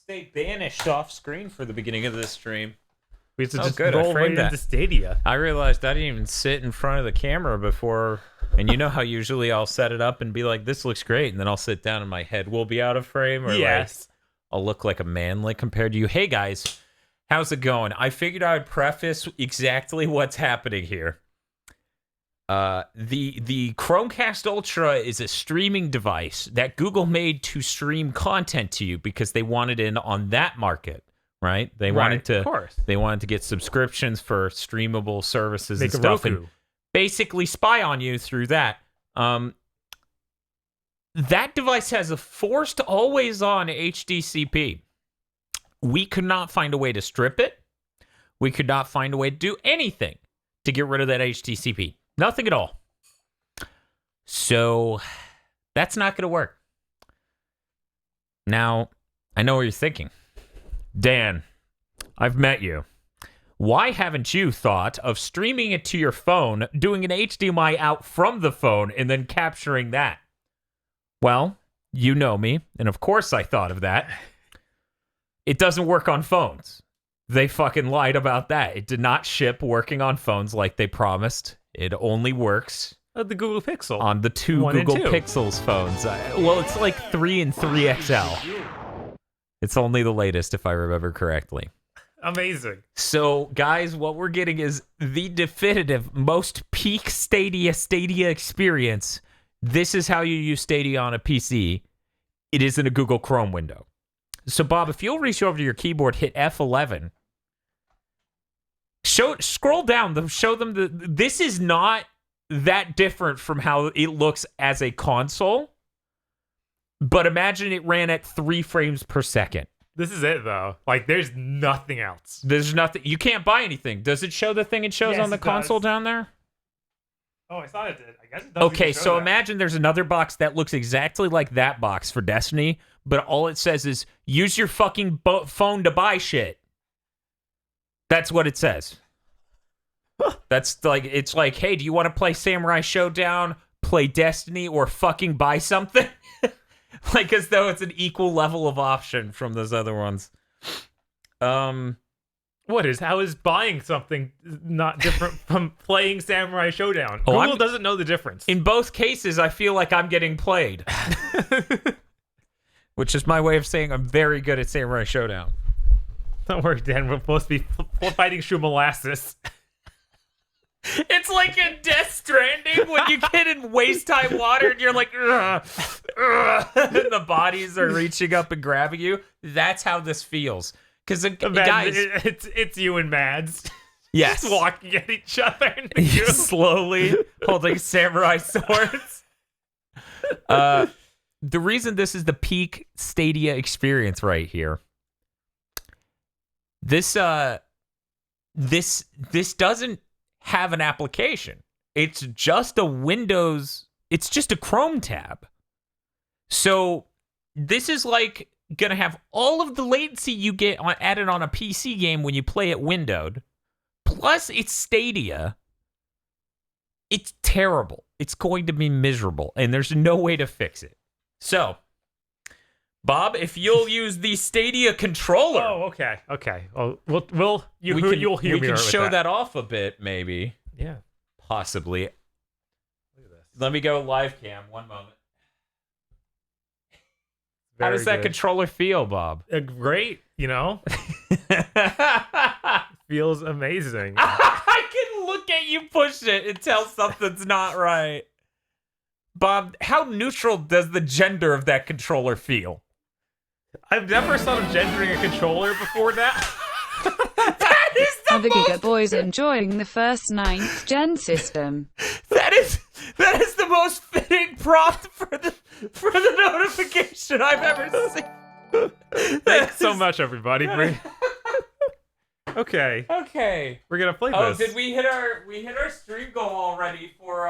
stay banished off screen for the beginning of this stream. We have to just good. roll right into Stadia. I realized I didn't even sit in front of the camera before, and you know how usually I'll set it up and be like, this looks great, and then I'll sit down and my head will be out of frame, or Yes. like I'll look like a manlet compared to you. Hey guys, how's it going? I figured I would preface exactly what's happening here. The Chromecast Ultra is a streaming device that Google made to stream content to you because they wanted in on that market, right? They wanted to, of course. They wanted to get subscriptions for streamable services Make and a stuff, Roku. and basically spy on you through that. That device has a forced always-on HDCP. We could not find a way to strip it. We could not find a way to do anything to get rid of that HDCP. Nothing at all. So that's not going to work. Now, I know what you're thinking. Dan, I've met you. Why haven't you thought of streaming it to your phone, doing an HDMI out from the phone, and then capturing that? Well, you know me, and of course I thought of that. It doesn't work on phones. They fucking lied about that. It did not ship working on phones like they promised. It only works The Google Pixel. on the two 1 and Google 2. Pixels phones. Well, it's like 3 and 3XL. It's only the latest, if I remember correctly. Amazing. So, guys, what we're getting is the definitive, most peak Stadia experience. This is how you use Stadia on a PC. It is in a Google Chrome window. So, Bob, if you'll reach over to your keyboard, hit F11. Scroll down. Show them this is not that different from how it looks as a console. But imagine it ran at 3 frames per second. This is it, though. Like, there's nothing else. There's nothing. You can't buy anything. Does it show the thing it shows Yes, on the it console does. down there? Oh, I thought it did. I guess it does. Okay, so imagine there's another box that looks exactly like that box for Destiny, but all it says is, use your fucking phone to buy shit. That's what it says. That's like, it's like, hey, do you want to play Samurai Showdown, play Destiny, or fucking buy something? Like, as though it's an equal level of option from those other ones. How is buying something not different from playing Samurai Showdown? Oh, Google doesn't know the difference. In both cases, I feel like I'm getting played. Which is my way of saying I'm very good at Samurai Showdown. Don't worry, Dan. We're supposed to be fighting through molasses. It's like in Death Stranding when you get in waist-high water and you're like, ugh, ugh, and the bodies are reaching up and grabbing you. That's how this feels. Because, guys... It's you and Mads. Yes. Just walking at each other. In the queue. Slowly holding samurai swords. The reason this is the peak Stadia experience right here. This doesn't have an application. It's just a Windows, it's just a Chrome tab. So this is like gonna have all of the latency you get added on a PC game when you play it windowed. Plus it's Stadia. It's terrible. It's going to be miserable, and there's no way to fix it. So, Bob, if you'll use the Stadia controller. Oh, okay. Oh, you'll hear we me can with show that off a bit, maybe. Yeah. Possibly. Look at this. Let me go live cam. One moment. How Very does that good. controller feel, Bob? Great, feels amazing. I can look at you push it and tell something's not right. Bob, how neutral does the gender of that controller feel? I've never thought of gendering a controller before that. That is Are the Giga Boys enjoying the first 9th gen system? That is the most fitting prompt for the notification I've ever seen. Thanks so much, everybody. Okay, Okay. we're gonna play Oh, this. did we hit our stream goal already for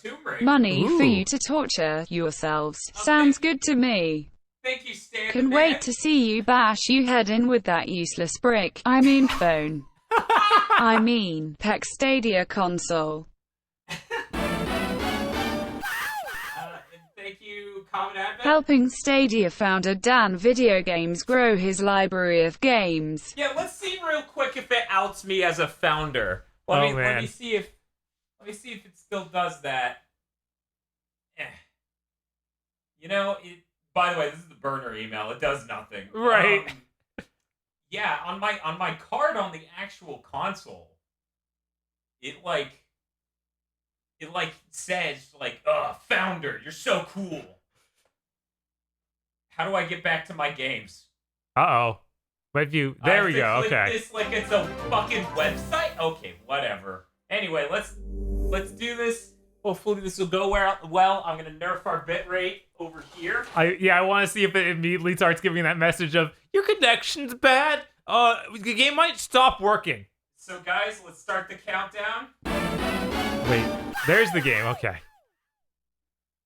Tomb Raider? Money for Ooh. you to torture yourselves. Sounds good to me. Thank you, Stan. Can wait to see you bash you head in with that useless brick. I mean phone. I mean Peck Stadia console. And thank you, Common Advent? Helping Stadia founder Dan Video Games grow his library of games. Yeah, let's see real quick if it outs me as a founder. Let me see if it still does that. You know, by the way, this is the burner email. It does nothing. Right. Yeah, on my card on the actual console, it says founder, you're so cool. How do I get back to my games? Uh-oh. But if you... There we go, okay. This like it's a fucking website? Okay, whatever. Anyway, let's do this. Hopefully this will go well. I'm gonna nerf our bitrate over here. I want to see if it immediately starts giving that message of, your connection's bad. The game might stop working. So guys, let's start the countdown. Wait, there's the game, okay.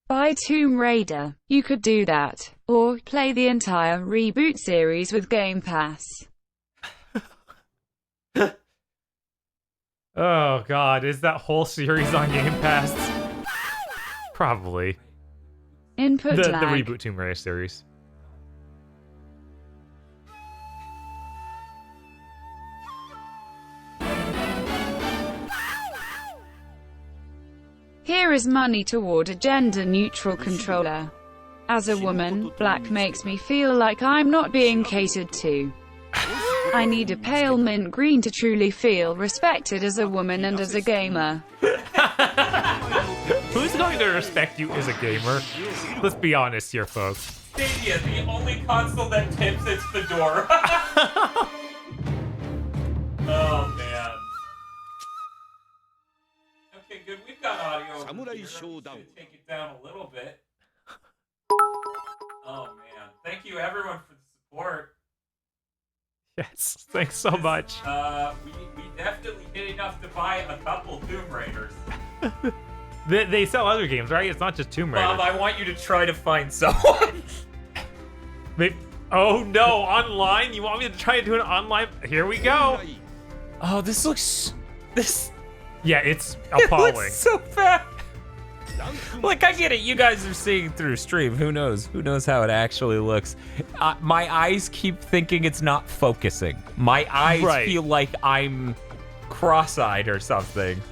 Buy Tomb Raider. You could do that. Or play the entire reboot series with Game Pass. Oh god, is that whole series on Game Pass? Probably. Input The lag. reboot Tomb Raider series. Here is money toward a gender-neutral controller. As a woman, black makes me feel like I'm not being catered to. I need a pale mint green to truly feel respected as a woman and as a gamer. Who's going to respect you as a gamer? Let's be honest here, folks. Stadia, the only console that tips its fedora. Oh man. Okay, good. We've got audio. Over here. I'm gonna take it down a little bit. Oh man. Thank you everyone for the support. Yes, thanks so much. We definitely did enough to buy a couple Tomb Raiders. They sell other games, right? It's not just Tomb Raider. Bob, I want you to try to find someone. Oh no, online? You want me to try to do an online? Here we go. Oh, this looks... Yeah, it's It appalling. looks so bad. Like, I get it. You guys are seeing through stream. Who knows? Who knows how it actually looks? My eyes keep thinking it's not focusing. My eyes feel like I'm cross-eyed or something.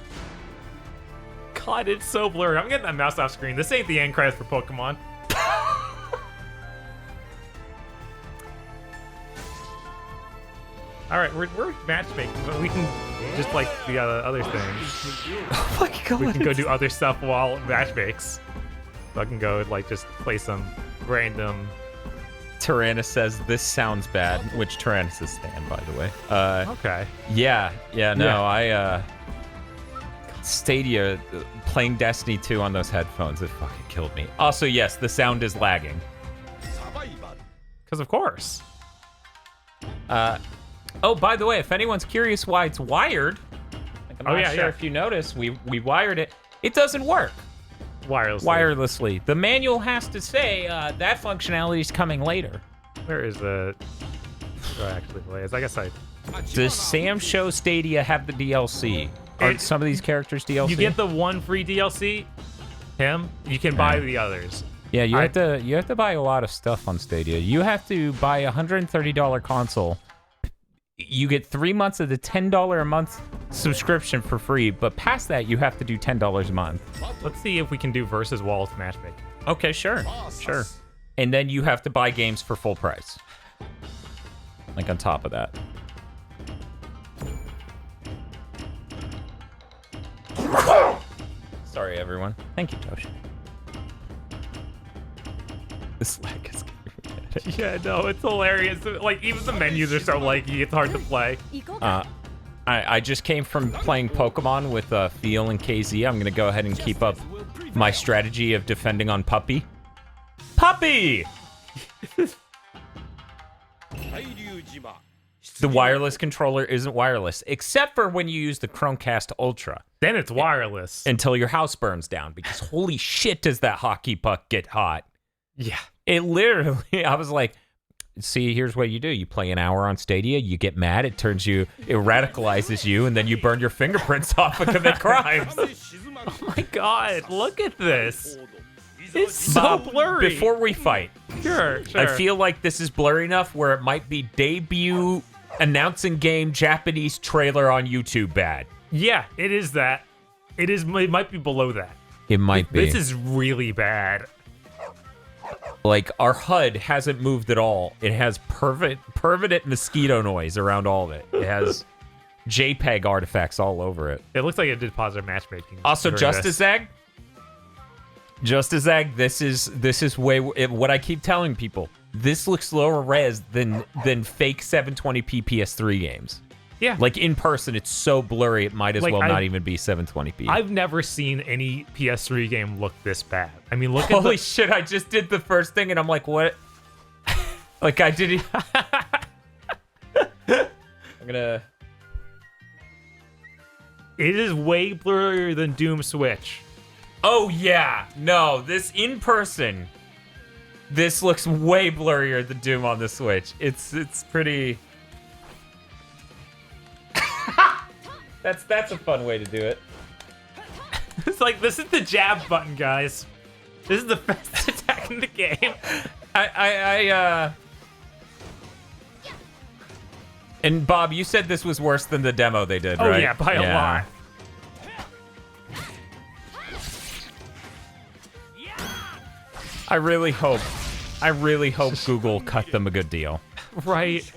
God, it's so blurry. I'm getting that mouse off screen. This ain't the end credits for Pokemon. All right, we're matchmaking, but we can just like the other things. Oh my god. We can go do other stuff while matchmakes. So I can go like just play some random. Tyrannus says this sounds bad, which Tyrannus is Stan, by the way. Okay. Yeah, I Stadia playing Destiny 2 on those headphones, it fucking killed me. Also, yes, the sound is lagging. Because of course. Oh, by the way, if anyone's curious why it's wired, like I'm not sure if you noticed, we wired it. It doesn't work wirelessly. The manual has to say that functionality is coming later. Where is the? Oh, actually, I guess I. Does Sam Show Stadia have the DLC? Are some of these characters DLC? You get the one free DLC. Him. You can buy the others. Yeah, you have to buy a lot of stuff on Stadia. You have to buy a $130 console. You get 3 months of the $10 a month subscription for free, but past that, you have to do $10 a month. Let's see if we can do versus walls matchmaking. Okay, sure. And then you have to buy games for full price. Like on top of that. Sorry, everyone. Thank you, Tosh. This lag is Yeah, no, it's hilarious. Like, even the menus are so laggy, it's hard to play. I just came from playing Pokemon with Theo and KZ. I'm going to go ahead and keep up my strategy of defending on Puppy. Puppy! The wireless controller isn't wireless, except for when you use the Chromecast Ultra. Then it's wireless. Until your house burns down, because holy shit does that hockey puck get hot. Yeah. It literally, I was like, see, here's what you do. You play an hour on Stadia, you get mad, it radicalizes you, and then you burn your fingerprints off and commit crimes. Oh my god, look at this. It's so Bob, blurry. Before we fight, Sure. I feel like this is blurry enough where it might be debut announcing game Japanese trailer on YouTube bad. Yeah, it is that. It might be below that. It might be. This is really bad. Like, our HUD hasn't moved at all. It has permanent mosquito noise around all of it. It has JPEG artifacts all over it. It looks like it did positive matchmaking. Also, during Justice Egg, this is what I keep telling people. This looks lower res than fake 720p PS3 games. Yeah. Like, in person, it's so blurry, it might as well not even be 720p. I've never seen any PS3 game look this bad. I mean, look at Holy shit, I just did the first thing, and I'm like, what? Like, I didn't... I'm gonna... It is way blurrier than Doom Switch. Oh, yeah. No, this in person, this looks way blurrier than Doom on the Switch. It's pretty... That's a fun way to do it. It's like, this is the jab button, guys. This is the best attack in the game. And Bob, you said this was worse than the demo they did, right? Oh, yeah, by a lot. I really hope Google cut them a good deal. Right.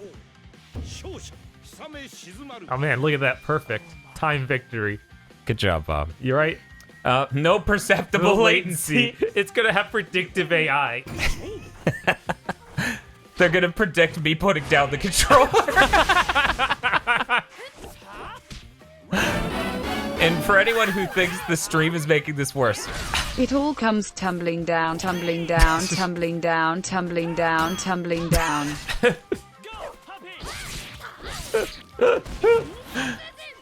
Oh, man, look at that. Perfect. Time victory. Good job, Bob. You're right. No perceptible No latency. It's going to have predictive AI. They're gonna predict me putting down the controller. And for anyone who thinks the stream is making this worse, It all comes tumbling down, tumbling down, tumbling down, tumbling down, tumbling down.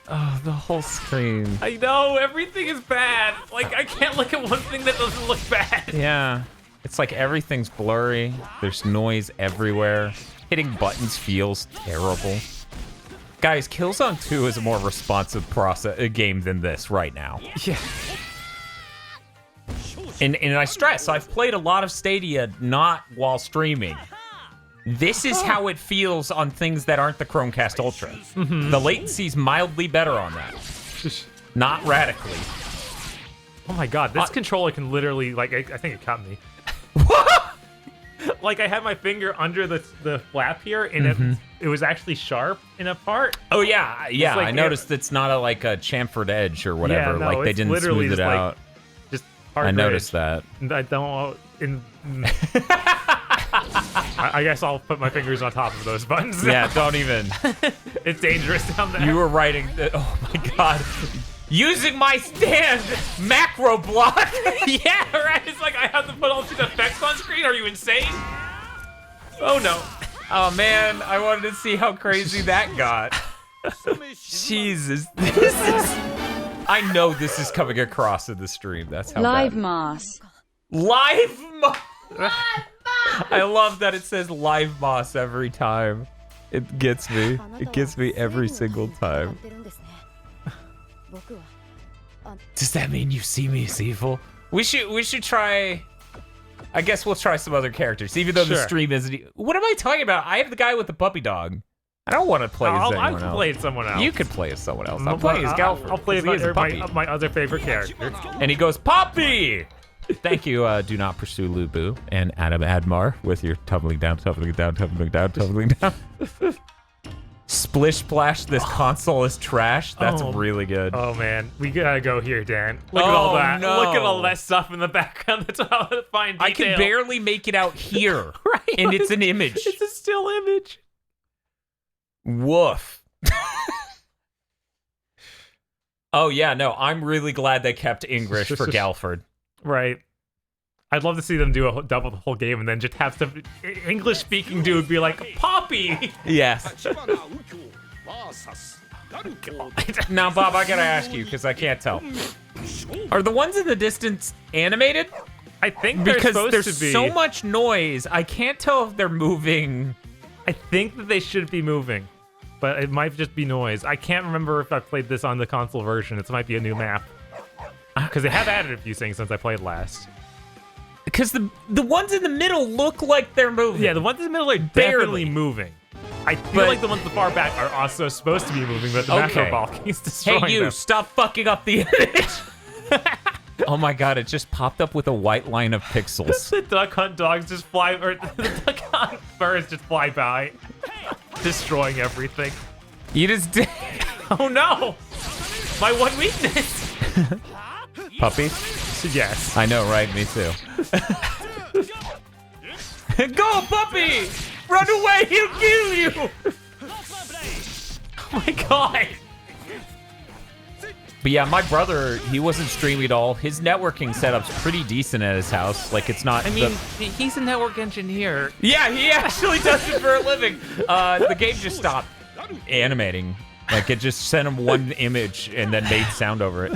oh, the whole screen. I know, everything is bad. Like, I can't look at one thing that doesn't look bad. Yeah. It's like everything's blurry. There's noise everywhere. Hitting buttons feels terrible. Guys, Killzone 2 is a more responsive game than this right now. Yeah. And I stress, I've played a lot of Stadia not while streaming. This is how it feels on things that aren't the Chromecast Ultra. Mm-hmm. The latency's mildly better on that. Not radically. Oh my god, this controller can literally, like, I think it caught me. Like, I had my finger under the flap here, and it was actually sharp in a part. Oh, yeah. Yeah, like, I noticed it's not a chamfered edge or whatever. Yeah, no, like, they it's didn't literally smooth it just, like, out. Just hard I noticed that. I don't... I guess I'll put my fingers on top of those buttons. Yeah, don't even. It's dangerous down there. You were writing... oh, my God. Using my stand macro block. Yeah, right. It's like I have to put all these effects on screen. Are you insane? Oh no. Oh man, I wanted to see how crazy that got. Jesus, this is... I know this is coming across in the stream. That's how Live bad. Moss. Live Moss. I love that it says Live Moss every time. It gets me. It gets me every single time. Does that mean you see me as evil? We should try... I guess we'll try some other characters, even though the Sure. stream isn't... What am I talking about? I have the guy with the puppy dog. I don't want to play as anyone I else. can play as someone else. You could play as someone else. I'm playing as Galford. I'll play 'cause he is a puppy. my other favorite character. And he goes, Poppy! Thank you, Do Not Pursue Lubu and Adam Admar with your tumbling down, tumbling down, tumbling down, tumbling down. Splish Splash, this console is trash. That's really good. Oh man, we gotta go here, Dan. Look at Oh, all that. no. Look at all that stuff in the background. That's all the fine detail. I can barely make it out here. Right, And like, it's an image. It's a still image. Woof. Oh, yeah, no, I'm really glad they kept English for Galford. Right. I'd love to see them do a double the whole game and then just have some English-speaking dude be like, Poppy! Yes. Now, Bob, I gotta ask you, because I can't tell. Are the ones in the distance animated? I think they're Because supposed there's to be. so much noise, I can't tell if they're moving. I think that they should be moving, but it might just be noise. I can't remember if I played this on the console version. It might be a new map. Because they have added a few things since I played last. Because the ones in the middle look like they're moving. Yeah, the ones in the middle are definitely moving. I feel like the ones in the far back are also supposed to be moving, but the macro ball keeps destroying Hey, you, them. stop fucking up the image. Oh my god, it just popped up with a white line of pixels. The Duck Hunt dogs just fly, or the Duck Hunt birds just fly by, destroying everything. You just did. Oh no! My one weakness! Puppies? Yes. I know, right? Me too. Go, puppy! Run away, he'll kill you! Oh my god! But yeah, my brother, he wasn't streaming at all. His networking setup's pretty decent at his house. Like, it's not. I mean, he's a network engineer. Yeah, he actually does it for a living. The game just stopped animating. Like, it just sent him one image and then made sound over it.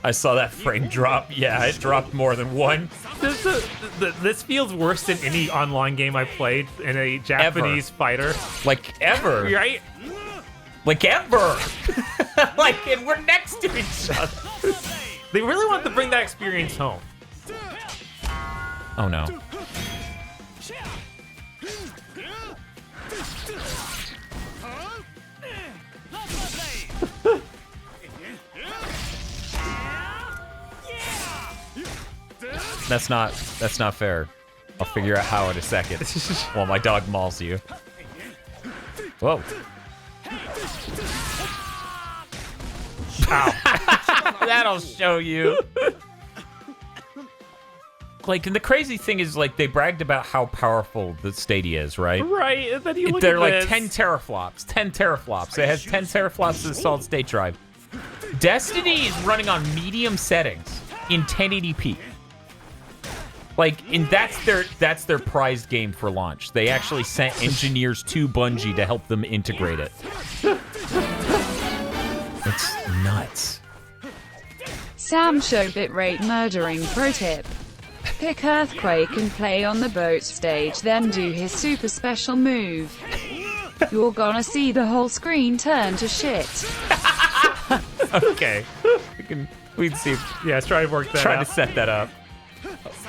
I saw that frame drop. Yeah, it dropped more than one. This feels worse than any online game I played in a Japanese fighter. Like, ever. Right? Like, ever. Like, and we're next to each other. They really want to bring that experience home. Oh, no. That's not fair. I'll figure out how in a second while my dog mauls you. Whoa. Ow. That'll show you. Like, and the crazy thing is, like, they bragged about how powerful the Stadia is, right? Right, and then you look They're at like this. 10 teraflops. 10 teraflops. It has 10 teraflops of the solid state drive. Destiny is running on medium settings in 1080p. Like, and that's their prized game for launch. They actually sent engineers to Bungie to help them integrate it. It's nuts. Sam show bitrate murdering pro tip. Pick Earthquake and play on the boat stage, then do his super special move. You're gonna see the whole screen turn to shit. Okay. We can see. Yeah, let's try to work that Try out. to set that up.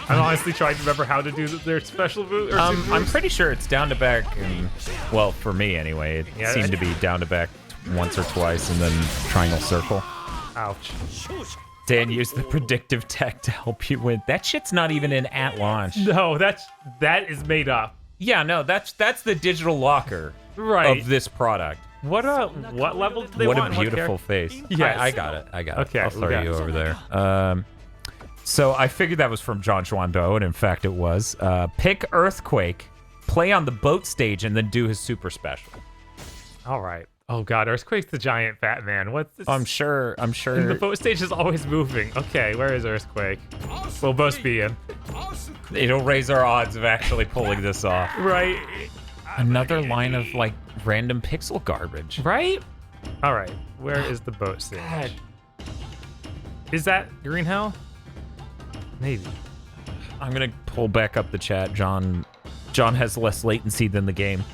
I'm honestly trying to remember how to do their special move. Or I'm pretty sure it's down to back, and well, for me anyway, it seemed to be down to back once or twice, and then triangle circle. Ouch. Dan used the predictive tech to help you win. That shit's not even in at launch. No, that is made up. Yeah, no, that's the digital locker Right. of this product. What level did they What want? a beautiful face. Yes. I got it. Okay, I'll throw okay. you over there. So I figured that was from John Schwando, and in fact it was. Pick Earthquake, play on the boat stage, and then do his super special. All right. Oh god, Earthquake's the giant fat man. What's this? I'm sure. And the boat stage is always moving. Okay, where is Earthquake? We'll both be in. It'll raise our odds of actually pulling this off. Right. Another line of like random pixel garbage. Right? All right. Where is the boat stage? God. Is that Green Hell? Maybe. I'm gonna pull back up the chat. John has less latency than the game.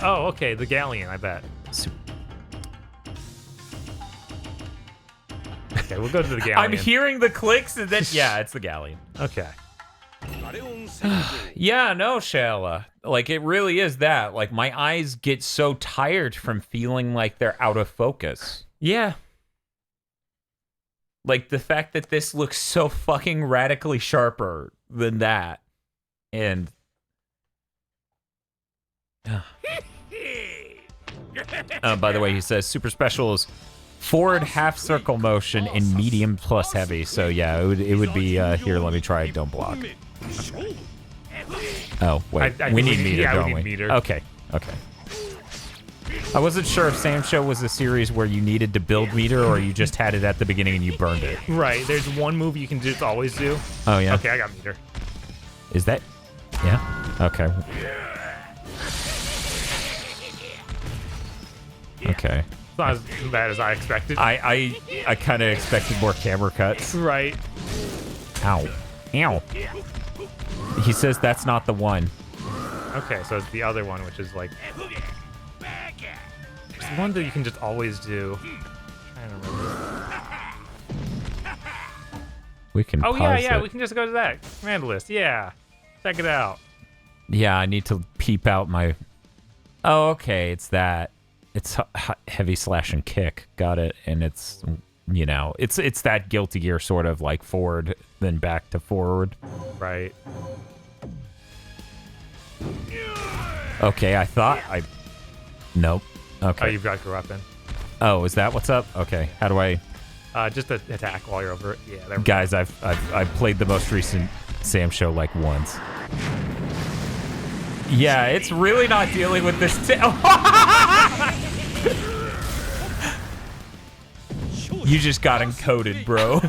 Oh, okay. The Galleon, I bet. Okay, we'll go to the Galleon. I'm hearing the clicks, and then yeah, it's the Galleon. Okay. Yeah, no, Shayla. Like, it really is that. Like, my eyes get so tired from feeling like they're out of focus. Yeah. Like, the fact that this looks so fucking radically sharper than that. And... by the way, he says super special is forward half circle motion in medium plus heavy. So yeah, it would be here. Let me try it. Don't block. Oh wait, we need meter, yeah, don't we we? need meter. Okay. I wasn't sure if Sam Show was a series where you needed to build meter or you just had it at the beginning and you burned it. Right. There's one move you can just always do. Oh yeah. Okay, I got meter. Is that? Yeah. Okay. Okay. It's not as bad as I expected. I kind of expected more camera cuts. Right. Ow. Ow. He says that's not the one. Okay, so it's the other one, which is like... There's one that you can just always do. I'm trying to remember. We can Oh, pause yeah, it. we can just go to that. Command list, yeah. Check it out. Yeah, I need to peep out my... Oh, okay, it's that. It's heavy slash and kick. Got it. And it's, you know, it's that Guilty Gear sort of like forward, then back to forward. Right. Okay, I thought I... Nope. Okay. Oh, you've got your weapon. Oh, is that what's up? Okay, how do I... Just attack while you're over it. Yeah, there we go. Guys, I've played the most recent Sam show like once. Yeah, it's really not dealing with this. You just got encoded, bro.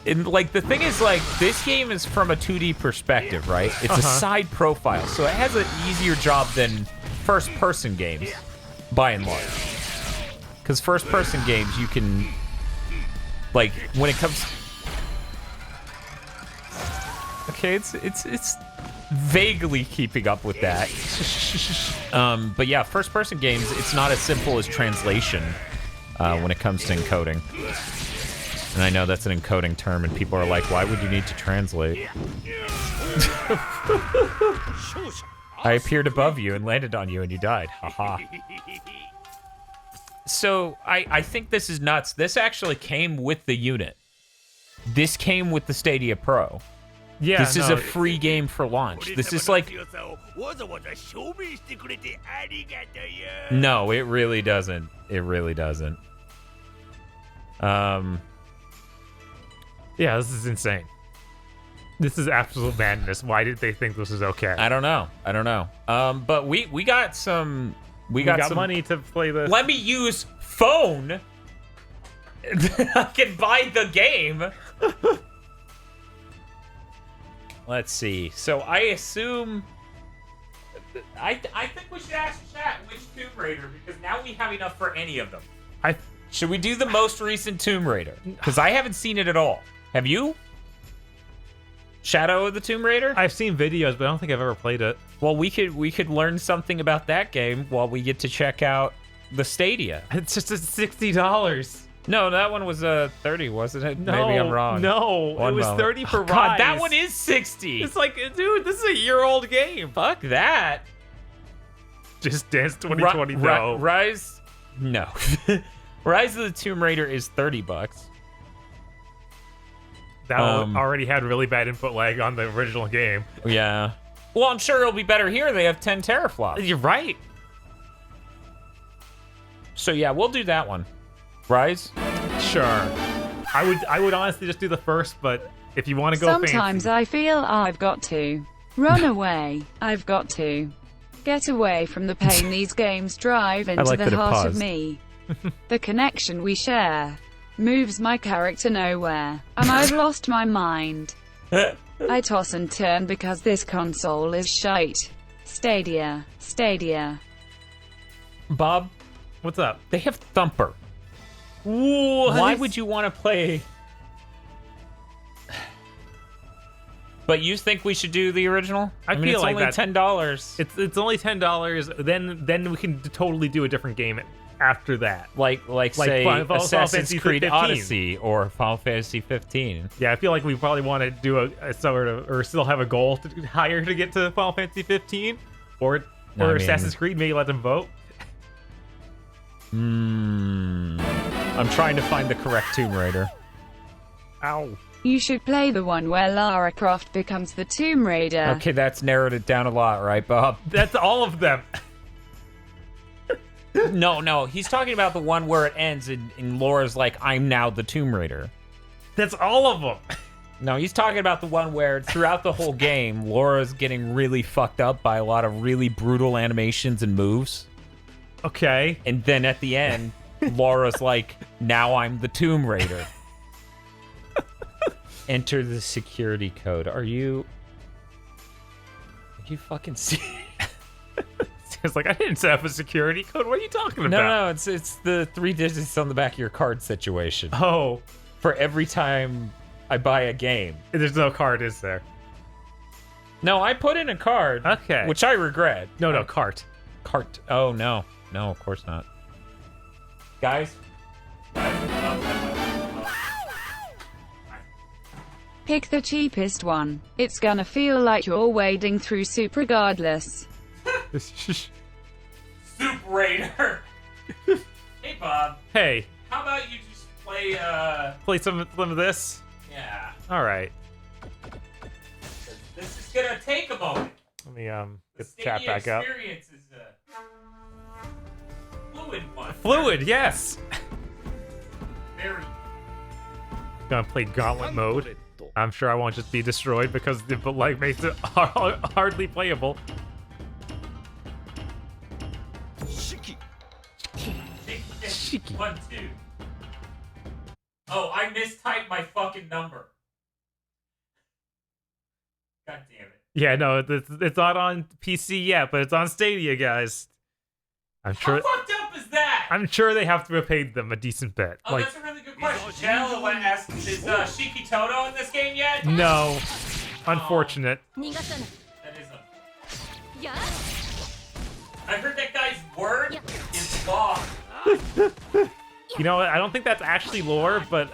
And like the thing is, like, this game is from a 2D perspective, right? It's a side profile, so it has an easier job than first-person games, by and large. Because first-person games, you can, like, when it comes. Okay, it's vaguely keeping up with that. But yeah, first-person games, it's not as simple as translation when it comes to encoding. And I know that's an encoding term, and people are like, why would you need to translate? I appeared above you and landed on you, and you died. Haha. So, I think this is nuts. This actually came with the unit. This came with the Stadia Pro. Yeah, This is a free game for launch. This is like... No, it really doesn't. It really doesn't. Yeah, this is insane. This is absolute madness. Why did they think this is okay? I don't know. But we got some... We got some money to play this. Let me use phone. I can buy the game. Let's see. So I assume... I think we should ask chat which Tomb Raider, because now we have enough for any of them. Should we do the most recent Tomb Raider? Because I haven't seen it at all. Have you? Shadow of the Tomb Raider? I've seen videos, but I don't think I've ever played it. Well, we could learn something about that game while we get to check out the Stadia. It's just $60. No, that one was 30, wasn't it? No, Maybe I'm wrong. No, One it was moment. 30 for Rise. God, that one is 60. It's like, dude, this is a year-old game. Fuck that. Just Dance 2020, no. Rise, no. Rise of the Tomb Raider is $30. That one already had really bad input lag on the original game. Yeah. Well, I'm sure it'll be better here. They have 10 teraflops. You're right. So yeah, we'll do that one. Rise? Sure. I would honestly just do the first, but if you want to go Sometimes fancy. I feel I've got to run away. I've got to get away from the pain these games drive into like that the it heart of paused. me. The connection we share moves my character nowhere, and I've lost my mind. I toss and turn because this console is shite. Stadia. Bob, What's up? they have Thumper. What? Why would you want to play... But you think we should do the original? I mean, feel it's like only that. $10. It's only $10. Then we can totally do a different game after that. Like say Final Assassin's Fantasy Creed 15. Odyssey or Final Fantasy 15. Yeah, I feel like we probably want to do a sort of, or still have a goal to higher to get to Final Fantasy 15, or I mean- Assassin's Creed. Maybe let them vote. I'm trying to find the correct Tomb Raider. Ow. You should play the one where Lara Croft becomes the Tomb Raider. Okay, that's narrowed it down a lot, right, Bob? That's all of them. No, he's talking about the one where it ends and Laura's like, I'm now the Tomb Raider. That's all of them. No, he's talking about the one where throughout the whole game, Laura's getting really fucked up by a lot of really brutal animations and moves. Okay. And then at the end, Laura's like, now I'm the Tomb Raider. Enter the security code. Are you fucking serious? It's like, I didn't set up a security code. What are you talking about? No, it's the 3 digits on the back of your card situation. Oh, For every time I buy a game. there's no card, is there? No, I put in a card. Okay. Which I regret. No, cart. Cart. Oh, no. No, of course not. Guys? Pick the cheapest one. It's gonna feel like you're wading through soup regardless. Soup Raider. Hey, Bob. Hey, How about you just play, play some of this. yeah. All right. This is gonna take a moment. Let me get the Stadia chat back up. experience is a fluid one. Fluid, yes. Very. Gonna play Gauntlet mode. I'm sure I won't just be destroyed because it like makes it hardly playable. Shiki. 1, 2. Oh, I mistyped my fucking number. God damn it. Yeah, no, it's not on PC yet, but it's on Stadia, guys. I'm How sure. fucked up is that? I'm sure they have to have paid them a decent bit. Oh, Like, that's a really good question. Chell asked, is Shiki Toto in this game yet? no, unfortunate. That is a... I heard that guy's word is law. You know, I don't think that's actually lore, but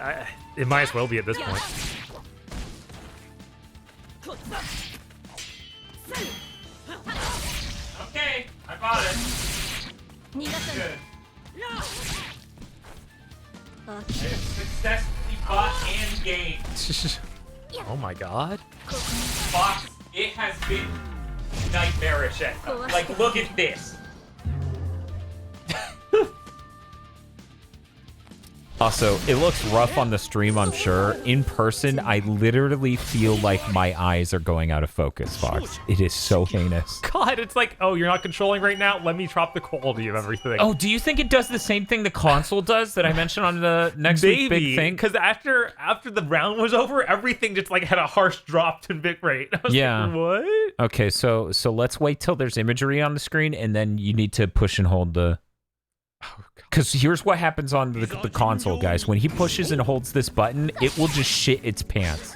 it might as well be at this point. Okay, I bought it. Good. I have successfully bought and gained. Oh my god. Fox, it has been nightmarish. Like, look at this. Also, it looks rough on the stream, I'm sure. In person, I literally feel like my eyes are going out of focus, Fox. It is so heinous. God, it's like, oh, you're not controlling right now? Let me drop the quality of everything. Oh, do you think it does the same thing the console does that I mentioned on the next week's big thing? Because after the round was over, everything just like had a harsh drop in bitrate. I was like, what? Okay, so let's wait till there's imagery on the screen, and then you need to push and hold the... Because here's what happens on the console, guys. When he pushes and holds this button, it will just shit its pants.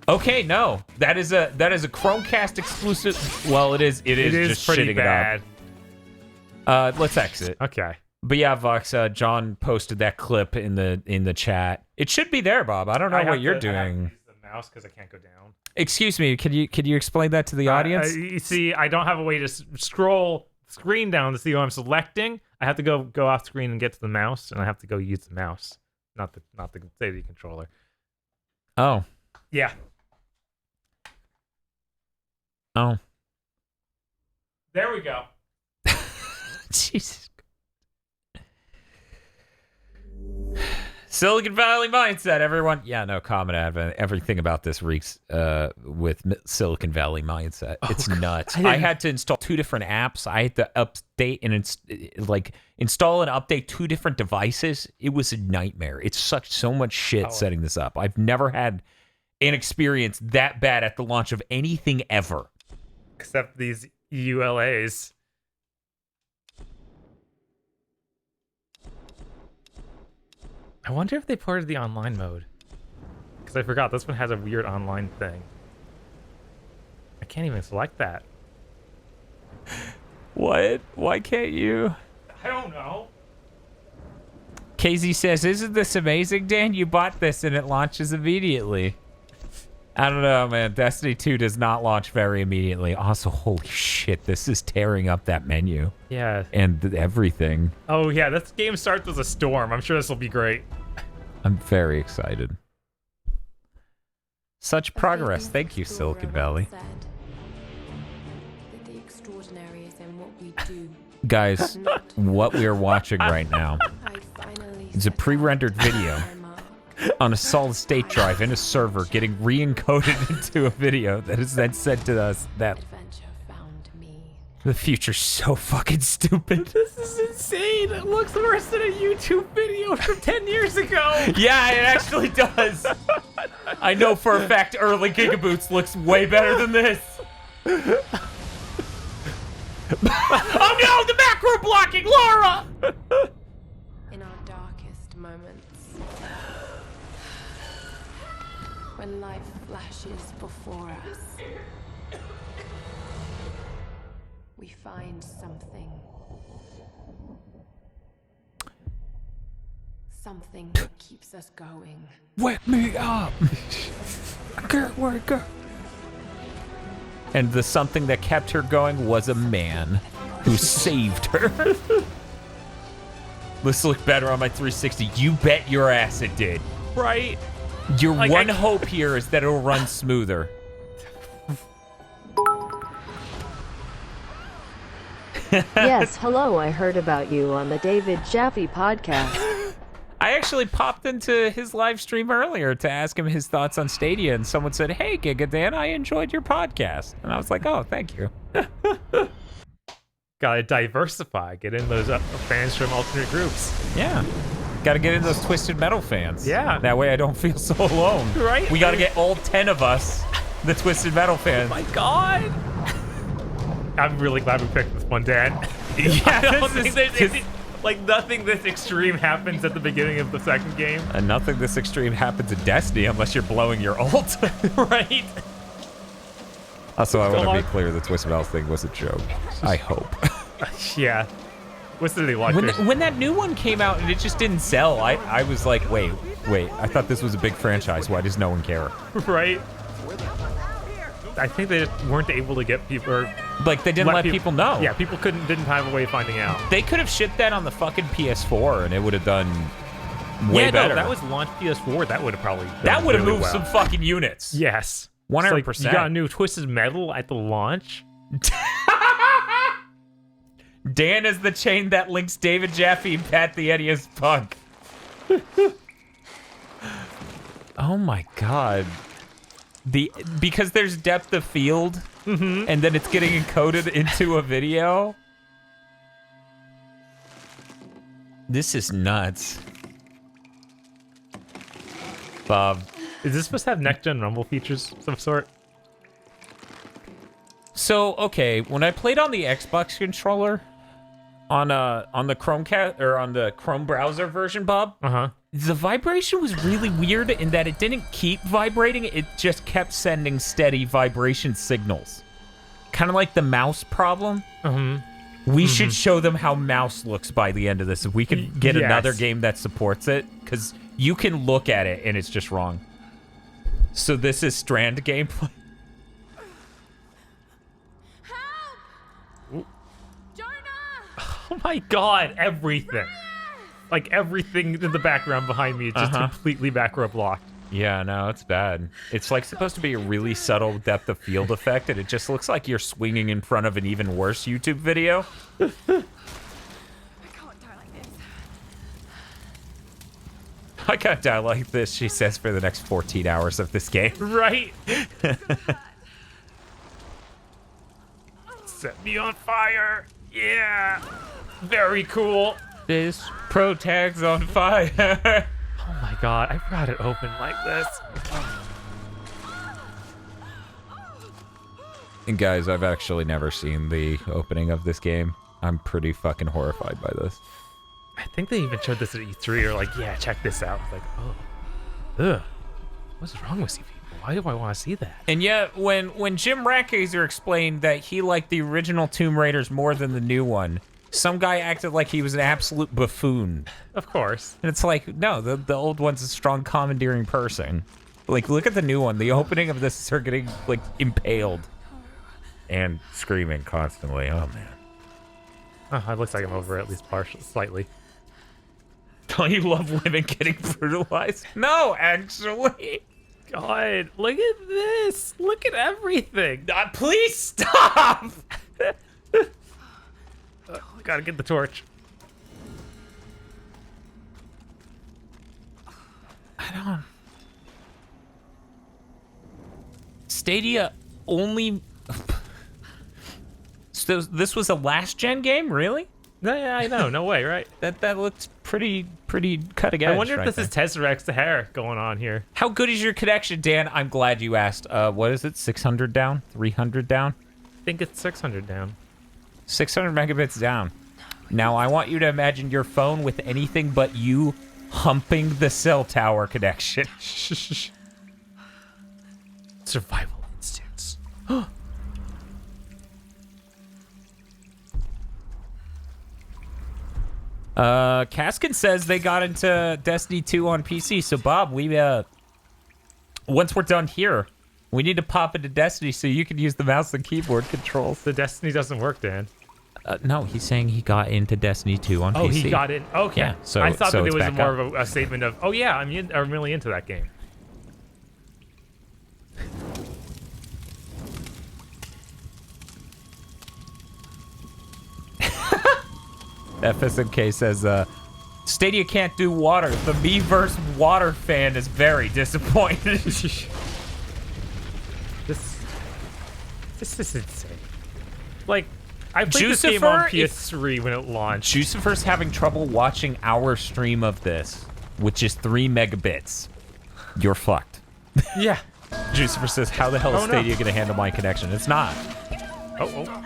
Okay, no, that is a Chromecast exclusive. Well, it is just pretty shitting bad. it up. Let's exit. Okay. But yeah, Vox, John posted that clip in the chat. It should be there, Bob. I don't know what you're doing. I have to use the mouse because I can't go down. Excuse me. Could you explain that to the audience? You see, I don't have a way to scroll screen down to see what I'm selecting. I have to go off screen and get to the mouse, and I have to go use the mouse, not the Stadia controller. Oh. Yeah. Oh. There we go. Jesus. Silicon Valley mindset, everyone. Yeah, no comment. Everything about this reeks with Silicon Valley mindset. It's nuts. I had to install 2 different apps. I had to update and install and update 2 different devices. It was a nightmare. It sucked so much shit setting this up. I've never had an experience that bad at the launch of anything ever. Except these ULAs. I wonder if they ported the online mode. Because I forgot, this one has a weird online thing. I can't even select that. What? Why can't you? I don't know. KZ says, isn't this amazing, Dan? You bought this and it launches immediately. I don't know, man. Destiny 2 does not launch very immediately. Also, holy shit, this is tearing up that menu. Yeah. And everything. Oh, yeah, this game starts as a storm. I'm sure this will be great. I'm very excited. Such progress. Thank you, Silicon Valley. Guys, what we are watching right now is a pre-rendered video on a solid-state drive in a server getting re-encoded into a video that is then sent to us. That the future's so fucking stupid. This is insane. It looks worse than a YouTube video from 10 years ago. Yeah, it actually does. I know for a fact early Gigaboots looks way better than this. Oh no, the macro blocking Laura! In our darkest moments, when life flashes before us, we find something. Something that keeps us going. Wake me up! I can't wake up. And the something that kept her going was a man who saved her. This looked better on my 360. You bet your ass it did. Right? Your Like, one hope here is that it'll run smoother. Yes, hello, I heard about you on the David Jaffe podcast. I actually popped into his live stream earlier to ask him his thoughts on Stadia, and someone said, "Hey, Giga Dan, I enjoyed your podcast." And I was like, "Oh, thank you." Gotta diversify. Get in those fans from alternate groups. Yeah. Gotta get in those Twisted Metal fans. Yeah. That way I don't feel so alone. Right? We gotta get all 10 of us, the Twisted Metal fans. Oh my god! I'm really glad we picked this one, Dan. Yeah, I don't this think is- there's like nothing this extreme happens at the beginning of the second game. And nothing this extreme happens in Destiny unless you're blowing your ult. Right? Also, I want to God. be clear, the Twisted Metal thing was a joke. I hope. Yeah. What's the like? When that new one came out and it just didn't sell, I was like, wait, I thought this was a big franchise. Why does no one care? Right? I think they just weren't able to get people. Or Like, they didn't let people know. Yeah, people didn't have a way of finding out. They could have shipped that on the fucking PS4 and it would have done way Yeah, better. no, that was launch PS4. That would have probably done That would have really moved well. some fucking units. Yes. 100%. It's like, you got a new Twisted Metal at the launch. Dan is the chain that links David Jaffe and Pat the Ennius Punk. Oh my god. Because there's depth of field, and then it's getting encoded into a video. This is nuts. Bob. Is this supposed to have next-gen Rumble features of some sort? So, okay, when I played on the Xbox controller, on the Chromecast or on the Chrome browser version, Bob, the vibration was really weird in that it didn't keep vibrating, it just kept sending steady vibration signals. Kind of like the mouse problem. We should show them how mouse looks by the end of this. If we could get another game that supports it, because you can look at it and it's just wrong. So this is Strand gameplay. Oh my god, everything. Like, everything in the background behind me is just completely macro blocked. Yeah, no, it's bad. It's like supposed to be a really subtle depth of field effect, and it just looks like you're swinging in front of an even worse YouTube video. I can't die like this. I can't die like this, she says, for the next 14 hours of this game. Right? Set me on fire. Yeah. Very cool. This pro tag's on fire. Oh my god, I forgot it opened like this. And guys, I've actually never seen the opening of this game. I'm pretty fucking horrified by this. I think they even showed this at E3 or like, yeah, check this out. It's like, oh. Ugh. What's wrong with you people? Why do I want to see that? And yet, when Jim Ratcazer explained that he liked the original Tomb Raiders more than the new one, some guy acted like he was an absolute buffoon. Of course. And it's like, no, the old one's a strong commandeering person. Like, look at the new one. The opening of this is her getting, like, impaled. And screaming constantly. Oh, man. Oh, it looks like I'm over at least partially, slightly. Don't you love women getting brutalized? No, actually. God, look at this. Look at everything. Please stop! Gotta get the torch. I don't... Stadia only... So this was a last-gen game, really? Yeah, I know. No way, right? That looks pretty cutting edge. I wonder if right this there. is Tesseract hair going on here. How good is your connection, Dan? I'm glad you asked. What is it? 600 down? 300 down? I think it's 600 down. 600 megabits down. Now, I want you to imagine your phone with anything but you humping the cell tower connection. Survival instincts. Kaskin says they got into Destiny 2 on PC. So Bob, we once we're done here, we need to pop into Destiny so you can use the mouse and keyboard controls. The Destiny doesn't work, Dan. No, he's saying he got into Destiny 2 on PC. Oh, he got in. Okay. Yeah, so I thought so that it's it was back more up. of a statement of, oh yeah, I'm really into that game. FSMK says, Stadia can't do water. The Miiverse water fan is very disappointed. This is insane. Like, I played this game on PS3 when it launched. Jucifer's having trouble watching our stream of this, which is 3 megabits. You're fucked. Yeah. Jucifer says, how the hell is Stadia going to handle my connection? It's not. Oh.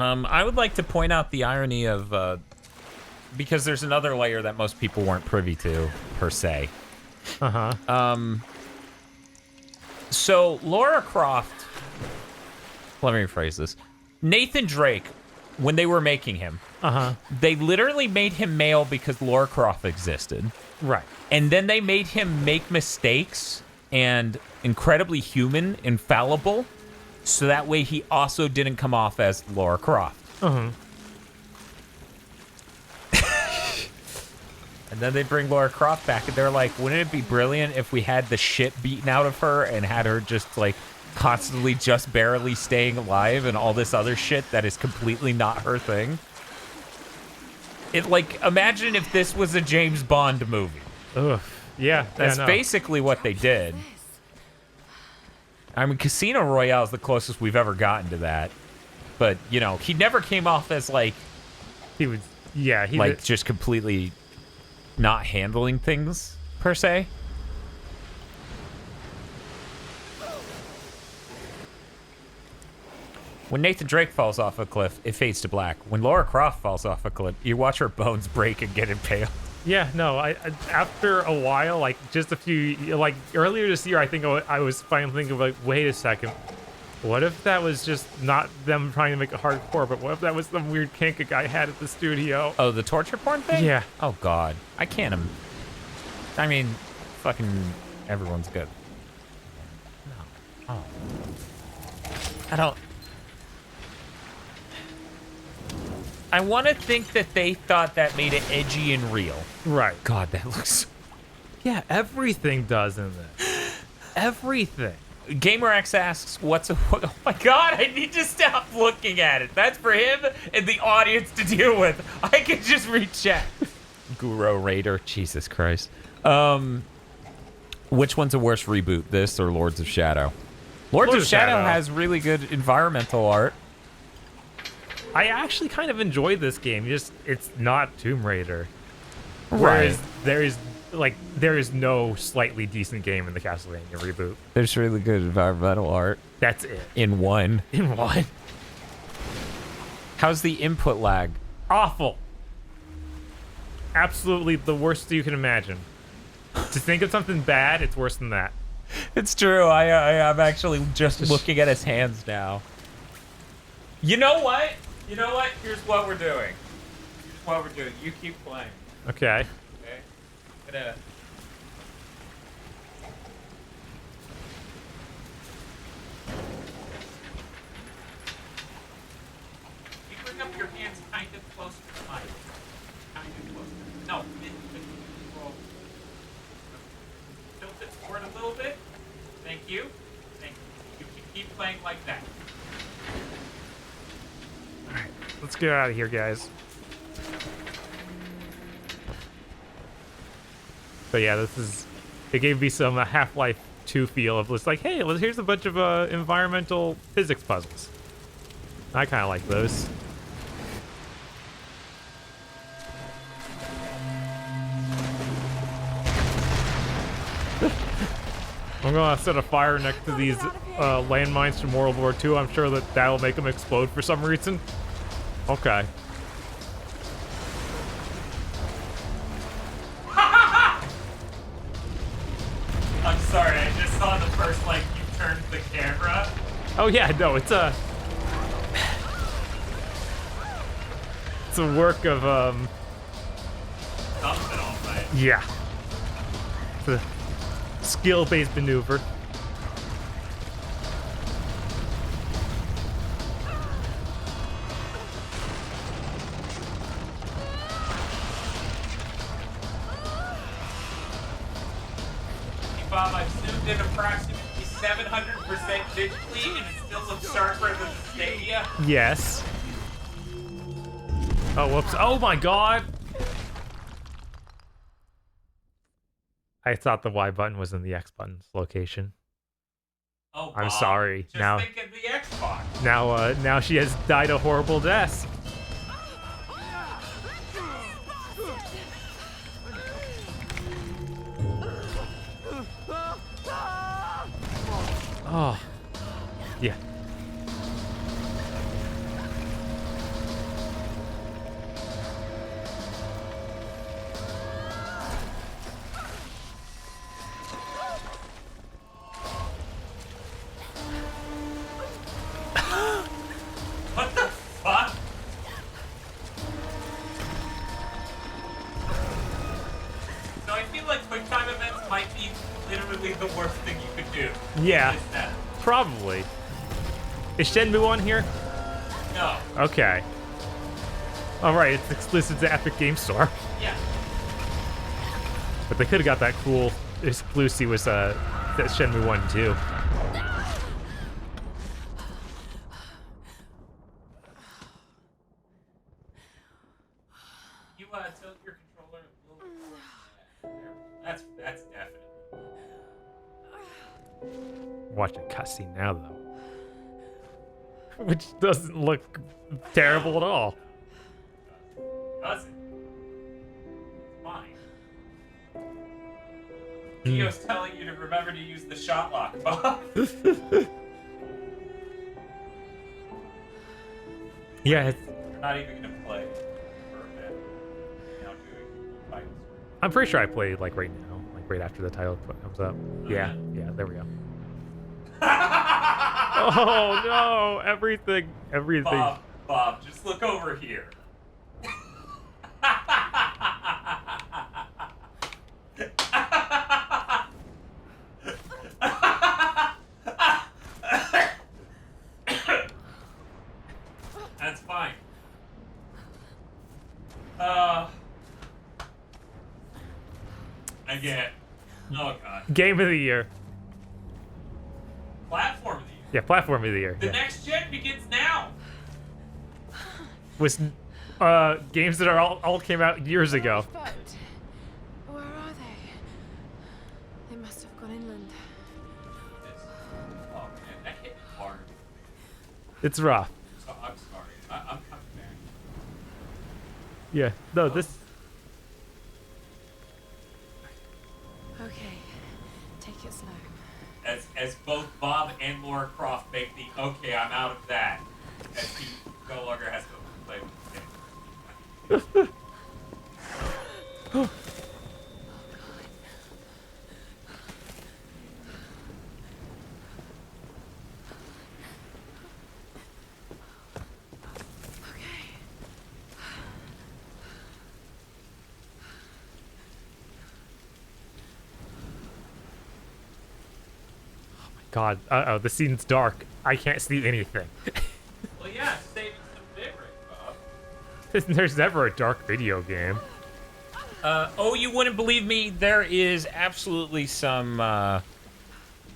I would like to point out the irony of, because there's another layer that most people weren't privy to, per se. Uh-huh. So, Lara Croft, let me rephrase this. Nathan Drake, when they were making him, they literally made him male because Lara Croft existed. Right. And then they made him make mistakes and incredibly human and fallible, so that way he also didn't come off as Lara Croft. Uh-huh. And then they bring Lara Croft back, and they're like, wouldn't it be brilliant if we had the shit beaten out of her and had her just, like, constantly just barely staying alive and all this other shit that is completely not her thing? It, like, imagine if this was a James Bond movie. Ugh. Yeah. That's basically what they did. I mean, Casino Royale is the closest we've ever gotten to that. But, you know, he never came off as, like... He was... Yeah, he... Like, just completely not handling things, per se. When Nathan Drake falls off a cliff, it fades to black. When Lara Croft falls off a cliff, you watch her bones break and get impaled. Yeah, no, I after a while, like, just a few... Like, earlier this year, I think I was finally thinking, like, wait a second. What if that was just not them trying to make it hardcore, but what if that was some weird kink a guy had at the studio? Oh, the torture porn thing? Yeah. Oh, God. I can't... I mean, fucking everyone's good. No. Oh. I don't... I want to think that they thought that made it edgy and real. Right. God, that looks... Yeah, everything does in this. Everything. GamerX asks, oh my God, I need to stop looking at it. That's for him and the audience to deal with. I can just read chat. Guru Raider, Jesus Christ. Which one's a worse reboot, this or Lords of Shadow? Lords of Shadow has really good environmental art. I actually kind of enjoy this game. Just it's not Tomb Raider. Right. Whereas there is no slightly decent game in the Castlevania reboot. There's really good environmental art. That's it. In one. In one. How's the input lag? Awful. Absolutely the worst you can imagine. To think of something bad, it's worse than that. It's true. I'm actually just looking at his hands now. You know what? You know what? Here's what we're doing. You keep playing. Okay. Okay? Gonna... You bring up your hands kind of close to the mic. Kind of close. No, roll. Tilt it forward a little bit. Thank you. Thank you. You keep playing like that. Let's get out of here, guys. But yeah, it gave me some Half-Life 2 feel of just like, hey, here's a bunch of environmental physics puzzles. I kind of like those. I'm gonna set a fire next to these landmines from World War II. I'm sure that'll make them explode for some reason. Okay. Oh yeah, no, it's a work of Something all right. yeah. It's a skill-based maneuver. Bob, I've zoomed in approximately 700% digitally, and it still looks sharper than the Stadia. Yes. Oh, whoops. Oh my god! I thought the Y button was in the X button's location. Oh, I'm Bob, sorry. Just Now- think of the Xbox. Now she has died a horrible death. Oh. Yeah. What the fuck? So I feel like quick time events might be literally the worst thing you could do. Yeah. Is that? Probably. Is Shenmue on here? No. Okay. Alright, it's exclusive to Epic Game Store. Yeah. But they could have got that cool exclusive with that Shenmue 1 too. You tilt your controller a little bit. That's definitely. Watch a cutscene now though. Which doesn't look terrible at all. Does it? It's fine. Neo's telling you to remember to use the shot lock, Bob. Yeah, it's, You're not even gonna play for a bit. Now doing titles. I'm pretty sure I played like right now, like right after the title comes up. Yeah, yeah, there we go. Oh no, everything. Bob, just look over here. That's fine. Again. Oh god. Game of the year. Platform of the year. Yeah, platform of the year. The Yeah. next gen begins now. Was games that are all came out years ago. But where are they? They must have gone inland. Oh man, that hit me hard. It's rough. So I'm sorry. I'm coming back. Yeah. No, this. Okay, take it slow. As both Bob and Laura Croft make the okay, I'm out of that. As he no longer has to play with the game. God. Uh-oh, the scene's dark. I can't see anything. Well, yeah, saving some bitrate, Bob. There's never a dark video game. Oh, you wouldn't believe me. There is absolutely some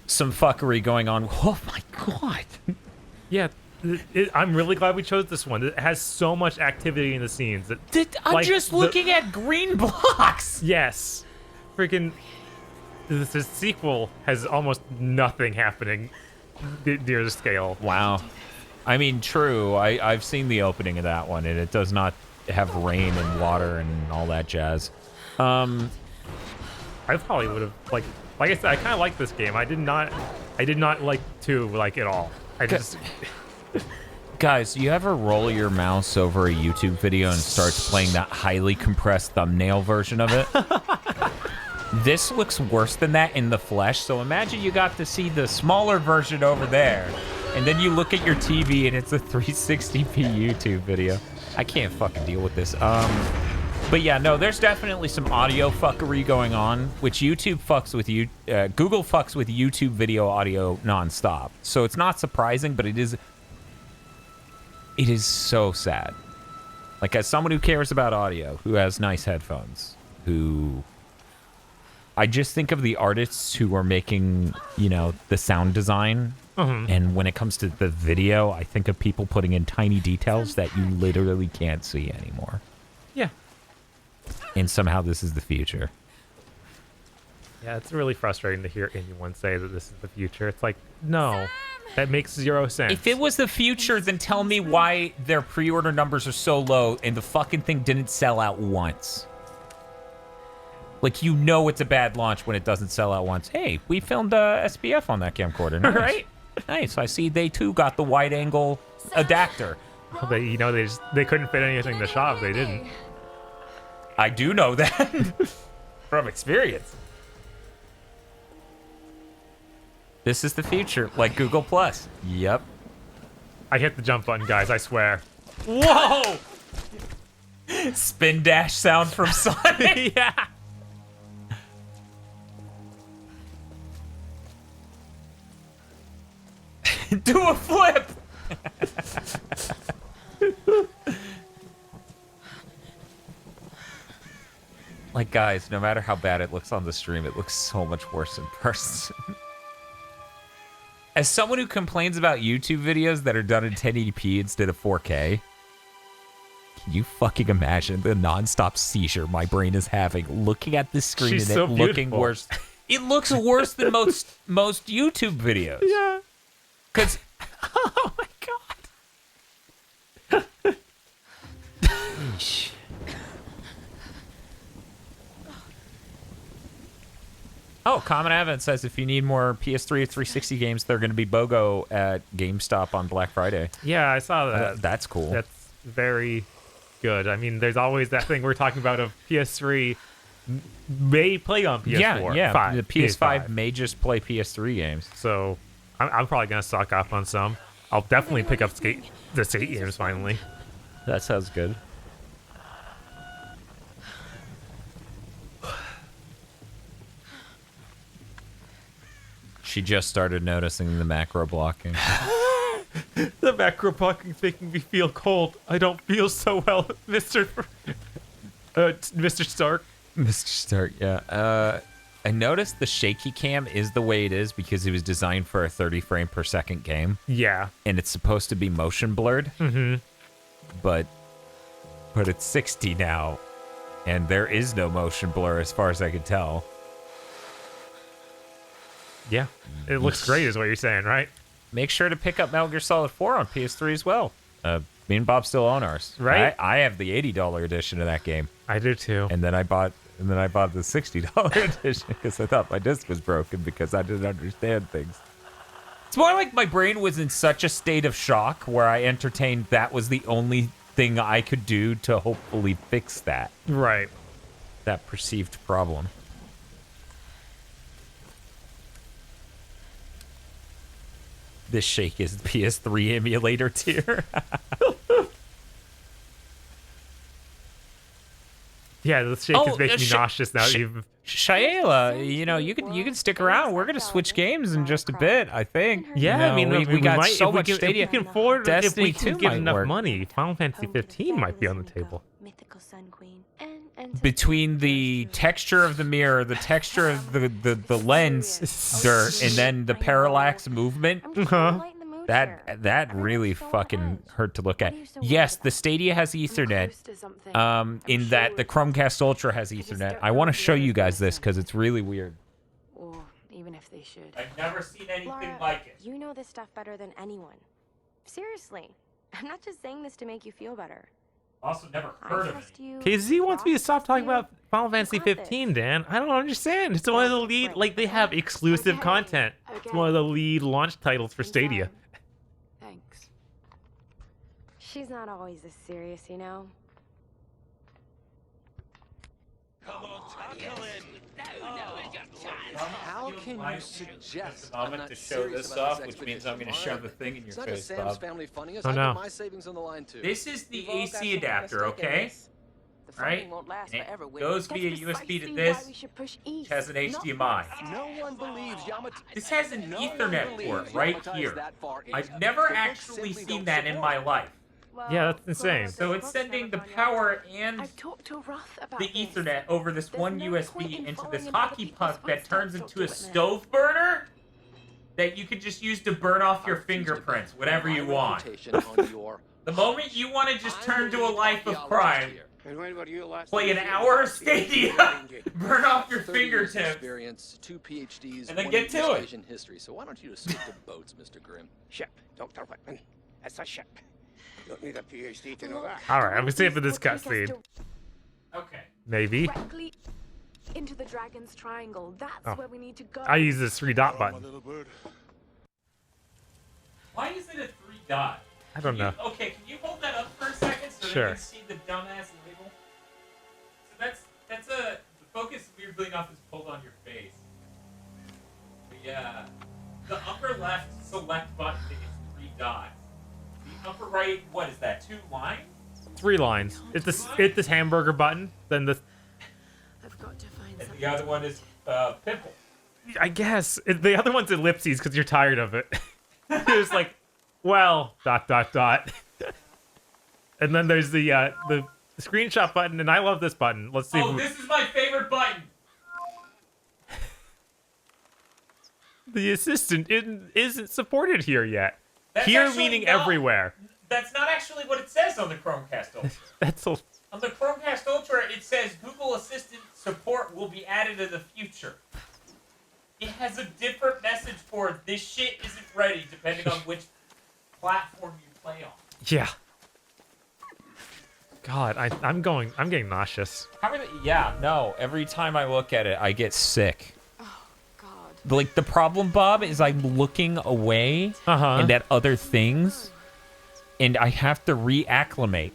fuckery going on. Oh my god. Yeah, I'm really glad we chose this one. It has so much activity in the scenes. I'm like, just the- looking at green blocks. Yes. Freaking. The sequel has almost nothing happening near the scale. Wow. I mean, true. I've seen the opening of that one, and it does not have rain and water and all that jazz. I probably would have like I said, I kind of like this game. I did not like 2 like at all. I just Guys, you ever roll your mouse over a YouTube video and starts playing that highly compressed thumbnail version of it? This looks worse than that in the flesh, so imagine you got to see the smaller version over there. And then you look at your TV and it's a 360p YouTube video. I can't fucking deal with this. But yeah, no, there's definitely some audio fuckery going on, which YouTube fucks with you. Google fucks with YouTube video audio nonstop. So it's not surprising, but it is so sad. Like, as someone who cares about audio, who has nice headphones, I just think of the artists who are making, you know, the sound design. And when it comes to the video, I think of people putting in tiny details that you literally can't see anymore. Yeah. And somehow this is the future. Yeah, it's really frustrating to hear anyone say that this is the future. It's like, no, that makes 0 sense. If it was the future, then tell me why their pre-order numbers are so low and the fucking thing didn't sell out once. Like, you know it's a bad launch when it doesn't sell out once. Hey, we filmed SPF on that camcorder. Nice. Right? Nice. I see they, too, got the wide-angle adapter. Well, they couldn't fit anything in the shop. They didn't. I do know that from experience. This is the future, like Google Plus. Yep. I hit the jump button, guys, I swear. Whoa! Spin dash sound from Sonic. Yeah. Do a flip! Like, guys, no matter how bad it looks on the stream, it looks so much worse in person. As someone who complains about YouTube videos that are done in 1080p instead of 4K, can you fucking imagine the nonstop seizure my brain is having looking at this screen She's and so it looking beautiful. worse? It looks worse than most YouTube videos. Yeah. Because, oh my god. Yeesh. Oh, Common Advent says if you need more PS3 or 360 games, they're going to be BOGO at GameStop on Black Friday. Yeah, I saw that. That's cool. That's very good. I mean, there's always that thing we're talking about of PS3 may play on PS4. Yeah. 5, The PS5 may just play PS3 games. So I'm probably going to stock up on some. I'll definitely pick up the Skate games finally. That sounds good. She just started noticing the macro blocking. The macro blocking's making me feel cold. I don't feel so well, Mr. Stark. Mr. Stark, yeah. I noticed the shaky cam is the way it is because it was designed for a 30 frame per second game. Yeah. And it's supposed to be motion blurred. Mm-hmm. But it's 60 now. And there is no motion blur as far as I can tell. Yeah. It looks great is what you're saying, right? Make sure to pick up Metal Gear Solid 4 on PS3 as well. Me and Bob still own ours. Right? I have the $80 edition of that game. I do too. And then I bought the $60 edition because I thought my disc was broken because I didn't understand things. It's more like my brain was in such a state of shock where I entertained that was the only thing I could do to hopefully fix that Right. perceived problem. This shake is PS3 emulator tier. Yeah, the shake is making me nauseous now. Shayla, you can stick around. We're gonna switch games in just a bit, I think. Yeah, You know, I mean, we got might, so if much we can, Stadia. If we can afford, if Destiny we can 2 get might enough work. money, Final Fantasy 15 might be on the table. Between the texture of the mirror, the texture of the lens, and then the parallax movement, that really fucking hurt to look at. Yes, the Stadia has Ethernet. In that the Chromecast Ultra has Ethernet. I want to show you guys this because it's really weird. Or even if they should. I've never seen anything Laura, like it. You know this stuff better than anyone. Seriously. I'm not just saying this to make you feel better. Also, never I heard of trust it. you. KZ wants me to stop talking you. about Final Fantasy 15, Dan. I don't understand. It's one of the lead, like, they have exclusive Okay, content. It's okay. one of the lead launch titles for Stadia. Thanks. She's not always this serious, you know? Come on, tackle in. No, it's just How can My you suggest I'm I'm about not to show serious this about off, this which means I'm going to expedition? shove the thing in your It's not just face, Sam's Bob. family funding us. Oh, I no. put my savings on the line too. This is the We've all got AC some kind of adapter, stake in okay? this. The Right? funding won't last And it forever, Will. goes That's via USB to precisely this. why we should push east, Has an not HDMI. west. No one believes Yamata. This has an No one Ethernet believes port right Yamata is here. that far I've east. never The books actually simply seen don't that in support my it. life. Well, Yeah, that's insane. God, So this it's book's sending never the gone yet. power and I've talked to Roth about the this. Ethernet over this There's one no USB point in into following this in other hockey people's puck that turns footsteps. into a Don't do it, man. stove burner that you could just use to burn off your I refuse to fingerprints, bet whatever my you want. reputation on your The moment you want to just I'm turn to a the life of archaeologist crime, here. play an hour of Stadia, burn off your 30 years fingertips, experience, 2 PhDs, and then one get in to East it. Asian history. So why don't you just stick to boats, Mr. Grimm? Ship, Dr. Whitman. It's a ship. Don't need a PhD to know that. All right, I'm saving this cutscene. Okay. Maybe. Directly into the Dragon's Triangle. That's Oh. where we need to go. I use this 3-dot button. Why is it a 3-dot? I don't know. Okay, can you hold that up for a second so Sure. they can see the dumbass label? So that's the focus weirdly enough is pulled on your face. But yeah, the upper left select button is 3 dots. The upper right, what is that? 2 lines? 3 lines. It's this hamburger button, then the. I've got to find And something. the other one is pimple. I guess the other one's ellipses because you're tired of it. It's like, well, ... And then there's the screenshot button, and I love this button. Let's see. Oh, this is my favorite button. The assistant isn't supported here yet. That's Here actually meaning not- everywhere. That's not actually what it says on the Chromecast Ultra. That's a. On the Chromecast Ultra, it says Google Assistant support will be added in the future. It has a different message for this shit isn't ready, depending on which platform you play on. Yeah. God, I'm getting nauseous. Yeah, no. Every time I look at it, I get sick. Oh, God. Like, the problem, Bob, is I'm looking away and at other things, and I have to reacclimate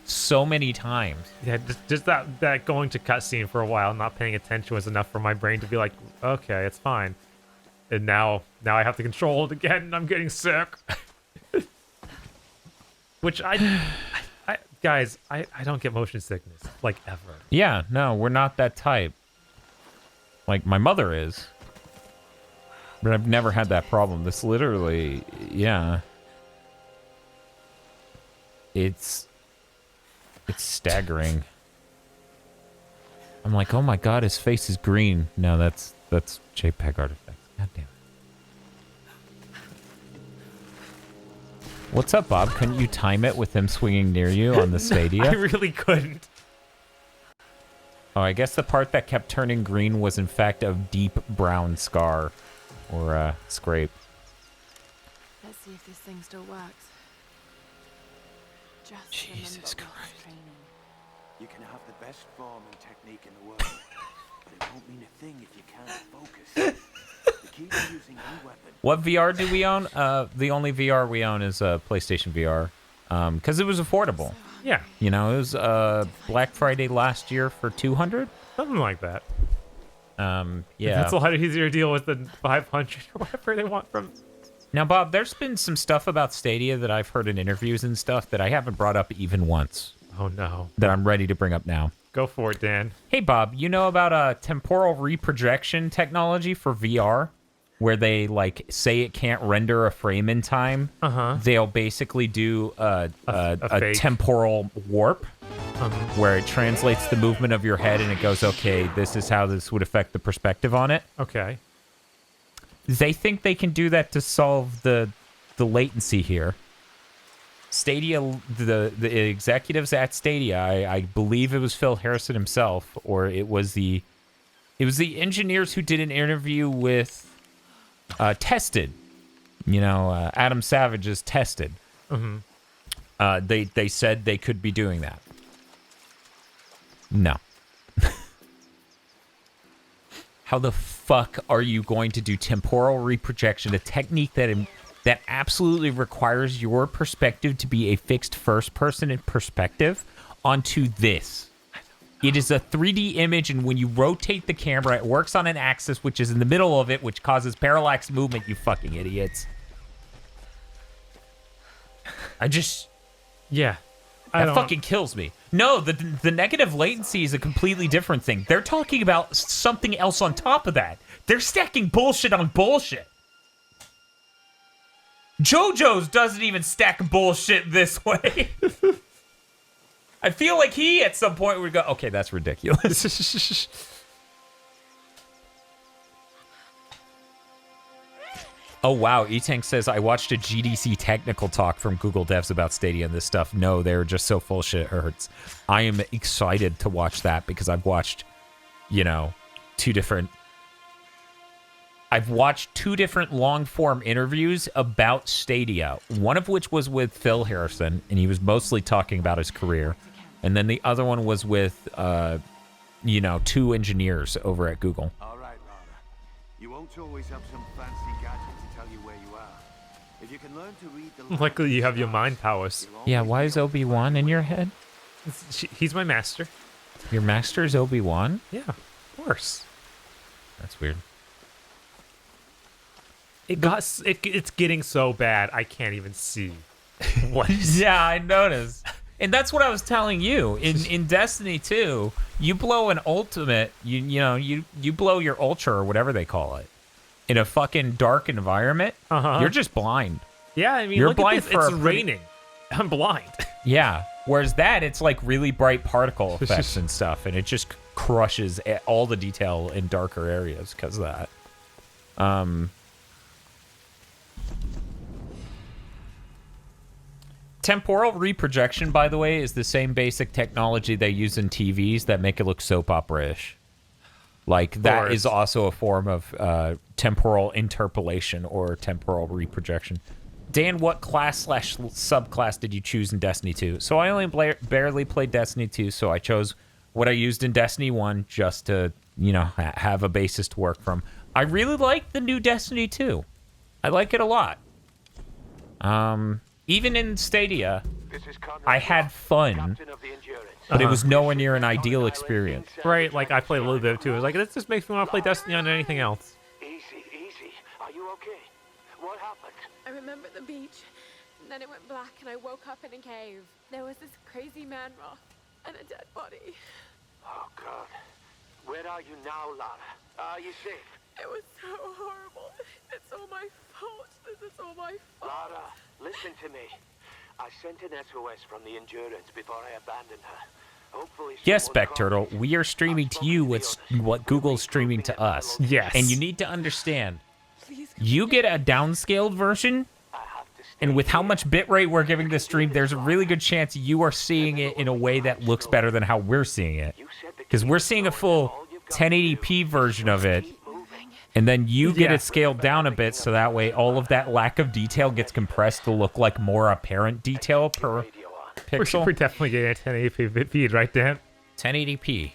so many times. Yeah, just that going to cutscene for a while, not paying attention was enough for my brain to be like, okay, it's fine. And now I have to control it again, and I'm getting sick. Which guys, I don't get motion sickness, like, ever. Yeah, no, we're not that type. Like, my mother is. But I've never had that problem. This literally, yeah. It's staggering. I'm like, oh my god, his face is green. No, that's JPEG artifacts. God damn it. What's up, Bob? Couldn't you time it with him swinging near you on the Stadia? I really couldn't. Oh, I guess the part that kept turning green was in fact a deep brown scar or scrape. Let's see if this thing still works. Just Jesus remember Christ. Roth's training. You can have the best form and technique in the world, but it won't mean a thing if you can't focus. The key to using any weapon. What VR do we own? The only VR we own is PlayStation VR, because it was affordable. Yeah, You know, it was Black Friday last year for $200. something like that. Yeah. That's a lot easier to deal with than 500 or whatever they want from. Now, Bob, there's been some stuff about Stadia that I've heard in interviews and stuff that I haven't brought up even once. Oh no. That I'm ready to bring up now. Go for it, Dan. Hey, Bob, you know about temporal reprojection technology for VR? Where they, like, say it can't render a frame in time. They'll basically do a fake. temporal warp where it translates the movement of your head and it goes, okay, this is how this would affect the perspective on it. Okay. They think they can do that to solve the latency here. Stadia, the executives at Stadia, I believe it was Phil Harrison himself, or it was the engineers who did an interview with Tested. You know, Adam Savage's Tested. They said they could be doing that. No. How the fuck are you going to do temporal reprojection, a technique that absolutely requires your perspective to be a fixed first person in perspective onto this? It is a 3D image, and when you rotate the camera, it works on an axis, which is in the middle of it, which causes parallax movement, you fucking idiots. Yeah. That fucking kills me. No, the negative latency is a completely different thing. They're talking about something else on top of that. They're stacking bullshit on bullshit. JoJo's doesn't even stack bullshit this way. I feel like he, at some point, would go, okay, that's ridiculous. Oh, wow. E-Tank says, I watched a GDC technical talk from Google devs about Stadia and this stuff. No, they're just so full shit it hurts. I am excited to watch that because I've watched, I've watched two different long-form interviews about Stadia, one of which was with Phil Harrison, and he was mostly talking about his career. And then the other one was with, two engineers over at Google. All right, Lara. You won't always have some fancy gadget to tell you where you are. If you can learn to read the Luckily, you have your mind powers. Yeah, why is Obi-Wan in your head? He's my master. Your master is Obi-Wan? Yeah, of course. That's weird. It's getting so bad, I can't even see what is. Yeah, I noticed. And that's what I was telling you. In Destiny 2, you blow an ultimate, you blow your ultra or whatever they call it in a fucking dark environment. You're just blind. Yeah, I mean, you're look blind at this. for It's raining. I'm blind. Yeah. Whereas that, it's like really bright particle effects and stuff, and it just crushes all the detail in darker areas because of that. Temporal reprojection, by the way, is the same basic technology they use in TVs that make it look soap opera-ish. Like, that is also a form of temporal interpolation or temporal reprojection. Dan, what class/subclass did you choose in Destiny 2? So I only barely played Destiny 2, so I chose what I used in Destiny 1 just to, have a basis to work from. I really like the new Destiny 2. I like it a lot. Even in Stadia, I had fun, but it was nowhere near an ideal experience. Right, like I played a little bit too. It was like, this just makes me want to play Destiny on anything else. Easy. Are you okay? What happened? I remember the beach, and then it went black, and I woke up in a cave. There was this crazy man Roth and a dead body. Oh, God. Where are you now, Lara? Are you safe? It was so horrible. It's all my fault. This is all my fault. Lara, listen to me. I sent an SOS from the Endurance before I abandoned her. Hopefully, Yes, someone Specturtle, we are streaming to you what Google's streaming to us. Yes. And you need to understand, you get a downscaled version, and with how much bitrate we're giving this stream, there's a really good chance you are seeing it in a way that looks better than how we're seeing it. Because we're seeing a full 1080p version of it, and then you get it scaled down a bit so that way all of that lack of detail gets compressed to look like more apparent detail per pixel. We're definitely getting a 1080p feed, right, Dan? 1080p.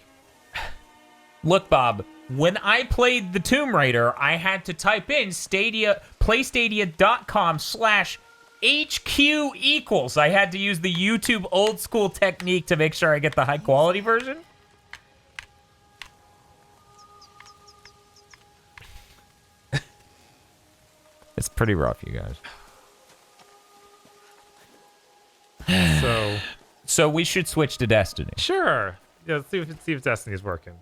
Look, Bob, when I played the Tomb Raider, I had to type in playstadia.com/HQ equals. I had to use the YouTube old school technique to make sure I get the high quality version. It's pretty rough, you guys. So we should switch to Destiny. Sure. Yeah, let's see if Destiny's working.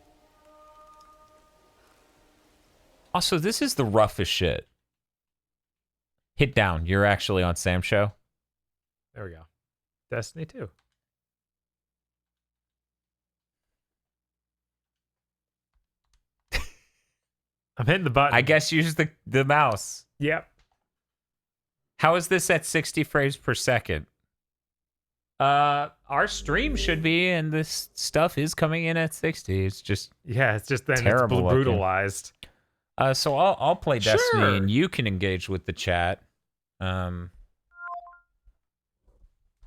Also, this is the roughest shit. Hit down. You're actually on Sam's show. There we go. Destiny 2. I'm hitting the button. I guess use the mouse. Yep. How is this at 60 frames per second? Our stream should be, and this stuff is coming in at 60. It's just it's just then terrible it's looking. brutalized. So I'll play Destiny, Sure. and you can engage with the chat.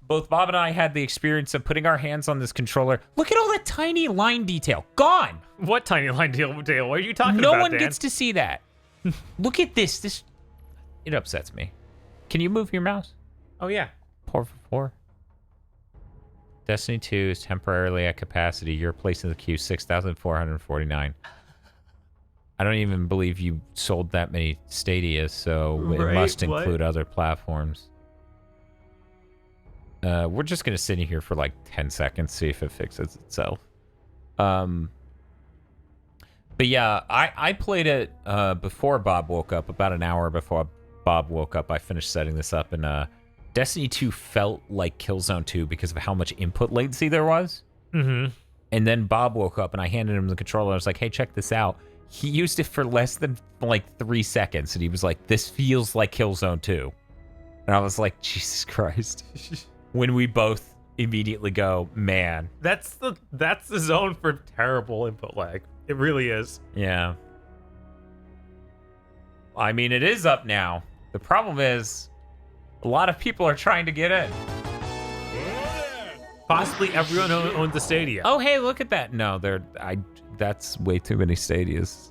Both Bob and I had the experience of putting our hands on this controller. Look at all that tiny line detail. Gone. What tiny line deal? What are you talking No about, one Dan? gets to see that. Look at this. It upsets me. Can you move your mouse? Oh, yeah. Por favor. Destiny 2 is temporarily at capacity. Your place in the queue, 6,449. I don't even believe you sold that many Stadia, so it Right, must what? include other platforms. We're just going to sit in here for like 10 seconds, see if it fixes itself. But yeah, I played it before Bob woke up, about an hour before Bob woke up. I finished setting this up, and Destiny 2 felt like Killzone 2 because of how much input latency there was. Mm-hmm. And then Bob woke up, and I handed him the controller. I was like, hey, check this out. He used it for less than like 3 seconds, and he was like, this feels like Killzone 2. And I was like, Jesus Christ. When we both immediately go, man. That's the zone for terrible input lag. It really is. Yeah. I mean, it is up now. The problem is, a lot of people are trying to get in. Possibly everyone who owns the Stadia. Oh, hey, look at that. No, that's way too many Stadias.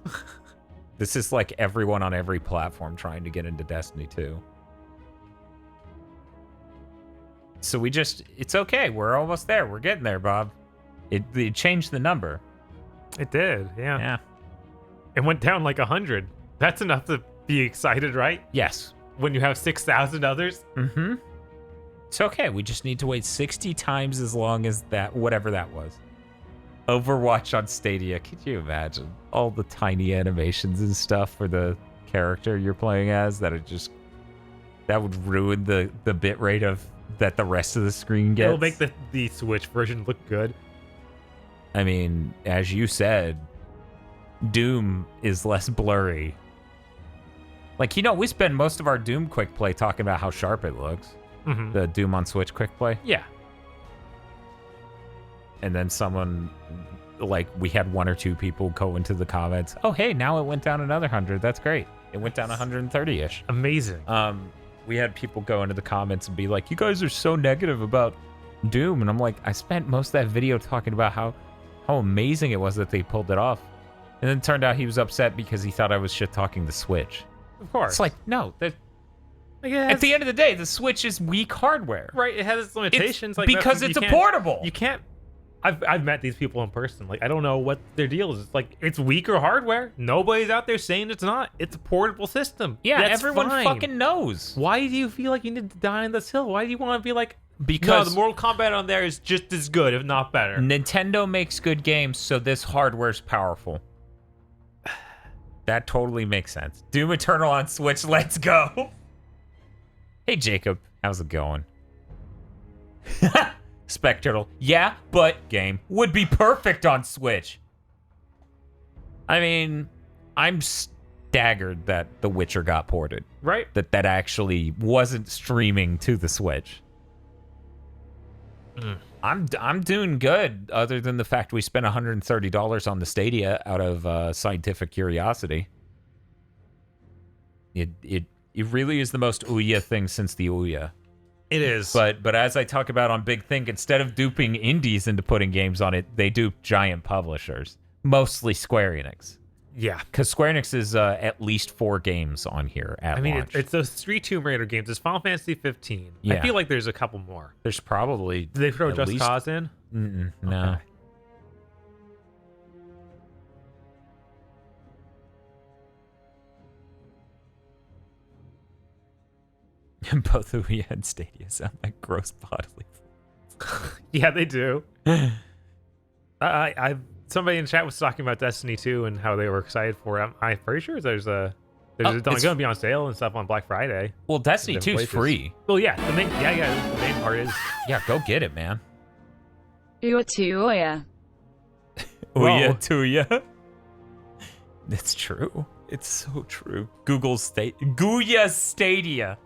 This is like everyone on every platform trying to get into Destiny 2. So it's okay. We're almost there. We're getting there, Bob. It changed the number. It did, yeah. Yeah. It went down like 100. That's enough to be excited, right? Yes. When you have 6,000 others? Mm-hmm. It's okay. We just need to wait 60 times as long as that, whatever that was. Overwatch on Stadia. Could you imagine all the tiny animations and stuff for the character you're playing as that would ruin the bit rate of that the rest of the screen gets. It'll make the Switch version look good. I mean, as you said, Doom is less blurry. Like, we spend most of our Doom quick play talking about how sharp it looks. Mm-hmm. The Doom on Switch quick play. Yeah. And then someone, like, we had 1 or 2 people go into the comments, oh, hey, now it went down another 100. That's great. It went down 130-ish. Amazing. We had people go into the comments and be like, you guys are so negative about Doom. And I'm like, I spent most of that video talking about how amazing it was that they pulled it off. And then it turned out he was upset because he thought I was shit-talking the Switch. Of course. It's like, no. At the end of the day, the Switch is weak hardware. Right, it has its limitations. Because it's a portable. You can't... I've met these people in person. Like, I don't know what their deal is. It's like, it's weaker hardware. Nobody's out there saying it's not. It's a portable system. Yeah, that's everyone fine. fucking knows. Why do you feel like you need to die on this hill? Why do you want to be like, because no, the Mortal Kombat on there is just as good, if not better. Nintendo makes good games, so this hardware's powerful. That totally makes sense. Doom Eternal on Switch, let's go. Hey, Jacob, how's it going? Spectral, yeah, but game would be perfect on Switch. I mean, I'm staggered that The Witcher got ported. Right? That actually wasn't streaming to the Switch. I'm doing good, other than the fact we spent $130 on the Stadia out of scientific curiosity. It really is the most Ouya thing since the Ouya. It is. But as I talk about on Big Think, instead of duping indies into putting games on it, they dupe giant publishers, mostly Square Enix. Yeah. Because Square Enix is at least 4 games on here at launch. It's those 3 Tomb Raider games. It's Final Fantasy 15. Yeah. I feel like there's a couple more. There's probably... Did they throw at Just least... Cause in? No. Okay. Both Ouya and Stadia sound like gross bodily. Yeah, they do. Somebody in chat was talking about Destiny 2 and how they were excited for it. I'm pretty sure there's going to be on sale and stuff on Black Friday. Well, Destiny 2 is free. Well, yeah, the main part is. Yeah, go get it, man. You're too Ouya. Ouya to ya. It's true. It's so true. Ouya Stadia.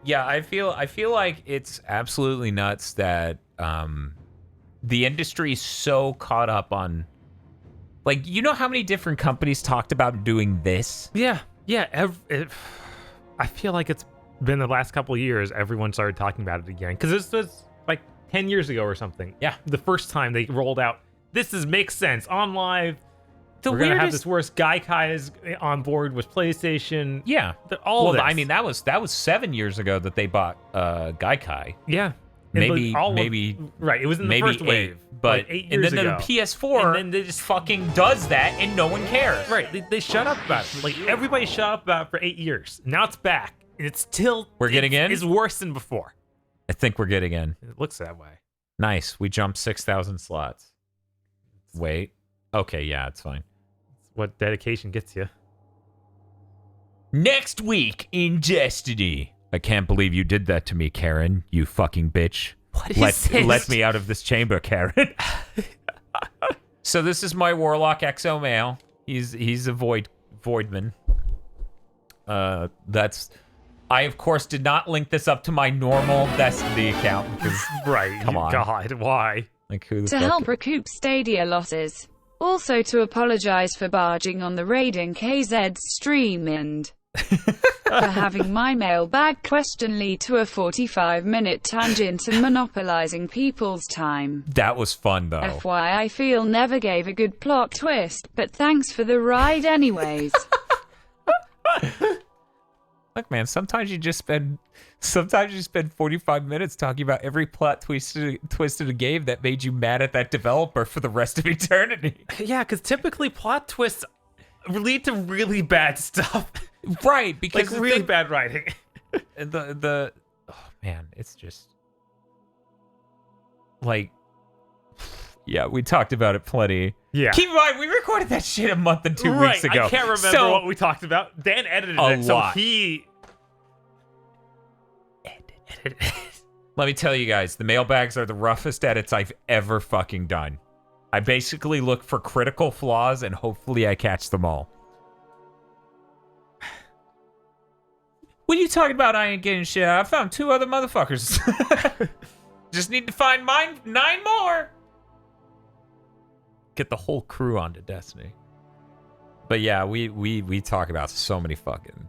Yeah, I feel like it's absolutely nuts that the industry is so caught up on, like, you know how many different companies talked about doing this? Yeah. I feel like it's been the last couple of years everyone started talking about it again, because this was like 10 years ago or something. Yeah. The first time they rolled out, makes sense on live. We're weirdest... gonna have this worse. Gaikai is on board with PlayStation. Yeah. All this. I mean, that was 7 years ago that they bought Gaikai. Yeah. maybe right. It was in the maybe first wave, but like 8 and years then ago. the PS4 and then they just fucking does that and no one cares. right. They shut up about it. Like everybody shut up about it for 8 years. Now it's back, and it's still We're getting in? It's worse than before. I think we're getting in. It looks that way. Nice. We jumped 6,000 slots. Wait. Okay, yeah, it's fine. It's what dedication gets you. Next week in Destiny. I can't believe you did that to me, Karen. You fucking bitch. What is this? Let me out of this chamber, Karen. So this is my Warlock Exo male. He's a voidman. That's. I of course did not link this up to my normal Destiny account because Right. Come on. God, why? like who the To fuck? help recoup Stadia losses. Also to apologize for barging on the raiding KZ's stream and for having my mailbag question lead to a 45-minute tangent and monopolizing people's time. That was fun though. FYI, I feel never gave a good plot twist, but thanks for the ride anyways. Look, man, sometimes you spend 45 minutes talking about every plot twist in a game that made you mad at that developer for the rest of eternity. Yeah, because typically plot twists lead to really bad stuff. Right, because Like really bad writing. the oh man, it's just like yeah, we talked about it plenty. Yeah. Keep in mind, we recorded that shit a month and 2 weeks ago. I can't remember So- what we talked about. Dan edited A it, so lot. he edited it. Let me tell you guys, the mailbags are the roughest edits I've ever fucking done. I basically look for critical flaws and hopefully I catch them all. What are you talking about? I ain't getting shit. I found 2 other motherfuckers. Just need to find 9 more. Get the whole crew onto Destiny. But yeah, we talk about so many fucking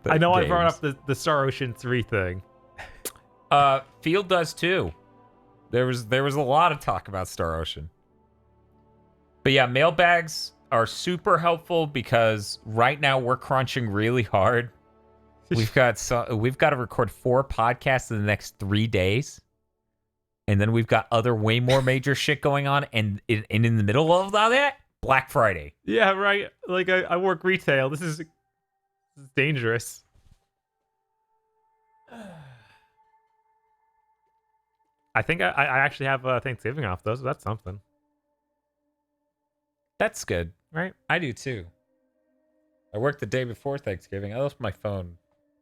I know I brought games. up the Star Ocean 3 thing. Field does too. There was a lot of talk about Star Ocean. But yeah, mailbags are super helpful because right now we're crunching really hard. We've got to record 4 podcasts in the next 3 days. And then we've got other way more major shit going on, and in the middle of all that, Black Friday. Yeah, right. Like I work retail. This is dangerous. I think I actually have Thanksgiving off though, so that's something. That's good. Right? I do too. I worked the day before Thanksgiving. I left my phone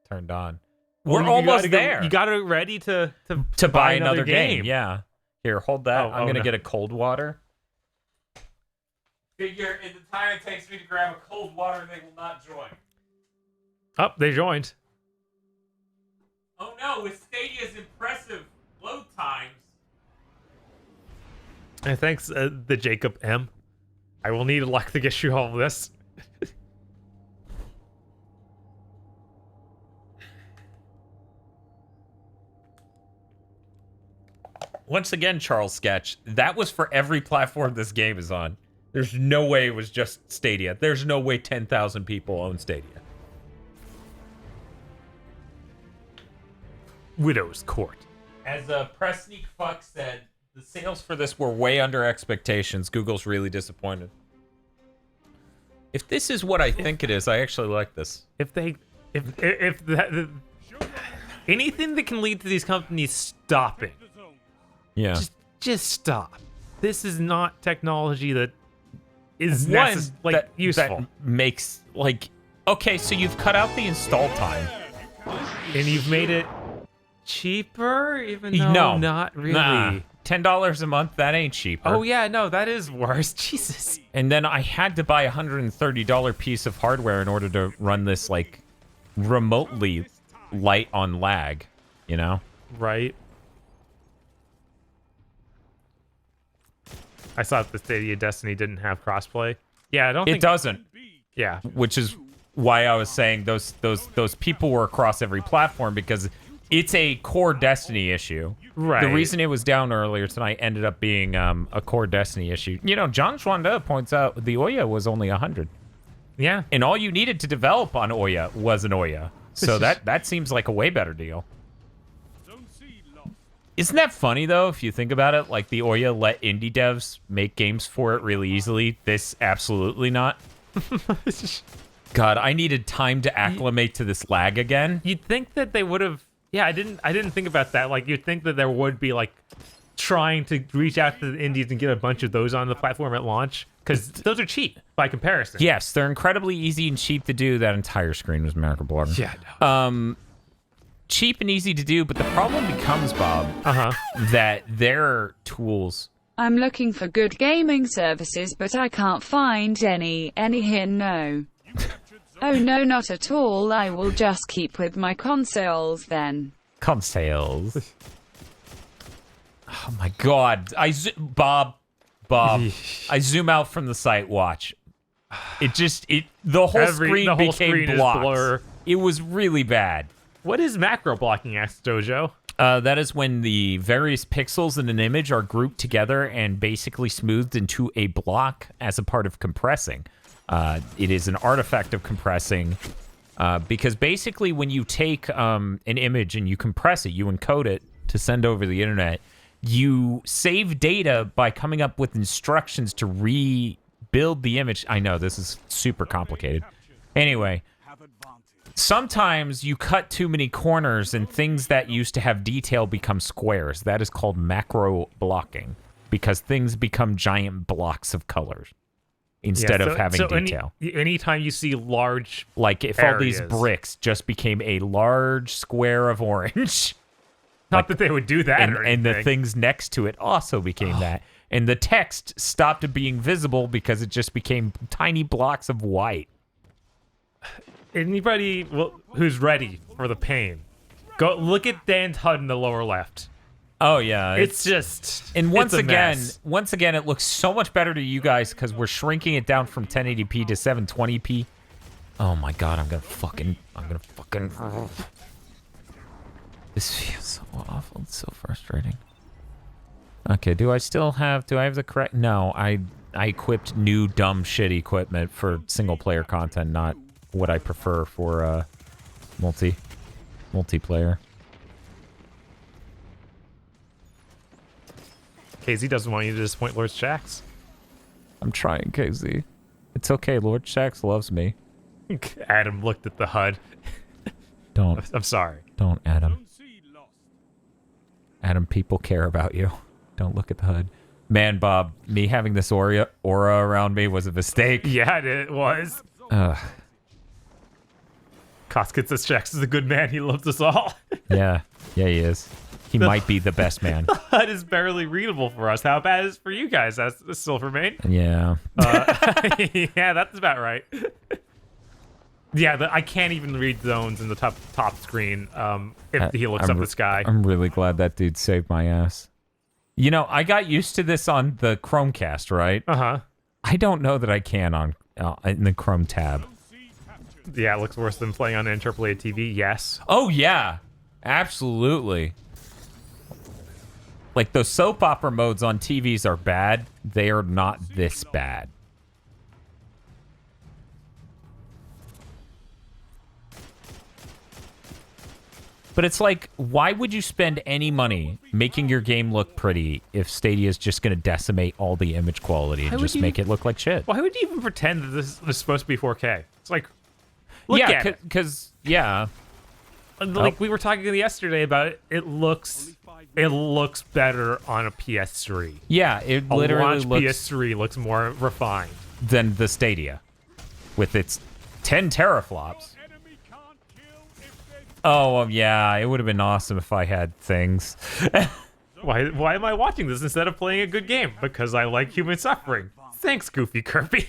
turned on. We're You almost gotta there. You got it ready to buy another game. Yeah. Here, hold that. Oh, I'm gonna no. get a cold water. Figure in the time it takes me to grab a cold water, they will not join. Oh, they joined. Oh no, with Stadia's impressive load times. And thanks, the Jacob M. I will need luck to get through all of this. Once again, Charles Sketch, that was for every platform this game is on. There's no way it was just Stadia. There's no way 10,000 people own Stadia. Widow's Court. As Press Sneak Fuck said, the sales for this were way under expectations. Google's really disappointed. If this is what I think it is, I actually like this. If anything that can lead to these companies stopping, Yeah. just stop. This is not technology that is One useful. that makes like okay, so you've cut out the install time. And you've made it cheaper, even though No, not really. Nah. $10 a month, that ain't cheaper. Oh yeah, no, that is worse. Jesus. And then I had to buy a $130 piece of hardware in order to run this like remotely light on lag, you know? Right. I saw that the Stadia Destiny didn't have crossplay. Yeah, I don't think It doesn't, Yeah. which is why I was saying those people were across every platform because it's a core Destiny issue. Right. The reason it was down earlier tonight ended up being a core Destiny issue. You know, John Schwanda points out the Oya was only 100. Yeah. And all you needed to develop on Oya was an Oya. So that seems like a way better deal. Isn't that funny, though, if you think about it? Like, the Ouya let indie devs make games for it really easily. This, absolutely not. God, I needed time to acclimate to this lag again. You'd think that they would have... Yeah, I didn't think about that. Like, you'd think that there would be, like, trying to reach out to the indies and get a bunch of those on the platform at launch, because those are cheap by comparison. Yes, they're incredibly easy and cheap to do. That entire screen was Miracle Blogger. Yeah, no. Cheap and easy to do, but the problem becomes, Bob, that their tools... I'm looking for good gaming services, but I can't find any here, no. Oh no, not at all. I will just keep with my consoles then. Consoles. Oh my God. Bob, I zoom out from the site, watch. The whole screen became blocks. It was really bad. What is macro blocking, asks Dojo? That is when the various pixels in an image are grouped together and basically smoothed into a block as a part of compressing. It is an artifact of compressing because basically when you take an image and you compress it, you encode it to send over the internet, you save data by coming up with instructions to rebuild the image. I know, this is super complicated. Anyway, sometimes you cut too many corners and things that used to have detail become squares. That is called macro blocking because things become giant blocks of colors instead of having detail. Anytime you see large like if areas. All these bricks just became a large square of orange. Not that they would do that and the things next to it also became that. And the text stopped being visible because it just became tiny blocks of white. Anybody who's ready for the pain, go look at Dan's HUD in the lower left. Oh yeah, it's just and once again, it looks so much better to you guys because we're shrinking it down from 1080p to 720p. Oh my God, I'm gonna fucking. This feels so awful. It's so frustrating. Okay, do I have the correct? No, I equipped new dumb shit equipment for single player content, not what I prefer for multiplayer. KZ doesn't want you to disappoint Lord Shax. I'm trying, KZ. It's okay, Lord Shax loves me. Adam looked at the HUD. Don't. I'm sorry. Don't, Adam. Adam, people care about you. Don't look at the HUD. Man, Bob, me having this aura around me was a mistake. Yeah, it was. Koskett says Shax is a good man. He loves us all. Yeah, he is. He might be the best man. The HUD is barely readable for us. How bad is it for you guys? That's Silvermane. Yeah. Yeah, that's about right. Yeah, I can't even read zones in the top screen if he looks up the sky. I'm really glad that dude saved my ass. You know, I got used to this on the Chromecast, right? Uh-huh. I don't know that I can on in the Chrome tab. Yeah, it looks worse than playing on an interpolated TV, yes. Oh, yeah. Absolutely. Like, those soap opera modes on TVs are bad. They are not this bad. But it's like, why would you spend any money making your game look pretty if Stadia is just going to decimate all the image quality and just make it look like shit? Why would you even pretend that this is supposed to be 4K? It's like, look at it. Because, yeah. Like, we were talking yesterday about it. It looks better on a PS3. Yeah, it literally looks... PS3 looks more refined. Than the Stadia. With its 10 teraflops. Oh, yeah, it would have been awesome if I had things. Why am I watching this instead of playing a good game? Because I like human suffering. Thanks, Goofy Kirby.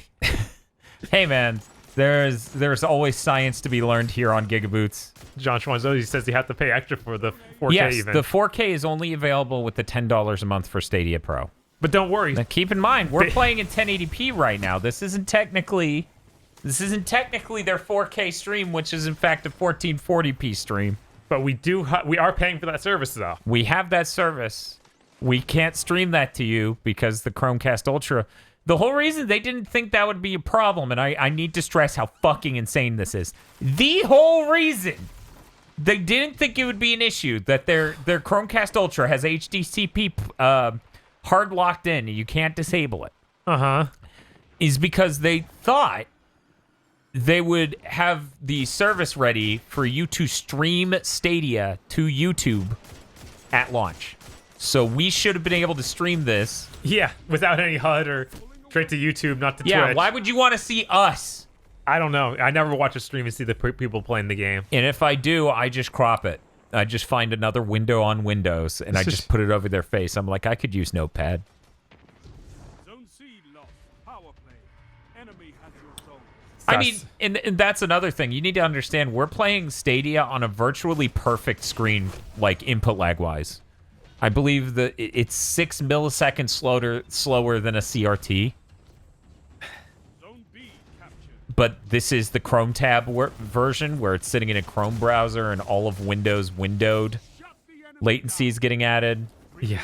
Hey, man, there's always science to be learned here on Gigaboots. John Schwanzoni says you have to pay extra for the 4K yes, even. The 4K is only available with the $10 a month for Stadia Pro. But don't worry. Now, keep in mind, we're playing in 1080p right now. This isn't technically their 4K stream, which is in fact a 1440p stream. But we are paying for that service though. We have that service. We can't stream that to you because the Chromecast Ultra. The whole reason they didn't think that would be a problem, and I need to stress how fucking insane this is. The whole reason They didn't think it would be an issue that their Chromecast Ultra has HDCP hard locked in. You can't disable it. Is because they thought they would have the service ready for you to stream Stadia to YouTube at launch. So we should have been able to stream this. Yeah, without any HUD or straight to YouTube, not to Yeah, Twitch. why would you want to see us? I don't know. I never watch a stream and see the people playing the game. And if I do, I just crop it. I just find another window on Windows, and I just put it over their face. I'm like, I could use Notepad. Zone C lost. Power play. Enemy has your zone. I mean, and that's another thing. You need to understand, we're playing Stadia on a virtually perfect screen, like input lag-wise. I believe that it's 6 milliseconds slower than a CRT. Zone B captured. But this is the Chrome tab version, where it's sitting in a Chrome browser and all of Windows windowed. Latency is getting added. Yeah.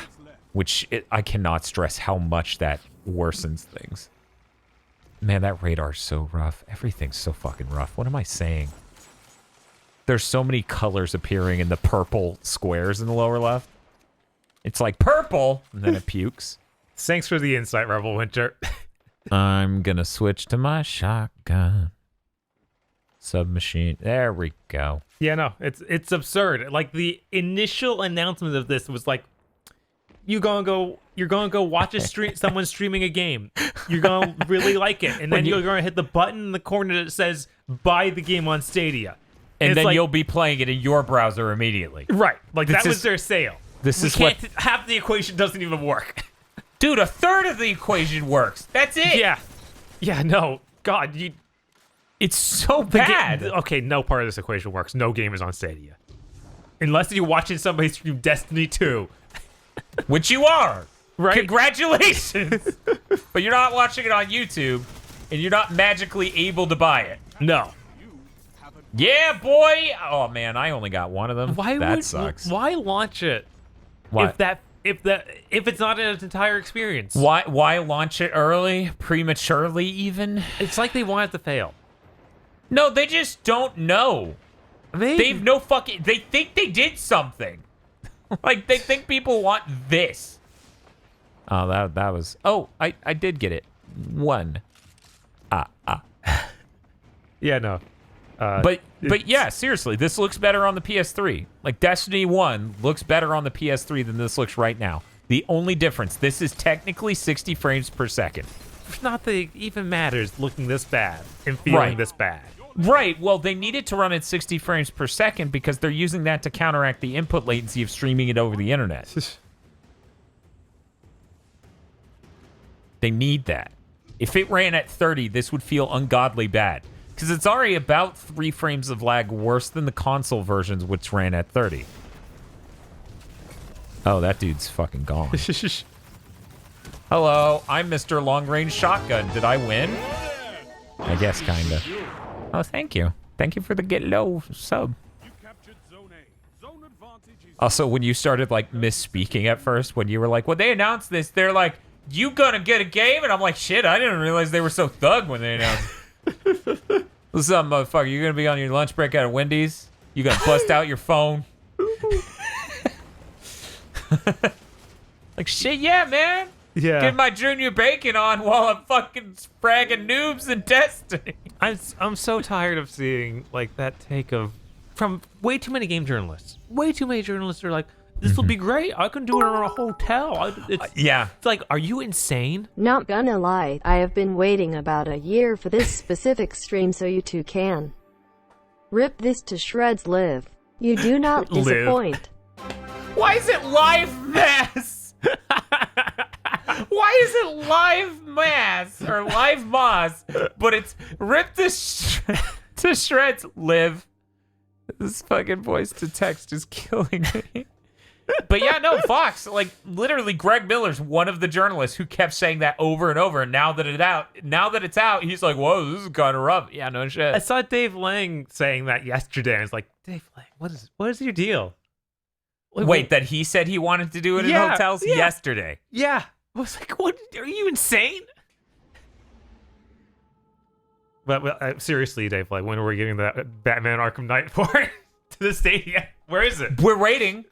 Which I cannot stress how much that worsens things. Man, that radar's so rough. Everything's so fucking rough. What am I saying? There's so many colors appearing in the purple squares in the lower left. It's like purple, and then it pukes. Thanks for the insight, Rebel Winter. I'm gonna switch to my shotgun. Submachine. There we go. Yeah, no, it's absurd. Like, the initial announcement of this was like, you're gonna go watch a stream, someone streaming a game. You're gonna really like it, and then you're gonna hit the button in the corner that says "Buy the game on Stadia," And then like, you'll be playing it in your browser immediately. right. Like, that This was is- their sale. This is Can't, what, half the equation doesn't even work. dude. A third of the equation works. That's it. Yeah. No, God, It's so the bad. okay, no part of this equation works. No game is on Stadia, unless you're watching somebody stream Destiny 2. Which you are. Right. Congratulations. But you're not watching it on YouTube, and you're not magically able to buy it. No. Yeah, boy. Oh man, I only got one of them. That sucks. Why launch it? Why? If it's not an entire experience? Why launch it early, prematurely even? It's like they want it to fail. No, they just don't know. They've no fucking. They think they did something. Like they think people want this. Oh, that was. Oh, I did get it. One. Yeah, no. But yeah, seriously, this looks better on the PS3. Like Destiny 1 looks better on the PS3 than this looks right now. The only difference, this is technically 60 frames per second. It's not that it even matters looking this bad and feeling this bad. Right. Well, they need it to run at 60 frames per second because they're using that to counteract the input latency of streaming it over the internet. They need that. If it ran at 30, this would feel ungodly bad. Because it's already about 3 frames of lag worse than the console versions, which ran at 30. Oh, that dude's fucking gone. Hello, I'm Mr. Long Range Shotgun. Did I win? I guess, kinda. Oh, thank you. Thank you for the get low sub. You captured Zone A. Zone advantage is Also, when you started, like, misspeaking at first, when you were like, when they announced this, they're like, you gonna get a game? And I'm like, shit, I didn't realize they were so thug when they announced it. What's up, motherfucker? You gonna be on your lunch break at Wendy's? You gonna bust out your phone? Like, shit, yeah, man. Yeah. Get my junior bacon on while I'm fucking fragging noobs in Destiny. I'm so tired of seeing like that take of from way too many game journalists. Way too many journalists are like, this will be great. I can do it in a hotel. Yeah. It's like, are you insane? Not gonna lie, I have been waiting about a year for this specific stream so you two can rip this to shreds. Live. You do not Live. disappoint. Why is it live mass? Why is it live mass or live moss? But it's rip this to shreds. Live. This fucking voice to text is killing me. But yeah, no, Fox, like literally Greg Miller's one of the journalists who kept saying that over and over. And now that it's out, he's like, whoa, this is kind of rough. Yeah, no shit. I saw Dave Lang saying that yesterday. I was like, Dave Lang, what is your deal? Wait, that he said he wanted to do it in hotels yesterday. Yeah. I was like, what? Are you insane? But seriously, Dave, like, when are we getting that Batman Arkham Knight for? to the Stadia. Where is it? We're waiting.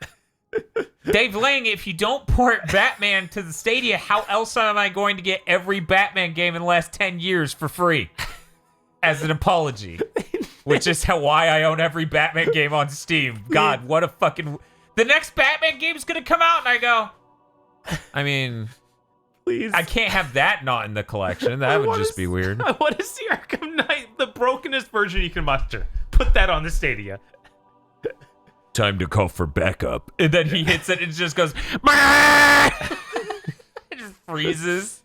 Dave Lang, if you don't port Batman to the Stadia, how else am I going to get every Batman game in the last 10 years for free? As an apology. Which is why I own every Batman game on Steam. God, what a fucking... The next Batman game is going to come out, and I go... I mean... Please. I can't have that not in the collection. That would just be weird. I want to see Arkham Knight, the brokenest version you can muster. Put that on the Stadia. Time to call for backup. And then he hits it and it just goes... It just freezes.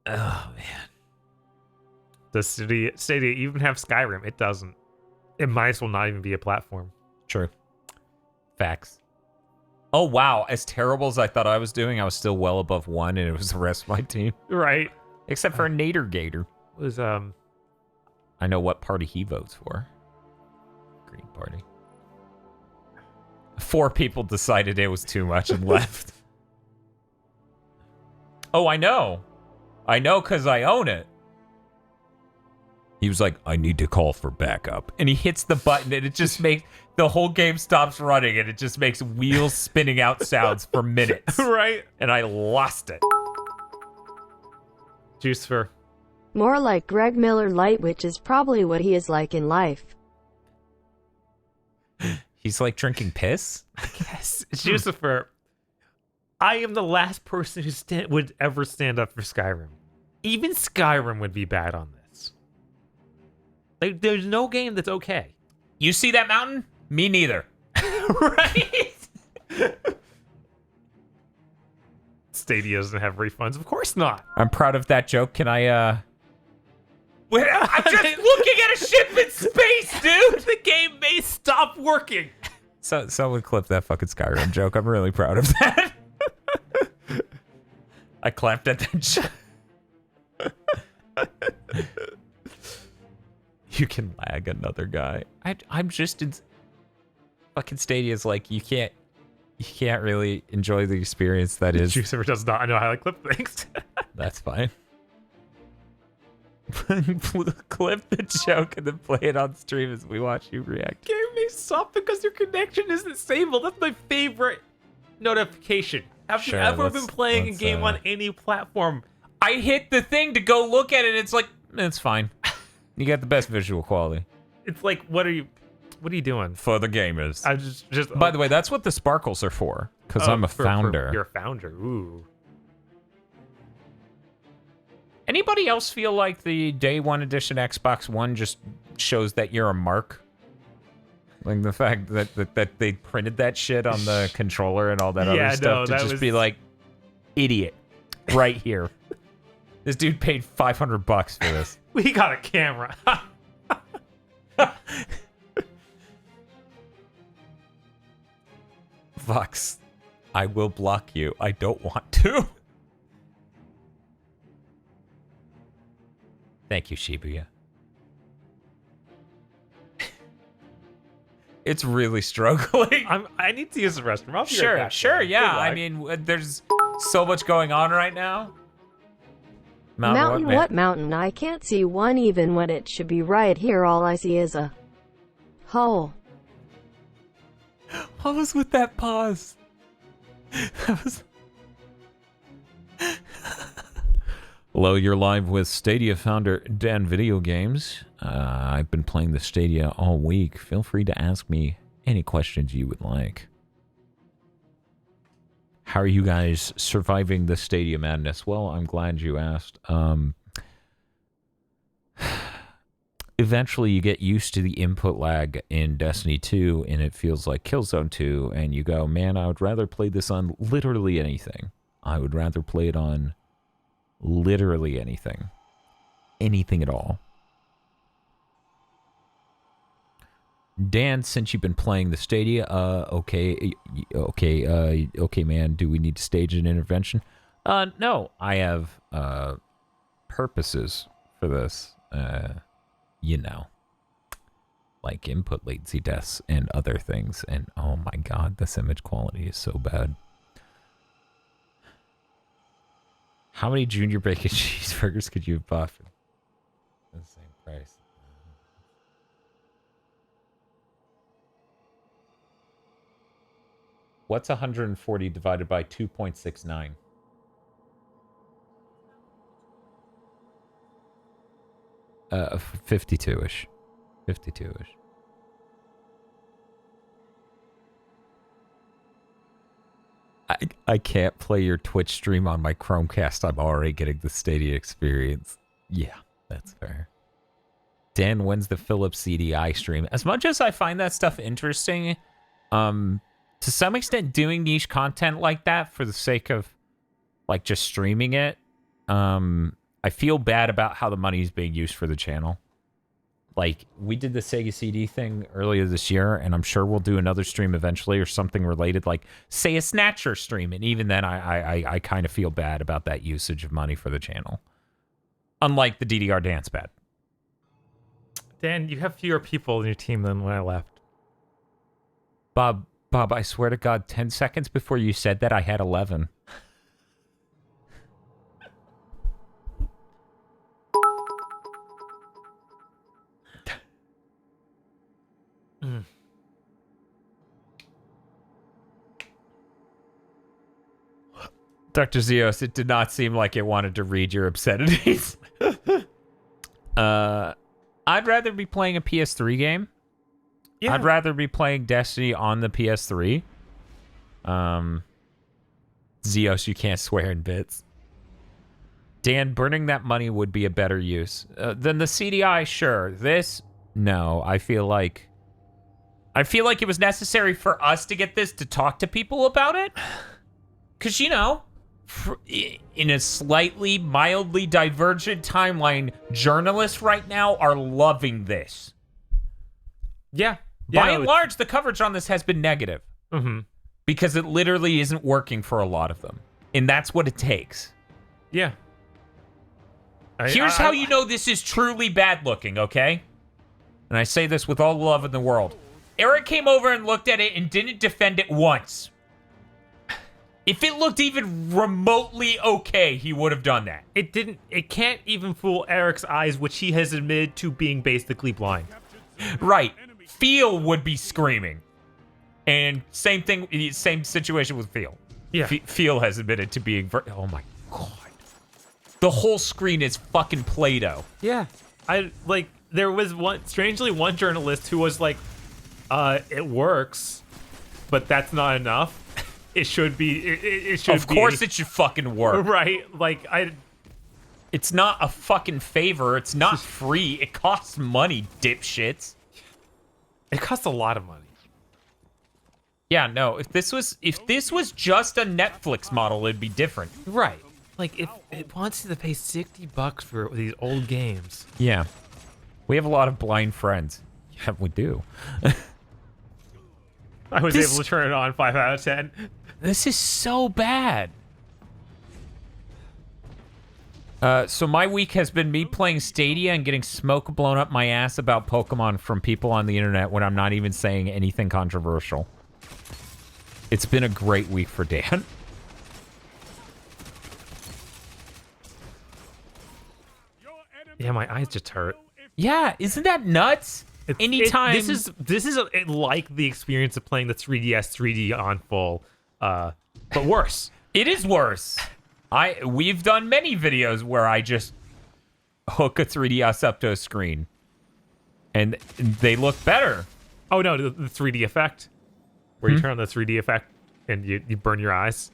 Oh, man. Does Stadia even have Skyrim? It doesn't. It might as well not even be a platform. True. Facts. Oh, wow. As terrible as I thought I was doing, I was still well above 1, and it was the rest of my team. Right. Except for Nader Gator. Was I know what party he votes for. Green Party. 4 people decided it was too much and left. Oh, I know. I know because I own it. He was like, I need to call for backup. And he hits the button and it just makes the whole game stops running and it just makes wheels spinning out sounds for minutes. Right. And I lost it. Juicefer. More like Greg Miller Light, which is probably what he is like in life. He's like drinking piss? Yes. Juicefer. I am the last person who would ever stand up for Skyrim. Even Skyrim would be bad on this. Like, there's no game that's okay. You see that mountain? Me neither. Right? Stadia doesn't have refunds. Of course not. I'm proud of that joke. Can I, Wait, I'm just looking at a ship in space, dude! The game may stop working. So someone clip that fucking Skyrim joke. I'm really proud of that. I clapped at that joke. You can lag another guy. I'm just in... Fucking Stadia's like, you can't really enjoy the experience that is... Juicefer does not know how to clip things. That's fine. Clip the joke and then play it on stream as we watch you react. Game may stop because your connection isn't stable. That's my favorite notification. Have you ever been playing a game on any platform? I hit the thing to go look at it. It's like, it's fine. You got the best visual quality. It's like, what are you doing? For the gamers. I just. By the way, that's what the sparkles are for. Because I'm a founder. You're a founder. Ooh. Anybody else feel like the day one edition Xbox One just shows that you're a mark? Like the fact that they printed that shit on the controller and all that other stuff to just be like, idiot, right here. This dude paid $500 for this. We got a camera. Vox, I will block you. I don't want to. Thank you, Shibuya. It's really struggling. I need to use the restroom. I'll be right back. Sure, yeah. I mean, there's so much going on right now. Mountain what mountain? I can't see one even when it should be right here. All I see is a hole. What was with that pause? That was... Hello, you're live with Stadia founder Dan Video Games. I've been playing the Stadia all week. Feel free to ask me any questions you would like. How are you guys surviving the Stadia madness? Well, I'm glad you asked. Eventually, you get used to the input lag in Destiny 2, and it feels like Killzone 2, and you go, man, I would rather play this on literally anything. I would rather play it on literally anything. Anything at all. Dan, since you've been playing the Stadia, okay, man, do we need to stage an intervention? No, I have, purposes for this, you know, like input latency deaths and other things, and oh my god, this image quality is so bad. How many junior bacon cheeseburgers could you have bought for the same price? What's 140 divided by 2.69? Uh, 52-ish. 52-ish. I can't play your Twitch stream on my Chromecast. I'm already getting the Stadia experience. Yeah, that's fair. Dan, when's the Philips CDI stream? As much as I find that stuff interesting, to some extent doing niche content like that for the sake of like just streaming it, I feel bad about how the money is being used for the channel. Like, we did the Sega CD thing earlier this year, and I'm sure we'll do another stream eventually or something related, like, say, a Snatcher stream. And even then, I kind of feel bad about that usage of money for the channel. Unlike the DDR dance pad. Dan, you have fewer people in your team than when I left. Bob, I swear to God, 10 seconds before you said that, I had 11. Dr. Zeos, it did not seem like it wanted to read your obscenities. I'd rather be playing a PS3 game. Yeah. I'd rather be playing Destiny on the PS3. Zeos, you can't swear in bits. Dan, burning that money would be a better use. Than the CDI, sure. This, no. I feel like it was necessary for us to get this to talk to people about it. Because, you know, in a slightly, mildly divergent timeline, journalists right now are loving this. Yeah. By and large, the coverage on this has been negative. Mm-hmm. Because it literally isn't working for a lot of them. And that's what it takes. Yeah. Here's how you know this is truly bad looking, okay? And I say this with all the love in the world. Eric came over and looked at it and didn't defend it once. If it looked even remotely okay, he would have done that. It can't even fool Eric's eyes, which he has admitted to being basically blind. Right. Feel would be screaming. And same situation with Feel. Yeah. Feel has admitted to being oh my God. The whole screen is fucking Play-Doh. Yeah. There was one journalist who was like, it works, but that's not enough. It should be. It should. Of course, it should fucking work. Right? It's not a fucking favor. It's not free. It costs money, dipshits. It costs a lot of money. Yeah, no. If this was just a Netflix model, it'd be different. Right. Like, if it wants you to pay $60 for these old games. Yeah. We have a lot of blind friends. Yeah, we do. I was able to turn it on 5 out of 10. This is so bad. So my week has been me playing Stadia and getting smoke blown up my ass about Pokemon from people on the internet when I'm not even saying anything controversial. It's been a great week for Dan. Yeah, my eyes just hurt. Yeah, isn't that nuts? Anytime this is like the experience of playing the 3DS 3D on full, but worse. It is worse. We've done many videos where I just hook a 3DS up to a screen, and they look better. Oh no, the 3D effect, where you turn on the 3D effect and you burn your eyes.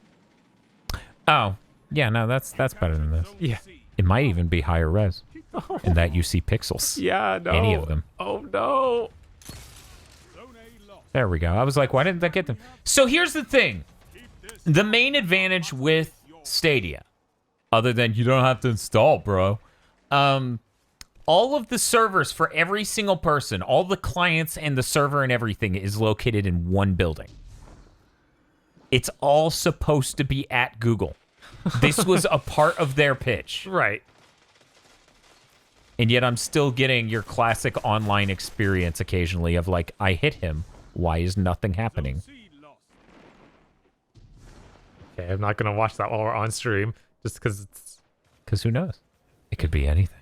Oh yeah, no, that's better than this. Yeah, it might even be higher res. In that you see pixels. Yeah, no. Any of them. Oh, no. There we go. I was like, why didn't that get them? So here's the thing. The main advantage with Stadia, other than you don't have to install, bro, all of the servers for every single person, all the clients and the server and everything is located in one building. It's all supposed to be at Google. This was a part of their pitch. Right. And yet I'm still getting your classic online experience occasionally of like, I hit him. Why is nothing happening? Okay, I'm not going to watch that while we're on stream just because it's Because who knows? It could be anything.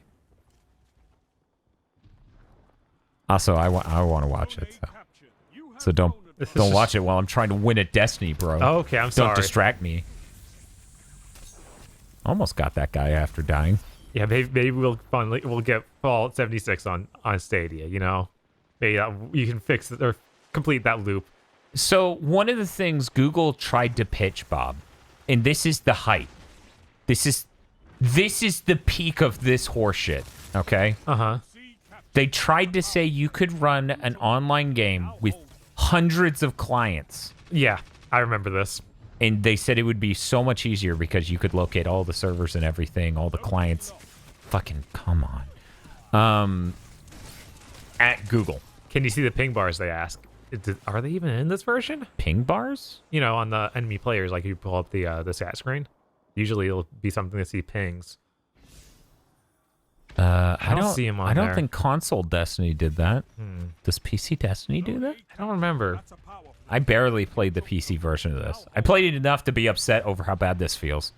Also, I want to watch it. So don't watch it while I'm trying to win at Destiny, bro. Oh, okay, I'm sorry. Don't distract me. Almost got that guy after dying. Yeah, maybe we'll get Fallout 76 on Stadia. You know, maybe you can fix it or complete that loop. So one of the things Google tried to pitch, Bob, and this is the height. This is the peak of this horseshit. Okay. They tried to say you could run an online game with hundreds of clients. Yeah, I remember this. And they said it would be so much easier because you could locate all the servers and everything, all the clients. Fucking come on. At Google. Can you see the ping bars they ask? Are they even in this version? Ping bars? You know, on the enemy players, like you pull up the stat screen. Usually it'll be something to see pings. I don't see him on I don't there. think console Destiny did that. Does PC Destiny do that? I don't remember. I barely played the PC version of this. I played it enough to be upset over how bad this feels.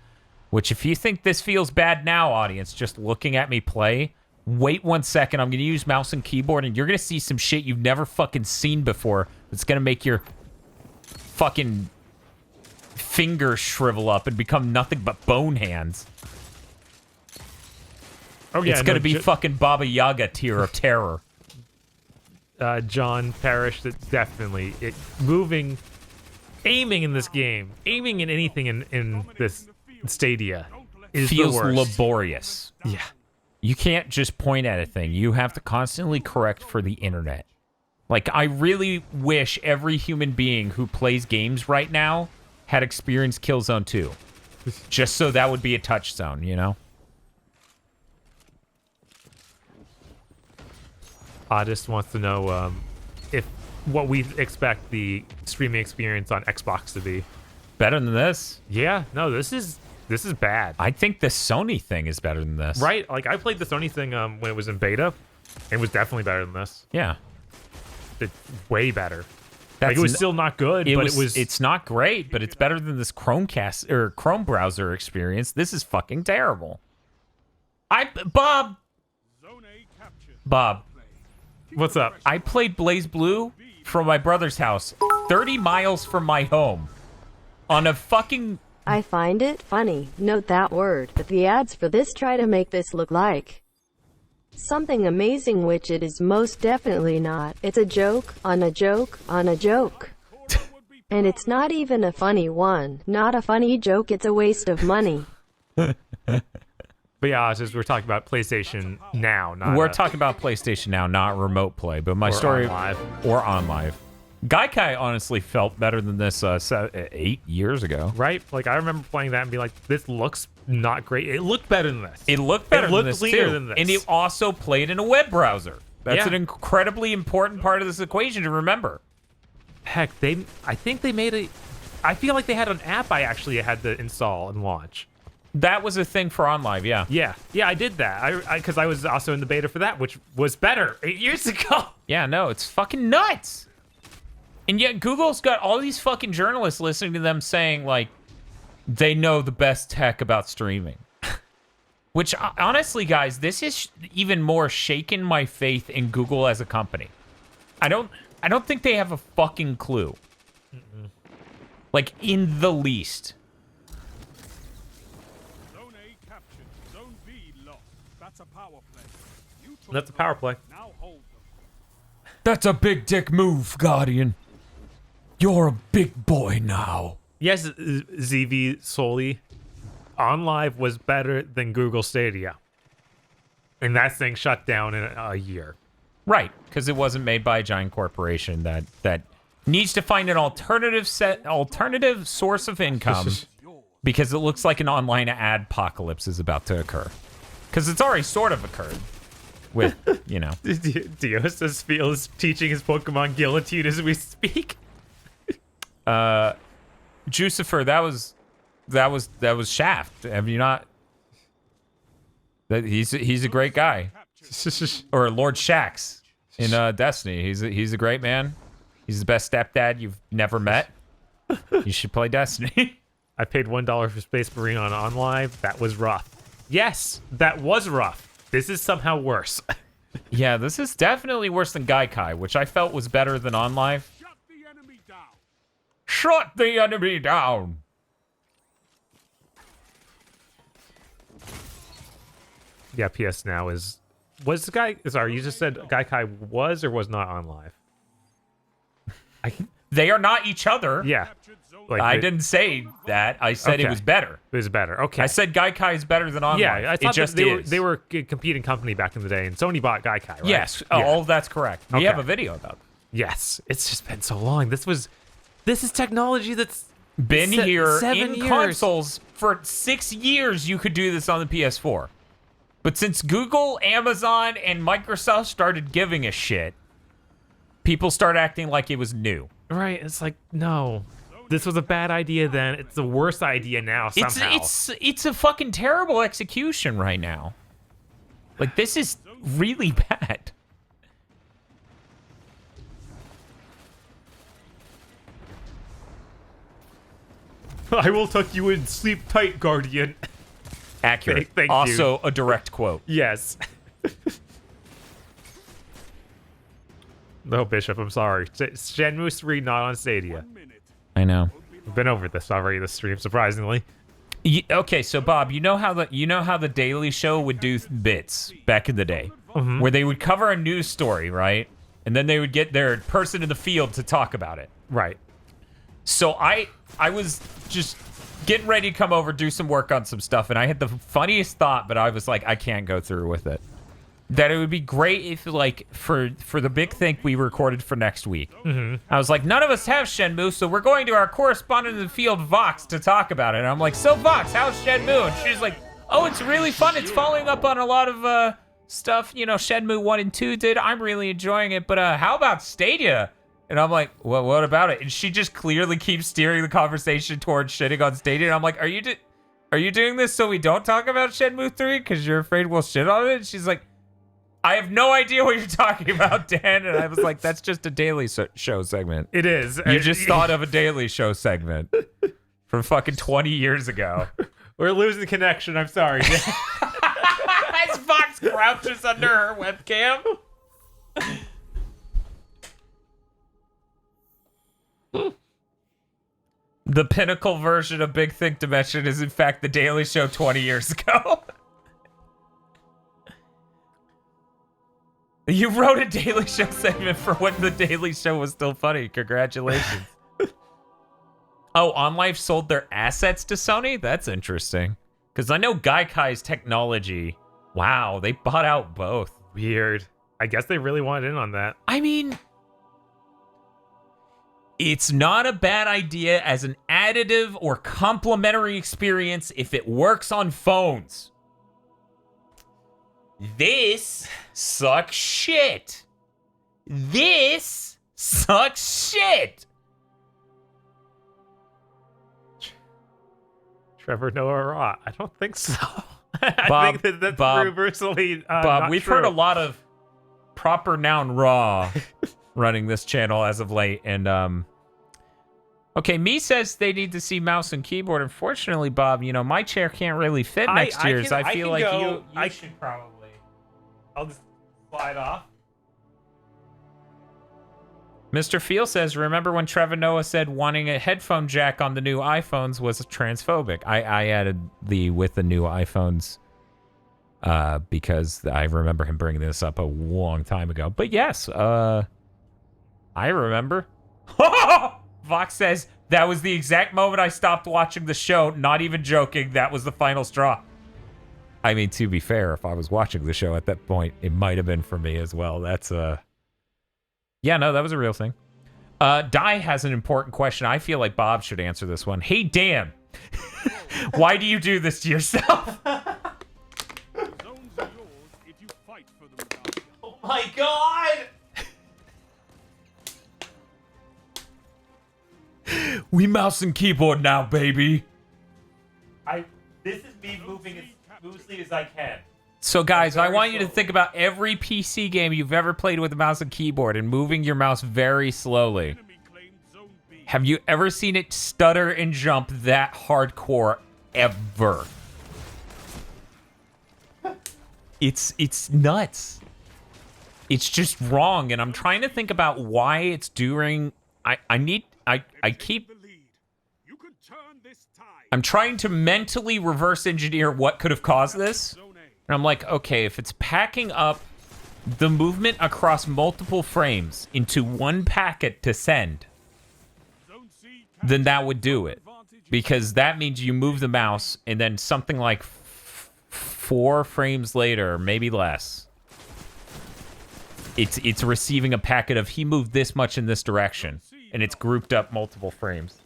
Which, if you think this feels bad now, audience, just looking at me play, wait 1 second. I'm going to use mouse and keyboard, and you're going to see some shit you've never fucking seen before that's going to make your fucking fingers shrivel up and become nothing but bone hands. Oh, yeah, it's going to be fucking Baba Yaga tier of terror. John Parrish, that's definitely it. Aiming in this game, aiming in anything in this Stadia is feels the worst. laborious. Yeah. You can't just point at a thing. You have to constantly correct for the internet. Like, I really wish every human being who plays games right now had experienced Killzone 2. Just so that would be a touchstone, you know? Oddist wants to know if what we expect the streaming experience on Xbox to be. Better than this? Yeah, no, this is bad. I think the Sony thing is better than this. Right? Like, I played the Sony thing when it was in beta. It was definitely better than this. Yeah. It's way better. Like, it was still not good, but it was... It's not great, but it's better than this Chromecast or Chrome browser experience. This is fucking terrible. Bob. What's up? I played Blaze Blue from my brother's house, 30 miles from my home, on a fucking... I find it funny, note that word, that the ads for this try to make this look like something amazing, which it is most definitely not. It's a joke, on a joke, on a joke. And it's not even a funny one. Not a funny joke, it's a waste of money. But yeah, we're talking about PlayStation Now. We're talking about PlayStation Now, not remote play. But my story... Or on live. Gaikai honestly felt better than this 8 years ago. Right? Like, I remember playing that and being like, this looks not great. It looked better than this. It looked better than this, cleaner too. than this. And it also played in a web browser. That's an incredibly important part of this equation to remember. Heck, I think they made I feel like they had an app I actually had to install and launch. That was a thing for OnLive, yeah. Yeah, I did that. Because I was also in the beta for that, which was better 8 years ago. Yeah, no, it's fucking nuts. And yet Google's got all these fucking journalists listening to them saying, like, they know the best tech about streaming. Which, honestly, guys, this is even more shaken my faith in Google as a company. I don't think they have a fucking clue. Like, in the least. Zone A captured. Zone B lost. That's a power play. That's a power play. Now hold them. That's a big dick move, Guardian. You're a big boy now. Yes, ZV solely. OnLive was better than Google Stadia. And that thing shut down in a year. Right, because it wasn't made by a giant corporation that needs to find an alternative source of income because it looks like an online ad apocalypse is about to occur. Because it's already sort of occurred with, you know. Diosis feels teaching his Pokemon Guillotine as we speak. Jucifer, that was Shaft. Have you not? He's a great guy. Or Lord Shax in Destiny. He's a great man. He's the best stepdad you've never met. You should play Destiny. I paid $1 for Space Marine on OnLive. That was rough. Yes, that was rough. This is somehow worse. Yeah, this is definitely worse than Gaikai, which I felt was better than On Live. Shut the enemy down. Shut the enemy down. Yeah, PS Now is... Was the guy... Sorry, you just said Gaikai was or was not on live? They are not each other. Yeah. Like I didn't say that. I said it Okay. was better. It was better. Okay. I said Gaikai is better than On yeah, Live. I It thought just that they is. were a competing company back in the day, and Sony bought Gaikai, right? Yes, Yeah. all of that's correct. We Okay. have a video about that. Yes. It's just been so long. This is technology that's Been here 7 in years. consoles for 6 years. You could do this on the PS4, but since Google, Amazon, and Microsoft started giving a shit, people start acting like it was new. right. It's like, no. This was a bad idea then. It's the worst idea now somehow. It's a fucking terrible execution right now. Like, this is really bad. I will tuck you in. Sleep tight, Guardian. Accurate. Thank you. Also a direct quote. Yes. No, Bishop, I'm sorry. Shenmue 3 not on Stadia. I know. We've been over this already this stream, surprisingly. Okay, so Bob, you know how the Daily Show would do bits back in the day, where they would cover a news story, right? And then they would get their person in the field to talk about it. Right. So I was just getting ready to come over, do some work on some stuff, and I had the funniest thought, but I was like, I can't go through with it. That it would be great if, like, for the big thing we recorded for next week, I was like, none of us have Shenmue, so we're going to our correspondent in the field, Vox, to talk about it. And I'm like, so Vox, how's Shenmue? And she's like, oh, it's really fun. It's following up on a lot of stuff, you know, Shenmue 1 and 2 did. I'm really enjoying it, but how about Stadia? And I'm like, well, what about it? And she just clearly keeps steering the conversation towards shitting on Stadia. And I'm like, are you doing this so we don't talk about Shenmue 3 because you're afraid we'll shit on it? And she's like, I have no idea what you're talking about, Dan. And I was like, that's just a Daily Show segment. It is. You just thought of a Daily Show segment from fucking 20 years ago. We're losing connection. I'm sorry. As Fox crouches under her webcam. The pinnacle version of Big Think Dimension is, in fact, the Daily Show 20 years ago. You wrote a Daily Show segment for when the Daily Show was still funny. Congratulations. Oh, OnLive sold their assets to Sony? That's interesting. Because I know Gaikai's technology. Wow, they bought out both. Weird. I guess they really wanted in on that. I mean, it's not a bad idea as an additive or complementary experience if it works on phones. This sucks shit. This sucks shit. Trevor Noah Raw. I don't think so. Bob, I think that's universally Bob, not we've true. heard a lot of proper noun raw running this channel as of late, and okay, me says they need to see mouse and keyboard. Unfortunately, Bob, you know my chair can't really fit next year's. I feel like you should probably. I'll just slide off. Mr. Feel says, remember when Trevor Noah said wanting a headphone jack on the new iPhones was transphobic? I added the with the new iPhones because I remember him bringing this up a long time ago. But yes, I remember. Vox says, that was the exact moment I stopped watching the show. Not even joking. That was the final straw. I mean, to be fair, if I was watching the show at that point, it might have been for me as well. That's yeah, no, that was a real thing. Di has an important question. I feel like Bob should answer this one. Hey, Dan, why do you do this to yourself? Zones are yours if you fight for them, Guardian. Oh my God! We mouse and keyboard now, baby. This is me moving as smoothly as I can. So, guys, I want you to think about every PC game you've ever played with a mouse and keyboard and moving your mouse very slowly. Enemy claimed Zone B. Have you ever seen it stutter and jump that hardcore ever? It's nuts. It's just wrong, and I'm trying to think about why it's doing. I'm trying to mentally reverse engineer what could have caused this, and I'm like, okay, if it's packing up the movement across multiple frames into one packet to send, then that would do it, because that means you move the mouse, and then something like 4 frames later, maybe less, it's receiving a packet of he moved this much in this direction, and it's grouped up multiple frames.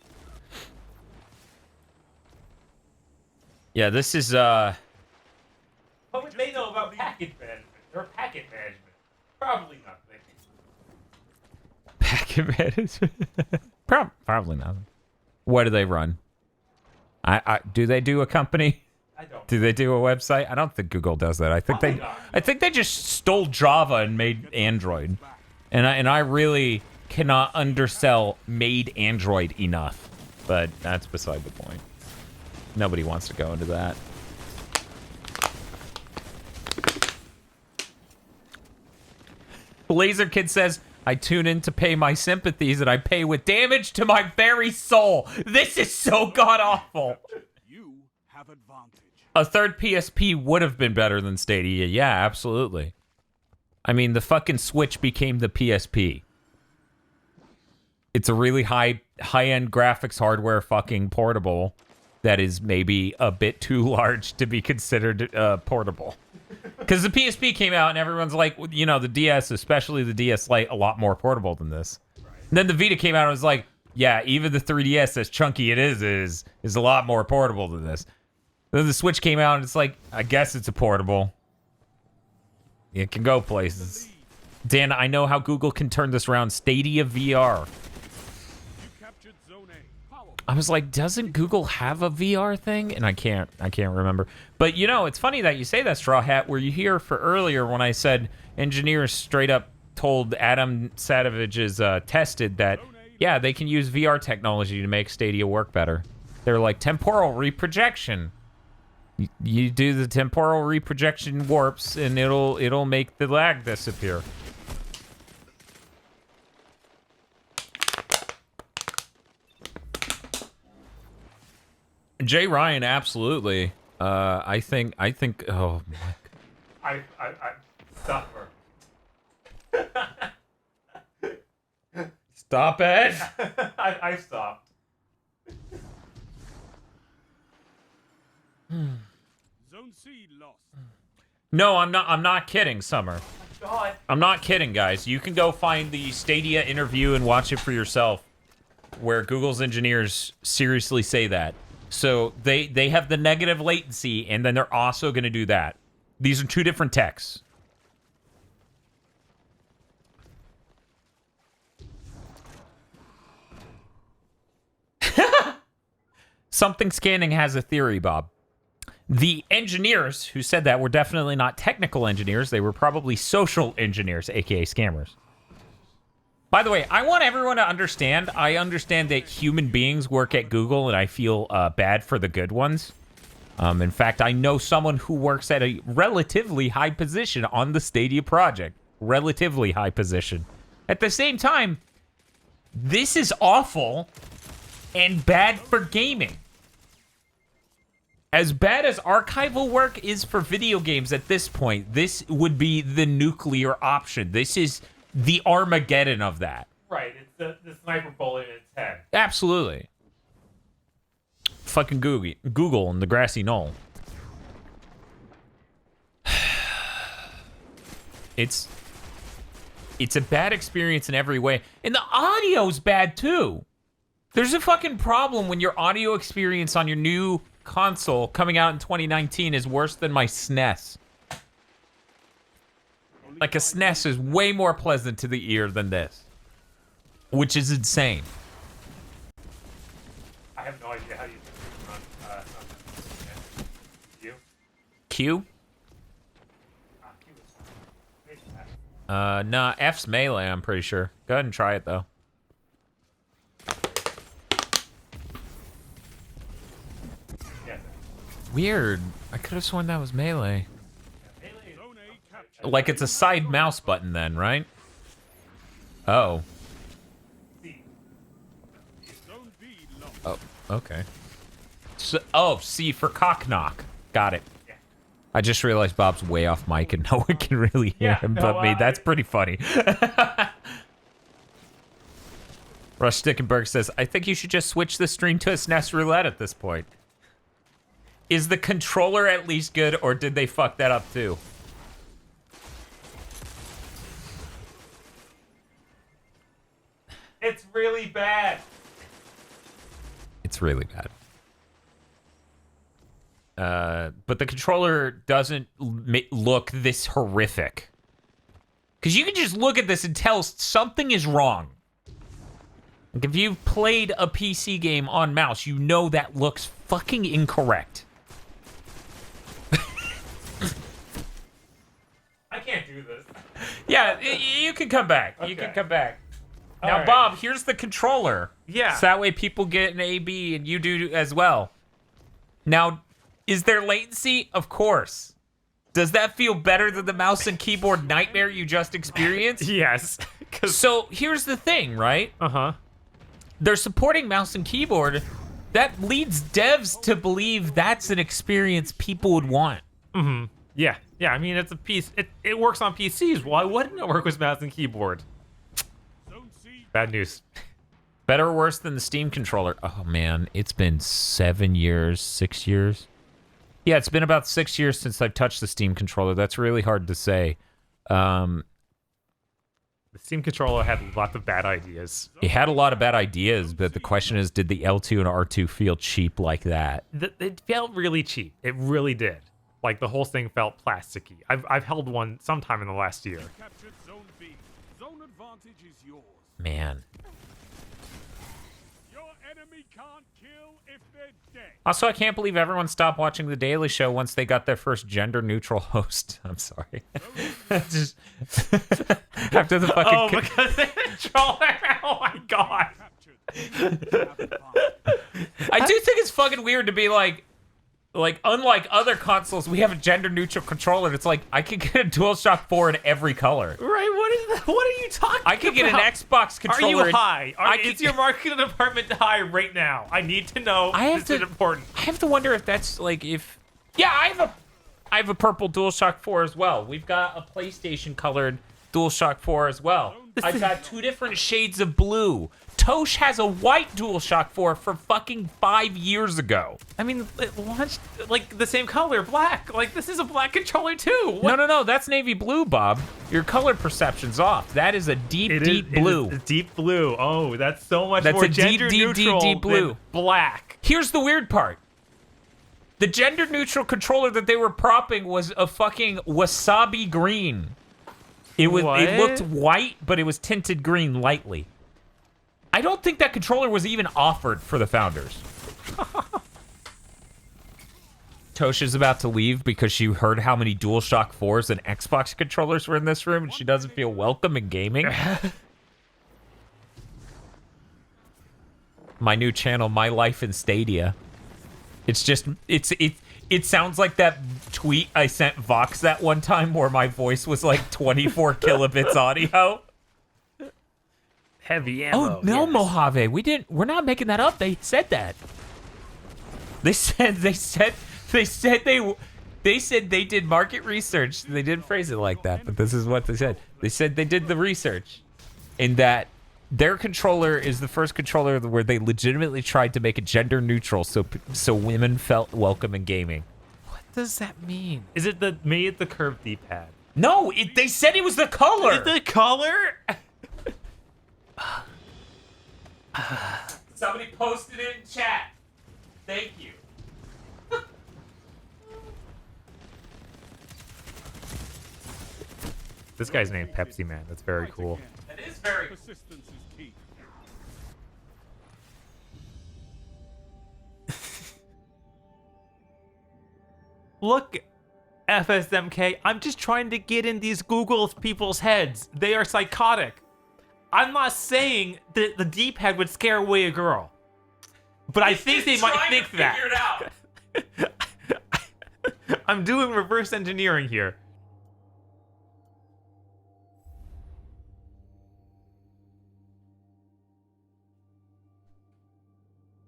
Yeah, this is what would they know about packet management or packet management? Probably nothing. Packet management? Probably nothing. What do they run? Do they do a company? I don't. Do they do a website? I don't think Google does that. I think they just stole Java and made Android. And I really cannot undersell made Android enough. But that's beside the point. Nobody wants to go into that. Laser Kid says, I tune in to pay my sympathies and I pay with damage to my very soul. This is so god-awful. You have advantage. A third PSP would have been better than Stadia. Yeah, absolutely. I mean, the fucking Switch became the PSP. It's a really high-end graphics hardware fucking portable that is maybe a bit too large to be considered portable. Because the PSP came out and everyone's like, you know, the DS, especially the DS Lite, a lot more portable than this. Right. And then the Vita came out and was like, yeah, even the 3DS, as chunky it is a lot more portable than this. Then the Switch came out and it's like, I guess it's a portable. It can go places. Dan, I know how Google can turn this around. Stadia VR. I was like, doesn't Google have a VR thing? And I can't remember. But you know, it's funny that you say that, Straw Hat. Were you here for earlier when I said engineers straight up told Adam Savage's tested that, yeah, they can use VR technology to make Stadia work better. They're like temporal reprojection. You do the temporal reprojection warps, and it'll make the lag disappear. Jay Ryan, absolutely. I think. Oh my. I suffer. Stop it. I stopped. Zone C lost. No, I'm not kidding, Summer. God. I'm not kidding, guys. You can go find the Stadia interview and watch it for yourself, where Google's engineers seriously say that. So they have the negative latency, and then they're also going to do that. These are two different techs. Something Scanning has a theory, Bob. The engineers who said that were definitely not technical engineers. They were probably social engineers, aka scammers. By the way, I want everyone to understand, I understand that human beings work at Google, and I feel bad for the good ones. In fact, I know someone who works at a relatively high position on the Stadia project. Relatively high position. At the same time, this is awful and bad for gaming. As bad as archival work is for video games at this point, this would be the nuclear option. This is the Armageddon of that. Right, it's the sniper bullet in its head. Absolutely. Fucking Google and the grassy knoll. It's a bad experience in every way. And the audio's bad too. There's a fucking problem when your audio experience on your new console coming out in 2019 is worse than my SNES. Like, a SNES is way more pleasant to the ear than this. Which is insane. I have no idea how you run Q? Q? Nah, F's melee, I'm pretty sure. Go ahead and try it, though. Weird. I could have sworn that was melee. Like it's a side mouse button then, right? Oh. Oh, okay. So, oh, C for cock knock. Got it. I just realized Bob's way off mic and no one can really hear him but me. That's pretty funny. Rush Stickenberg says, I think you should just switch the stream to a SNES roulette at this point. Is the controller at least good, or did they fuck that up too? It's really bad. It's really bad. But the controller doesn't look this horrific. Because you can just look at this and tell something is wrong. Like if you've played a PC game on mouse, you know that looks fucking incorrect. I can't do this. Yeah, you can come back. Okay. You can come back. Now, right. Bob, here's the controller. Yeah. So that way people get an AB and you do as well. Now, is there latency? Of course. Does that feel better than the mouse and keyboard nightmare you just experienced? Yes. So here's the thing, right? Uh-huh. They're supporting mouse and keyboard. That leads devs to believe that's an experience people would want. Mm-hmm. Yeah. Yeah, I mean, it's a piece. It works on PCs. Why wouldn't it work with mouse and keyboard? Bad news. Better or worse than the Steam controller? Oh, man. It's been 7 years, 6 years. Yeah, it's been about 6 years since I've touched the Steam controller. That's really hard to say. The Steam controller had lots of bad ideas. It had a lot of bad ideas, but the question is, did the L2 and R2 feel cheap like that? It felt really cheap. It really did. Like, the whole thing felt plasticky. I've held one sometime in the last year. Man. Your enemy can't kill if they're dead. Also, I can't believe everyone stopped watching The Daily Show once they got their first gender-neutral host. I'm sorry. Just after the fucking... Oh, because the controller! Oh, my God. I do think it's fucking weird to be like, unlike other consoles, we have a gender-neutral controller. It's like, I could get a DualShock 4 in every color. Right, what are you talking about? I could get an Xbox controller. Are you high? Is your marketing department high right now? I need to know. This is important. I have to wonder if that's like if... Yeah, I have a purple DualShock 4 as well. We've got a PlayStation-colored DualShock 4 as well. I've got 2 different shades of blue. Tosh has a white DualShock 4 for fucking 5 years ago. I mean, it launched like the same color, black. Like, this is a black controller too. What? No, that's navy blue, Bob. Your color perception's off. That is a deep blue. It is deep blue. Oh, that's so much more gender neutral deep blue. than black. Here's the weird part. The gender neutral controller that they were propping was a fucking wasabi green. It looked white, but it was tinted green lightly. I don't think that controller was even offered for the founders. Tosh is about to leave because she heard how many DualShock 4s and Xbox controllers were in this room, and she doesn't feel welcome in gaming. My new channel, My Life in Stadia. It's just, it sounds like that tweet I sent Vox that one time where my voice was like 24 kilobits audio. Heavy ammo. Oh no, yes. Mojave, we're not making that up. They said that. They said they did market research. They didn't phrase it like that, but this is what they said. They said they did the research, and that their controller is the first controller where they legitimately tried to make it gender neutral, so women felt welcome in gaming. What does that mean? Is it the curved D-pad? No, they said it was the color. Is the color? Somebody posted it in chat. Thank you. This guy's named Pepsi Man. That's very cool. That is very cool. Persistence is key. Look, FSMK, I'm just trying to get in these Google people's heads. They are psychotic. I'm not saying that the D-pad would scare away a girl, but I think they might think that. Figure it out. I'm doing reverse engineering here.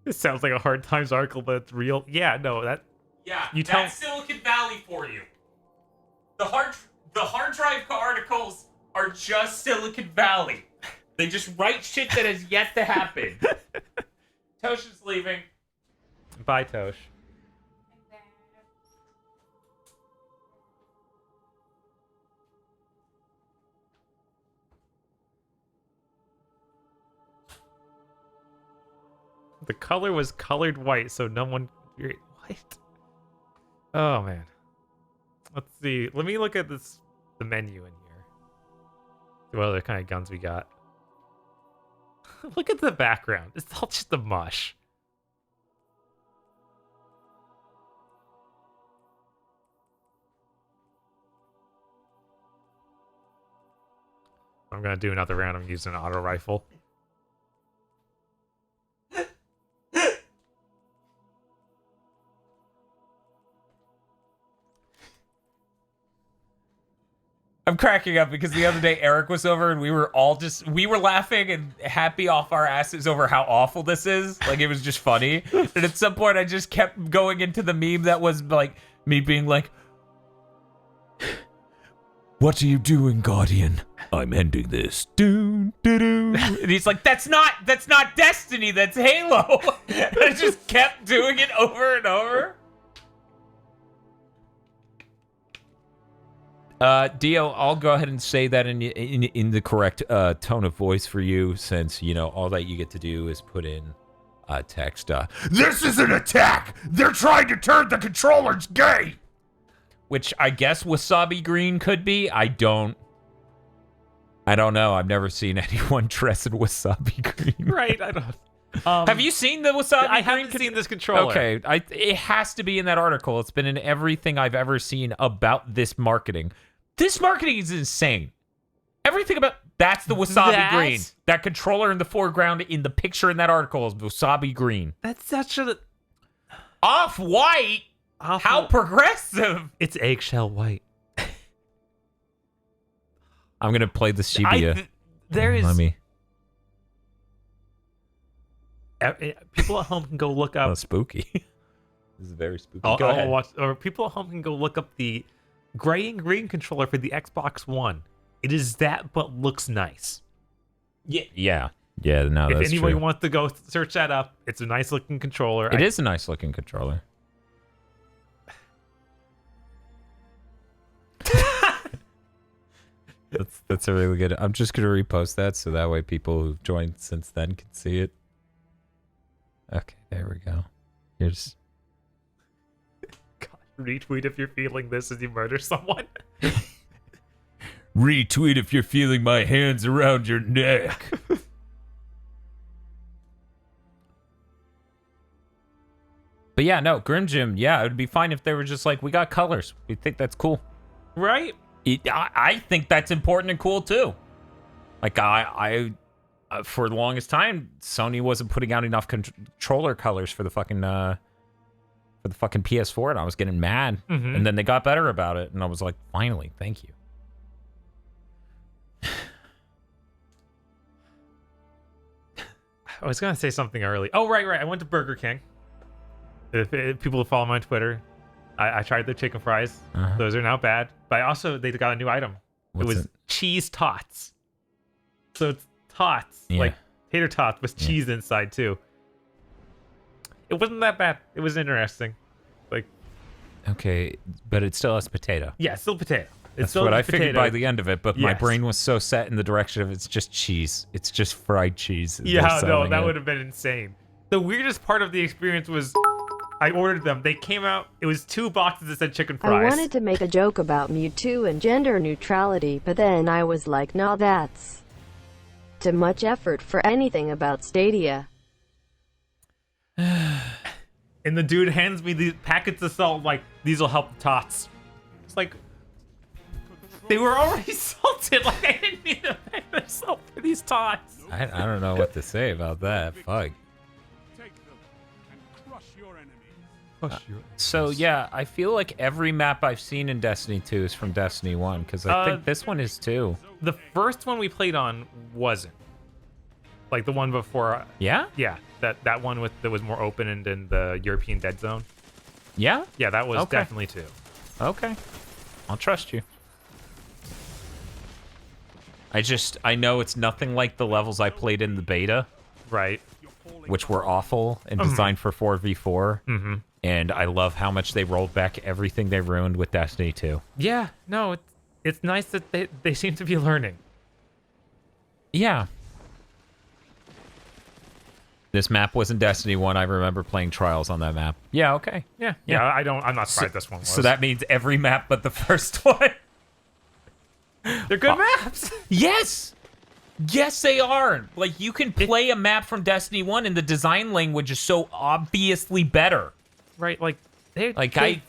It sounds like a Hard Times article, but it's real. Yeah, no, that. Yeah, You tell- that's Silicon Valley for you. The hard drive articles are just Silicon Valley. They just write shit that has yet to happen. Tosh is leaving. Bye, Tosh. The color was colored white, so no one. What? Oh man. Let's see. Let me look at the menu in here. See what other kind of guns we got. Look at the background. It's all just a mush. I'm gonna do another round. I'm using an auto rifle. I'm cracking up because the other day Eric was over and we were laughing and happy off our asses over how awful this is. Like, it was just funny. And at some point I just kept going into the meme that was like me being like, "What are you doing, Guardian? I'm ending this." And he's like, that's not Destiny, that's Halo. And I just kept doing it over and over. Dio, I'll go ahead and say that in the correct tone of voice for you, since, you know, all that you get to do is put in text. This is an attack! They're trying to turn the controllers gay! Which I guess Wasabi Green could be. I don't know. I've never seen anyone dress in Wasabi Green. Right, I don't. Have you seen the Wasabi I Green? haven't seen this controller. Okay, it has to be in that article. It's been in everything I've ever seen about this marketing. This marketing is insane. Everything about that's the Wasabi Green. That controller in the foreground in the picture in that article is Wasabi Green. That's such a off-white. How progressive! It's eggshell white. I'm gonna play the Shibuya. There is. Let me. People at home can go look up. Oh, spooky. This is very spooky. Go ahead. watch, or people at home can go look up the gray and green controller for the Xbox One. It is that, but looks nice. Yeah. No, if that's anybody true. wants to go search that up, it's a nice looking controller. It is a nice looking controller. That's a really good. I'm just gonna repost that so that way people who've joined since then can see it. Okay, there we go. Here's. God, retweet if you're feeling this as you murder someone. Retweet if you're feeling my hands around your neck. But yeah, no, Grim Jim, yeah, it would be fine if they were just like, we got colors. We think that's cool. Right? I think that's important and cool too. Like, I for the longest time, Sony wasn't putting out enough controller colors for the fucking PS4, and I was getting mad. Mm-hmm. And then they got better about it, and I was like, finally, thank you. I was gonna say something early. Oh, right. I went to Burger King. If people who follow me on Twitter, I tried their chicken fries. Uh-huh. Those are not bad. But they got a new item. What's it was it? cheese tots. So it's tots, Yeah. like tater tots with cheese inside too. It wasn't that bad. It was interesting. Like, Okay, but it still has potato. yeah, still potato. It's That's still what I potato. figured by the end of it, but my Yes. brain was so set in the direction of it's just cheese. It's just fried cheese. They're Yeah, no, selling that it. would have been insane. The weirdest part of the experience was I ordered them. They came out. It was 2 boxes that said chicken fries. I wanted to make a joke about Mewtwo and gender neutrality, but then I was like, nah, that's too much effort for anything about Stadia. And the dude hands me these packets of salt, like, these will help the tots. It's like, they were already salted. Like, I didn't need to pack the salt for these tots. I don't know what to say about that. Fuck. Take them and crush your enemies. So yeah, I feel like every map I've seen in Destiny 2 is from Destiny 1, because I think this one is too. The first one we played on wasn't. Like the one before. Yeah? Yeah, that one that was more open and in the European Dead Zone. Yeah? Yeah, that was Okay. definitely 2. Okay. I'll trust you. I know it's nothing like the levels I played in the beta, Right. which were awful and designed for 4v4. Mm-hmm. And I love how much they rolled back everything they ruined with Destiny 2. Yeah, no, it's nice that they seem to be learning. Yeah. This map was in Destiny 1. I remember playing Trials on that map. Yeah, okay. Yeah. Yeah. I'm not surprised this one was. So that means every map but the first one. they're good maps. Yes! Yes, they are. Like, you can play a map from Destiny 1 and the design language is so obviously better. Right, like I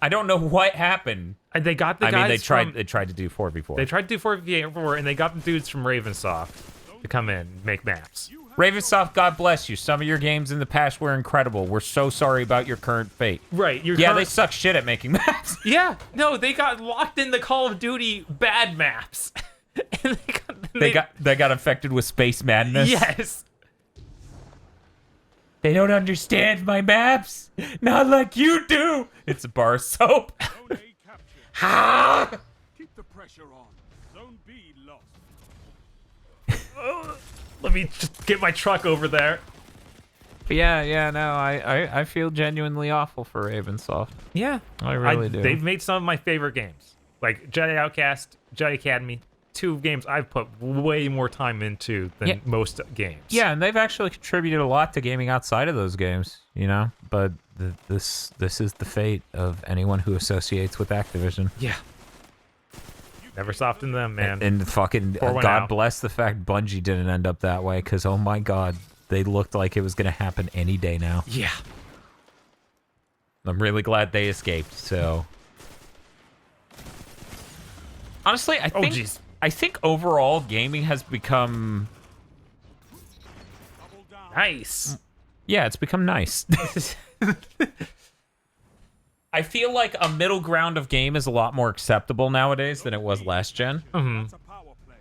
don't know what happened. and they got the I guys mean, from, they tried to do 4v4. They tried to do 4v4 and they got the dudes from Ravensoft to come in and make maps. Ravensoft, God bless you. Some of your games in the past were incredible. We're so sorry about your current fate. Right. They suck shit at making maps. Yeah. No, they got locked in the Call of Duty bad maps. And They got infected with space madness. Yes. They don't understand my maps. Not like you do. It's a bar of soap. Zone A captured. Keep the pressure on. Zone B lost. Let me just get my truck over there. But no, I feel genuinely awful for Ravensoft. Yeah. I really do. They've made some of my favorite games. Like Jedi Outcast, Jedi Academy. 2 games I've put way more time into than most games. Yeah, and they've actually contributed a lot to gaming outside of those games, you know? But this is the fate of anyone who associates with Activision. Yeah. Never soften them, man. And fucking Pour one God out. bless the fact Bungie didn't end up that way, because oh my God, they looked like it was going to happen any day now. Yeah. I'm really glad they escaped, so... Honestly, I think overall gaming has become... Nice. Yeah, it's become nice. I feel like a middle ground of game is a lot more acceptable nowadays than it was last gen. Mm-hmm. That's a power play.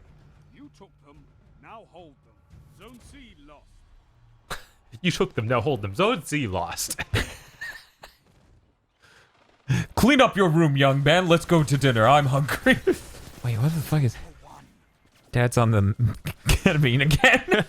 You took them. Now hold them. Zone C lost. You took them, now hold them. Zone C lost. Clean up your room, young man. Let's go to dinner. I'm hungry. Wait, what the fuck is... Dad's on the ketamine again.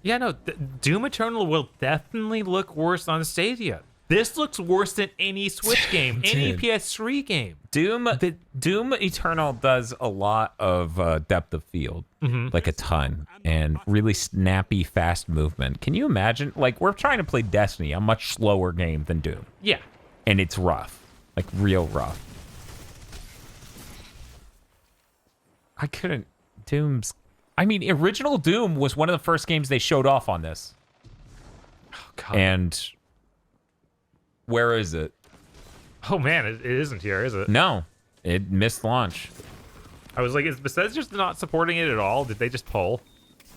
Yeah, no, Doom Eternal will definitely look worse on Stadia. This looks worse than any Switch game, any Dude. PS3 game. Doom Eternal does a lot of depth of field, like a ton, and really snappy, fast movement. Can you imagine? Like, we're trying to play Destiny, a much slower game than Doom, Yeah. and it's rough, like real rough. I couldn't. I mean, original Doom was one of the first games they showed off on this. Oh, God. And where is it? Oh, man, it isn't here, is it? No, it missed launch. I was like, is Bethesda just not supporting it at all? Did they just pull?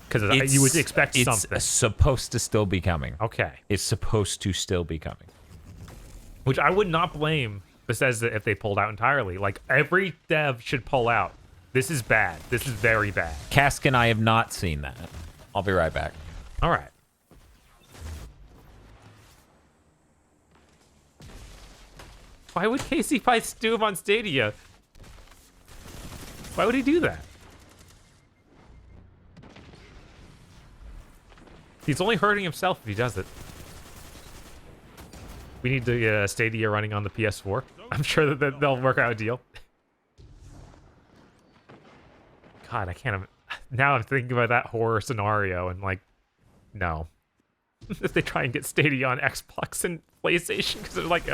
Because you would expect something. It's supposed to still be coming. Okay. It's supposed to still be coming. Which I would not blame Bethesda if they pulled out entirely. Like, every dev should pull out. This is bad. This is very bad. Cask and I have not seen that. I'll be right back. All right. Why would Casey buy Doom on Stadia? Why would he do that? He's only hurting himself if he does it. We need the Stadia running on the PS4. I'm sure that they'll work out a deal. God, I can't. Now I'm thinking about that horror scenario and like, no. If they try and get Stadia on Xbox and PlayStation, because they're like,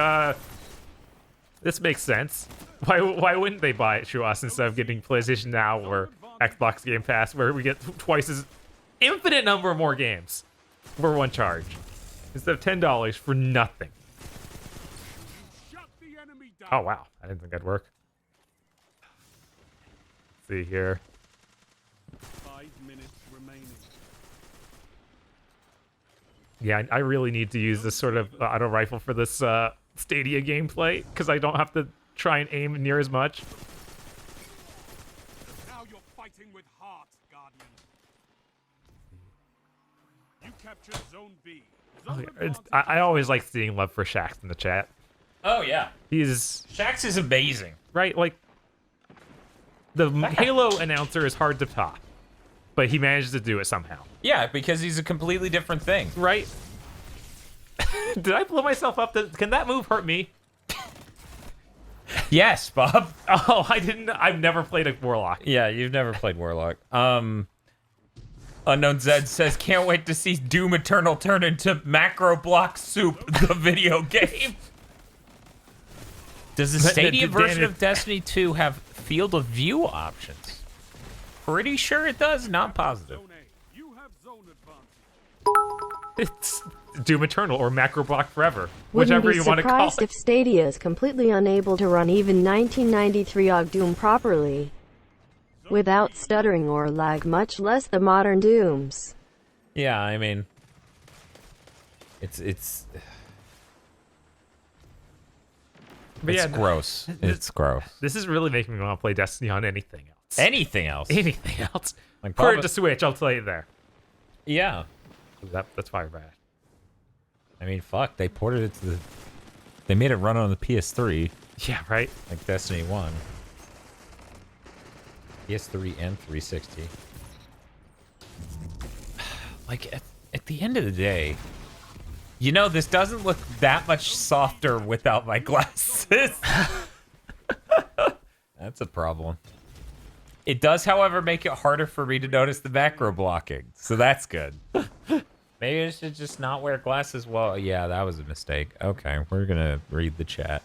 this makes sense. Why wouldn't they buy it through us instead of getting PlayStation Now or Xbox Game Pass, where we get twice as infinite number of more games for one charge instead of $10 for nothing? Shut the enemy down. Oh wow, I didn't think that'd work. Let's see here. 5 minutes remaining. Yeah, I really need to use this sort of auto rifle for this Stadia gameplay because I don't have to try and aim near as much. I always like seeing love for Shax in the chat. Oh yeah, He's Shax is amazing. right, like the Halo announcer is hard to top, but he manages to do it somehow. Yeah, because he's a completely different thing. Right? Did I blow myself up? Can that move hurt me? Yes, Bob. Oh, I didn't. I've never played a Warlock. Yeah, you've never played Warlock. Unknown Zed says, can't wait to see Doom Eternal turn into Macro Block Soup, the video game. Does the Stadia version of Destiny 2 have field of view options? Pretty sure it does, not positive. It's Doom Eternal or Macro Block Forever, Wouldn't whichever be you want to call surprised it. if Stadia is completely unable to run even 1993 OG Doom properly, without stuttering or lag, much less the modern Dooms. Yeah, I mean, it's But yeah, gross. It's gross. This is really making me want to play Destiny on anything else. Anything else? Anything else? Like Put it Boba- to Switch, I'll tell you there. Yeah. That's fire bad. I mean, fuck. They ported it to the. They made it run on the PS3, Yeah, right? like Destiny 1. PS3 and 360. Like, at the end of the day, you know, this doesn't look that much softer without my glasses. That's a problem. It does, however, make it harder for me to notice the macro blocking, so that's good. Maybe I should just not wear glasses. Well, yeah, that was a mistake. Okay, we're gonna read the chat.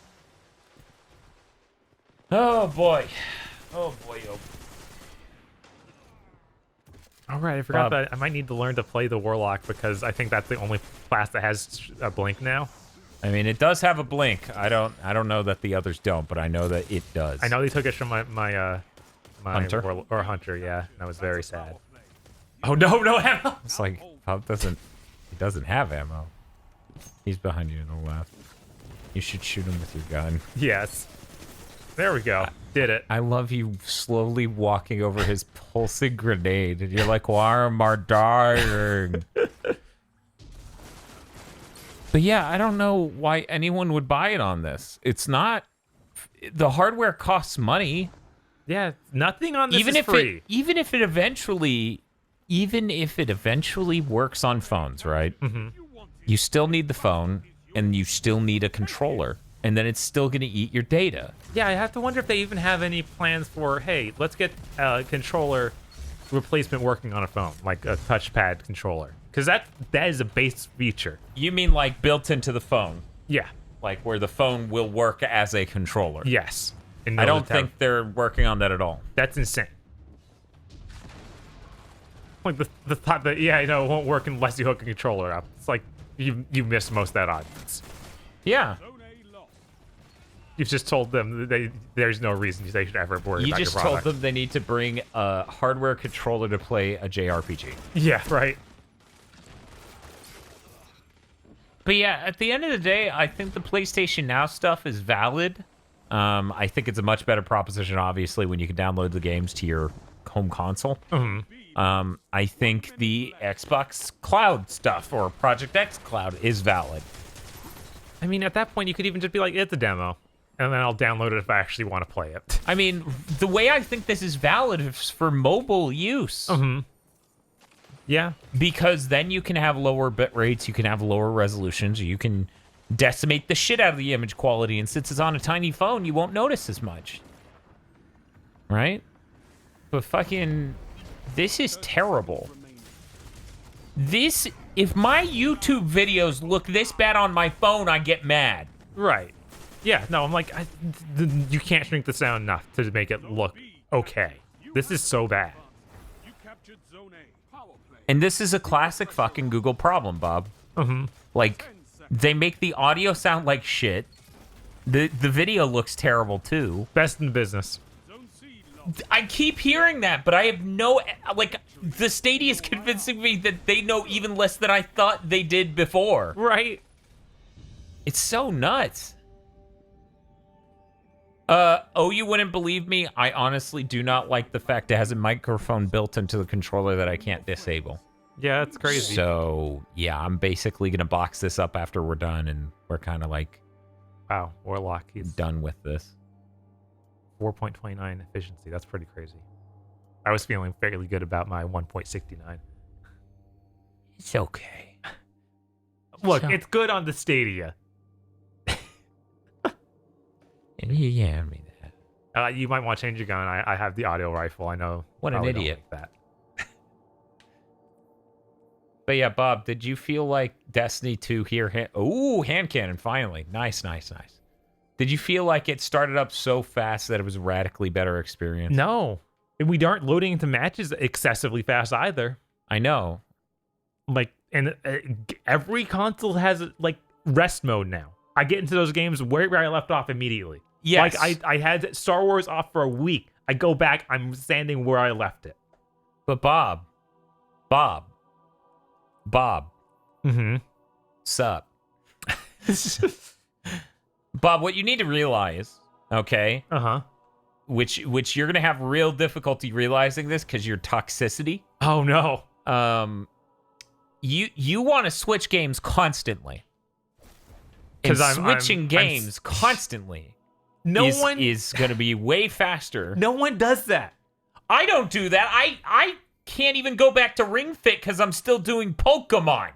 Oh boy. Oh boy. Oh. All right, I forgot that I might need to learn to play the Warlock because I think that's the only class that has a blink now. I mean, it does have a blink. I don't know that the others don't, but I know that it does. I know they took it from my Hunter? or Hunter, yeah. That was very sad. Oh no, no ammo! It's like Pop doesn't. He doesn't have ammo. He's behind you to the left. You should shoot him with your gun. Yes. There we go. Did it. I love you slowly walking over his pulsing grenade, and you're like, "Why am I dying?" But yeah, I don't know why anyone would buy it on this. It's not. The hardware costs money. Yeah, nothing on this is free. Even if it eventually works on phones, right? Mm-hmm. You still need the phone, and you still need a controller, and then it's still going to eat your data. Yeah, I have to wonder if they even have any plans for, hey, let's get a controller replacement working on a phone, like a touchpad controller. Because that is a base feature. You mean like built into the phone? Yeah. Like where the phone will work as a controller? Yes. I don't think they're working on that at all. That's insane. Like the thought that, yeah, I know, it won't work unless you hook a controller up. It's like you missed most of that audience. Yeah. You've just told them that there's no reason they should ever worry about your just product. told them they need to bring a hardware controller to play a JRPG. Yeah, right. But yeah, at the end of the day, I think the PlayStation Now stuff is valid. I think it's a much better proposition, obviously, when you can download the games to your home console. Mm-hmm. I think the Xbox Cloud stuff or Project X Cloud is valid. I mean, at that point, you could even just be like, it's a demo, and then I'll download it if I actually want to play it. I mean, the way I think this is valid is for mobile use. Mm-hmm. Yeah. Because then you can have lower bit rates, you can have lower resolutions, you can decimate the shit out of the image quality, and since it's on a tiny phone, you won't notice as much. Right? But fucking, this is terrible. If my YouTube videos look this bad on my phone, I get mad. Right. Yeah, no, I'm like, you can't shrink the sound enough to make it look okay. This is so bad. And this is a classic fucking Google problem, Bob. Mm-hmm. Like, they make the audio sound like shit. The video looks terrible, too. Best in the business. I keep hearing that, but I have no... Like, the Stadia is convincing me that they know even less than I thought they did before. Right. It's so nuts. You wouldn't believe me? I honestly do not like the fact it has a microphone built into the controller that I can't disable. Yeah, that's crazy. So yeah, I'm basically gonna box this up after we're done, and we're kind of like Wow, Warlock. He's done with this. 4.29 efficiency. That's pretty crazy. I was feeling fairly good about my 1.69. It's okay. Look, it's good on the Stadia. Yeah, I mean that. You might want to change your gun. I have the audio rifle. I know. What an probably don't idiot. like that. But yeah, Bob, did you feel like Destiny 2 here? Ooh, hand cannon, finally. Nice. Did you feel like it started up so fast that it was a radically better experience? No, and we aren't loading into matches excessively fast either. I know. Like, and every console has like rest mode now. I get into those games where I left off immediately. Yes. Like I had Star Wars off for a week. I go back, I'm standing where I left it. But Bob. Mm-hmm. Sup. Bob, what you need to realize, okay, Uh-huh. which you're gonna have real difficulty realizing this because your toxicity. Oh no. You want to switch games constantly. And 'Cause I'm switching games constantly No is, one is going to be way faster. No one does that. I don't do that. I can't even go back to Ring Fit because I'm still doing Pokemon.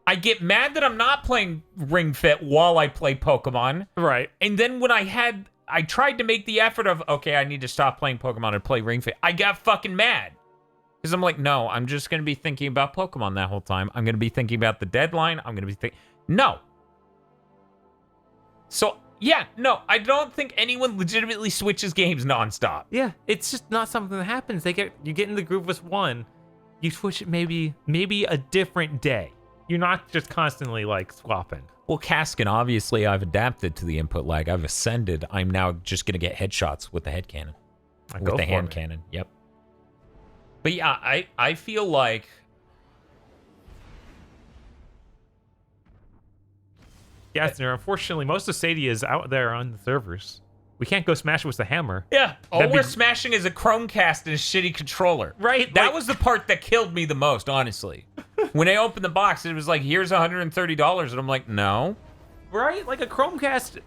I get mad that I'm not playing Ring Fit while I play Pokemon. Right. And then when I tried to make the effort of, okay, I need to stop playing Pokemon and play Ring Fit, I got fucking mad. Because I'm like, no, I'm just going to be thinking about Pokemon that whole time. I'm going to be thinking about the deadline. I'm going to be thinking, no. So, yeah, no, I don't think anyone legitimately switches games nonstop. Yeah, it's just not something that happens. You get in the groove with one, you switch it maybe a different day. You're not just constantly like swapping. Well, Kaskin, obviously I've adapted to the input lag. I've ascended. I'm now just going to get headshots with the head cannon. With the hand cannon, yep. But yeah, I feel like... Yeah, unfortunately, most of Stadia is out there on the servers. We can't go smash it with the hammer. Yeah, all That'd we're be- smashing is a Chromecast and a shitty controller. Right, That like- was the part that killed me the most, honestly. When I opened the box, it was like, here's $130, and I'm like, no. Right? Like a Chromecast.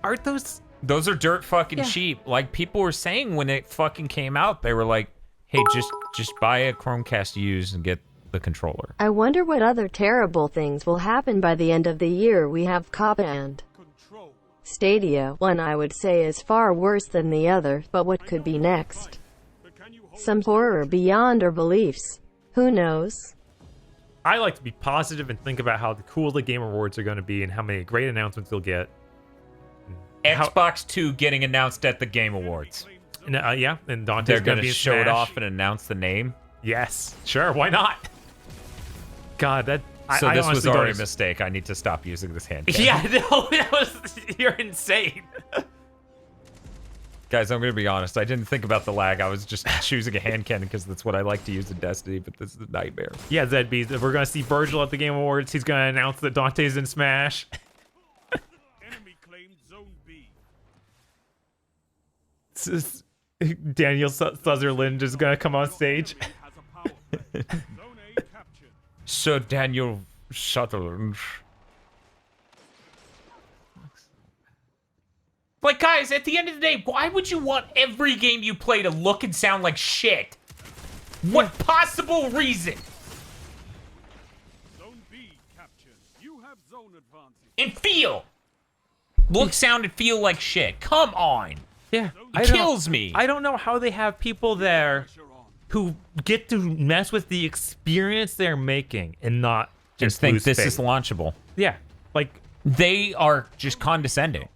Aren't those... Those are dirt fucking cheap. Like, people were saying when it fucking came out, they were like, hey, just buy a Chromecast used and get the controller. I wonder what other terrible things will happen by the end of the year. We have Kappa and Stadia. One I would say is far worse than the other, but what could be next? Some horror beyond our beliefs. Who knows? I like to be positive and think about how cool the Game Awards are going to be and how many great announcements you'll get. Xbox 2 getting announced at the Game Awards. And, yeah, and Dante's They're going going to to be show it Smash. off and announce the name. Yes, sure, why not? God, that... So I this was honestly already a don't- mistake. I need to stop using this hand cannon. Yeah, no, that was... You're insane. Guys, I'm going to be honest. I didn't think about the lag. I was just choosing a hand cannon because that's what I like to use in Destiny, but this is a nightmare. Yeah, ZB, we're going to see Virgil at the Game Awards. He's going to announce that Dante's in Smash. Enemy claimed Zone B. Daniel Sutherland is going to come on stage. Has a power play. Zone A captured. Sir Daniel Sutherland. Like, guys, at the end of the day, why would you want every game you play to look and sound like shit? What possible reason? Zone B captured. You have zone advantage. And feel. Look, sound, and feel like shit. Come on. Yeah, It kills me. I don't know how they have people there who get to mess with the experience they're making and not just think lose this faith. is launchable. Yeah, like, They are just condescending.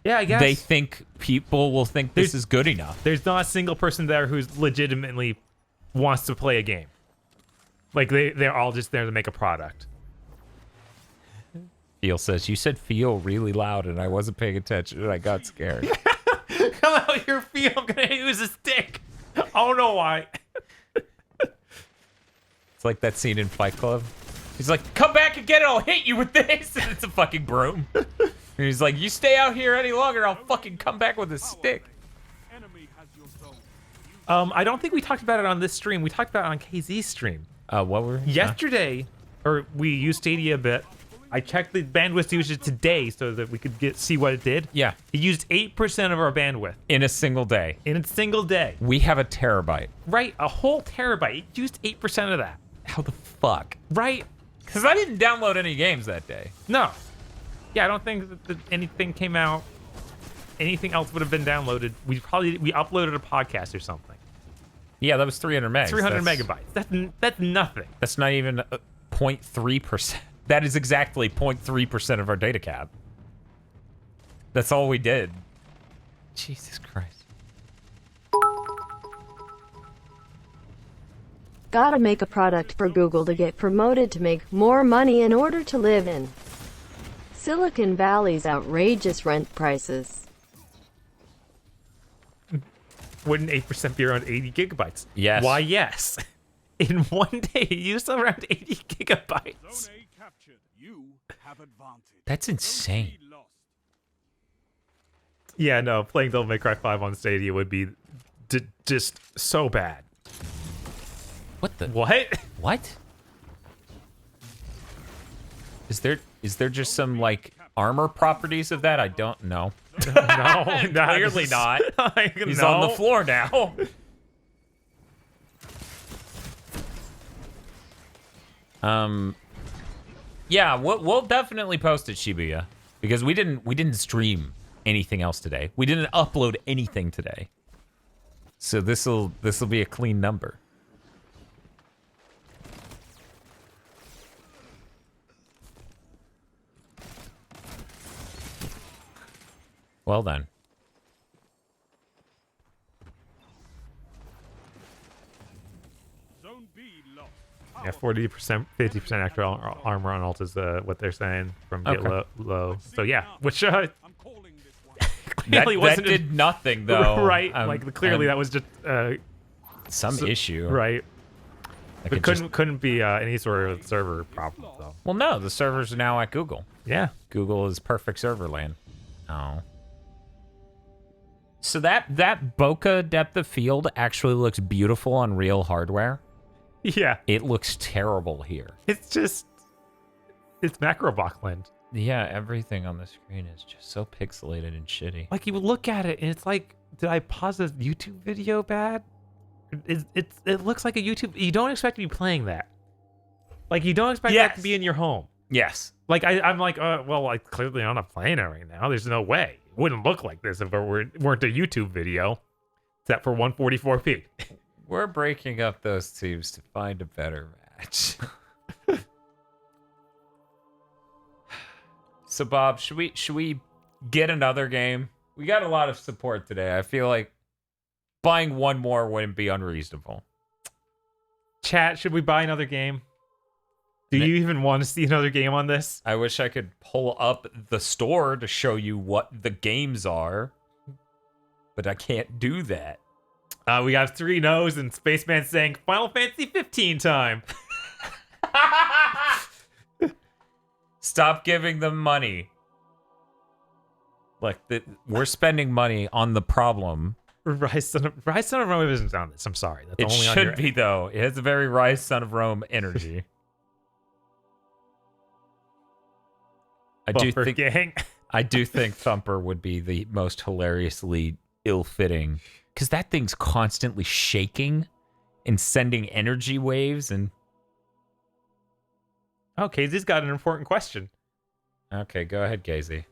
yeah, I guess. They think people will think this is good enough. There's not a single person there who's legitimately wants to play a game. Like, they're all just there to make a product. Feel says, you said feel really loud and I wasn't paying attention and I got scared. Come out your feel, I'm gonna use a stick. I don't know why. It's like that scene in Fight Club. He's like, come back and get it, I'll hit you with this. And it's a fucking broom. And he's like, you stay out here any longer, I'll fucking come back with a stick. Enemy has your zone. Use I don't think we talked about it on this stream. We talked about it on KZ's stream. What were Yesterday, or we used Stadia a bit. I checked the bandwidth usage today so that we could see what it did. Yeah. It used 8% of our bandwidth. in a single day? In a single day. We have a terabyte. Right, a whole terabyte. It used 8% of that. How the fuck? Right? Because I didn't download any games that day. No. Yeah, I don't think that anything came out. Anything else would have been downloaded. We uploaded a podcast or something. Yeah, that was 300 megs. 300 megabytes. That's nothing. That's not even 0.3%. That is exactly 0.3% of our data cap. That's all we did. Jesus Christ. Gotta make a product for Google to get promoted to make more money in order to live in Silicon Valley's outrageous rent prices. Wouldn't 8% be around 80 gigabytes? Yes. Why, yes. In one day, you used around 80 gigabytes. That's insane. Yeah, no, playing Devil May Cry 5 on Stadia would be just so bad. What the? What? What? Is there just some like armor properties of that? I don't know. No, Clearly not. He's on the floor now. Yeah, we'll definitely post it, Shibuya, because we didn't stream anything else today. We didn't upload anything today. So this'll be a clean number. Well then. Yeah, 40%, 50% actual armor on ult is what they're saying from get low. So yeah, which clearly that did nothing though. Right, clearly that was just some issue. Right. Like It couldn't be any sort of server problem though. Well, no, the servers are now at Google. Yeah. Google is perfect server land. Oh. So that bokeh depth of field actually looks beautiful on real hardware. Yeah. It looks terrible here. It's macro Bachland. Yeah, everything on the screen is just so pixelated and shitty. Like you would look at it and it's like, did I pause a YouTube video bad? It looks like a YouTube. You don't expect to be playing that. Like you don't expect that to be in your home. Yes. Like I'm like, clearly I'm not playing it right now. There's no way. It wouldn't look like this if it weren't a YouTube video. Except for 144p. We're breaking up those teams to find a better match. So Bob, should we get another game? We got a lot of support today. I feel like buying one more wouldn't be unreasonable. Chat, should we buy another game? Do you even want to see another game on this? I wish I could pull up the store to show you what the games are, but I can't do that. We got 3 no's and Spaceman saying Final Fantasy 15 time. Stop giving them money. Look, we're spending money on the problem. Rise Son of Rome isn't on this. I'm sorry. That's It only on should be, though. It has a very Rise Son of Rome energy. I do think Thumper would be the most hilariously ill-fitting, because that thing's constantly shaking and sending energy waves and... Okay, this got an important question. Okay, go ahead, Gazy.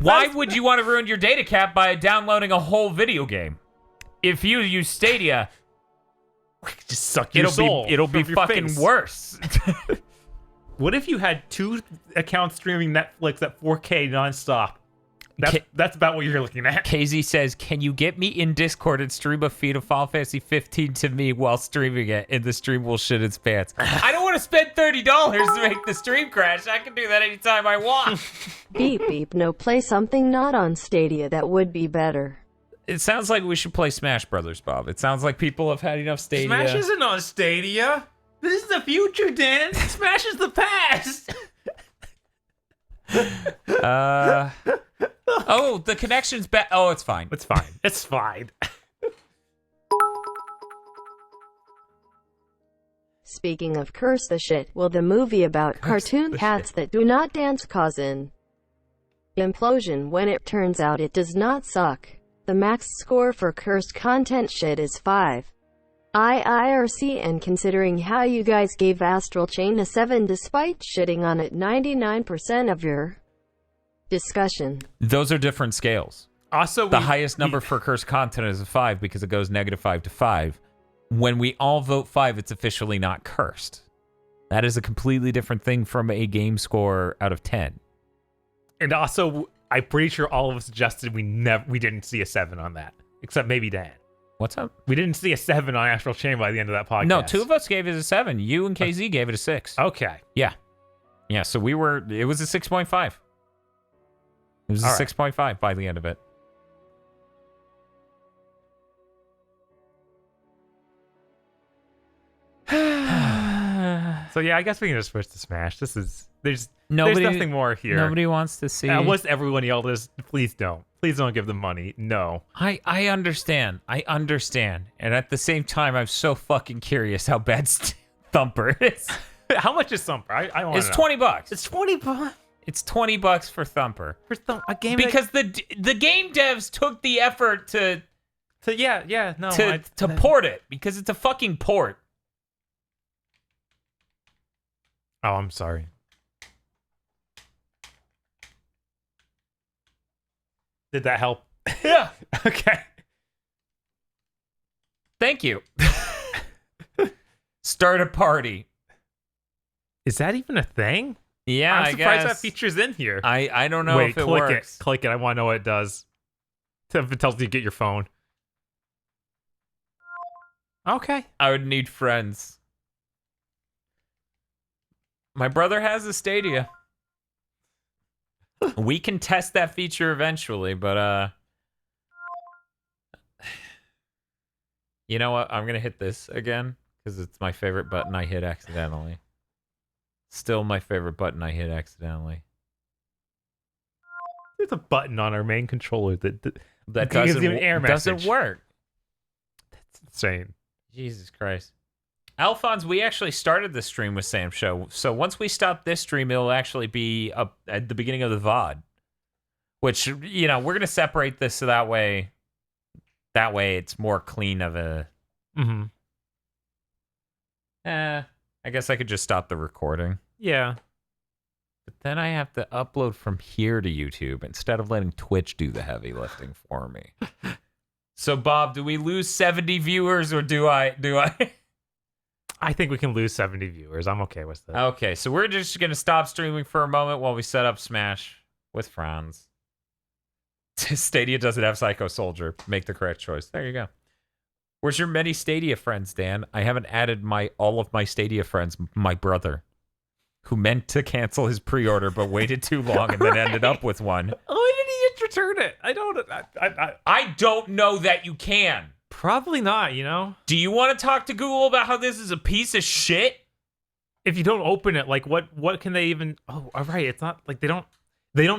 Why would you want to ruin your data cap by downloading a whole video game? If you use Stadia, just suck your soul. It'll be fucking face. Worse. What if you had 2 accounts streaming Netflix at 4K nonstop? That's about what you're looking at. KZ says, "Can you get me in Discord and stream a feed of Final Fantasy 15 to me while streaming it, and the stream will shit its pants?" I don't want to spend $30 to make the stream crash. I can do that anytime I want. Beep beep, no, play something not on Stadia that would be better. It sounds like we should play Smash Brothers, Bob. It sounds like people have had enough Stadia. Smash isn't on Stadia. This is the future, Dan. Smash is the past. Oh, the connection's back. Oh, it's fine. It's fine. It's fine. Speaking of curse the shit, will the movie about cartoon cats that do not dance cause an implosion when it turns out it does not suck? The max score for cursed content shit is 5. IRC, and considering how you guys gave Astral Chain a 7 despite shitting on it 99% of your discussion. Those are different scales. Also, The highest number for cursed content is a 5 because it goes -5 to 5. When we all vote 5, it's officially not cursed. That is a completely different thing from a game score out of 10. And also, I'm pretty sure all of us suggested we didn't see a 7 on that, except maybe Dan. What's up? We didn't see a 7 on Astral Chain by the end of that podcast. No, 2 of us gave it a 7. You and KZ gave it a 6. Okay. Yeah. Yeah, so it was a 6.5. It was a All right. 6.5 by the end of it. So yeah, I guess we can just switch to Smash. There's Nobody- nothing more here. Nobody wants to see. Almost everyone yelled at us, please don't give them money. No. I understand. I understand. And at the same time, I'm so fucking curious how bad Thumper is. How much is Thumper? I want It's to know. $20. It's $20 It's $20 for Thumper. for a game Because the game devs took the effort to port it because it's a fucking port. Oh, I'm sorry. Did that help? Yeah. Okay. Thank you. Start a party. Is that even a thing? Yeah, I'm I surprised guess. that feature's in here. I don't know Wait, if it click works. it. Click it. I want to know what it does. If it tells you to get your phone. Okay. I would need friends. My brother has a Stadia. We can test that feature eventually, but you know what? I'm gonna hit this again because it's my favorite button I hit accidentally. Still my favorite button I hit accidentally. There's a button on our main controller that That gives doesn't you an error doesn't message. work. That's insane. Jesus Christ. Alphonse, we actually started the stream with Sam Show. So once we stop this stream, it'll actually be up at the beginning of the VOD. Which, you know, we're going to separate this so that way it's more clean of a... Mm-hmm. I guess I could just stop the recording. Yeah. But then I have to upload from here to YouTube instead of letting Twitch do the heavy lifting for me. So, Bob, do we lose 70 viewers or do I... I think we can lose 70 viewers. I'm okay with that. Okay, so we're just going to stop streaming for a moment while we set up Smash with Franz. Stadia doesn't have Psycho Soldier. Make the correct choice. There you go. Where's your many Stadia friends, Dan? I haven't added all of my Stadia friends. My brother, who meant to cancel his pre-order but waited too long and then ended up with one. Why did he just return it? I don't... I don't know that you can. Probably not, you know? Do you want to talk to Google about how this is a piece of shit? If you don't open it, like, what can they even... Oh, all right, it's not... Like, they don't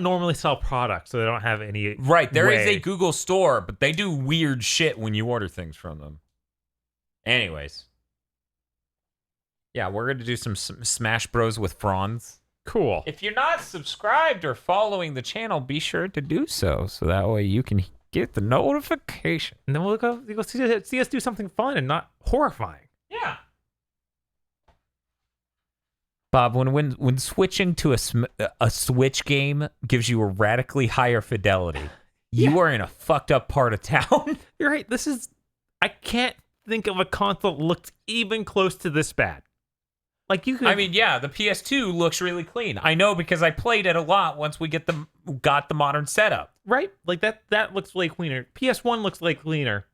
normally sell products, so they don't have any... Right, there is way. a Google store, but they do weird shit when you order things from them. Anyways. Yeah, we're going to do some Smash Bros with Franz. Cool. If you're not subscribed or following the channel, be sure to do so that way you can get the notification. And then we'll go see us do something fun and not horrifying. Yeah. Bob, when switching to a Switch game gives you a radically higher fidelity, you are in a fucked up part of town. You're right. I can't think of a console that looks even close to this bad. Like you could. I mean, yeah, the PS2 looks really clean. I know because I played it a lot once we got the modern setup. Right? Like that looks way cleaner. PS1 looks way cleaner.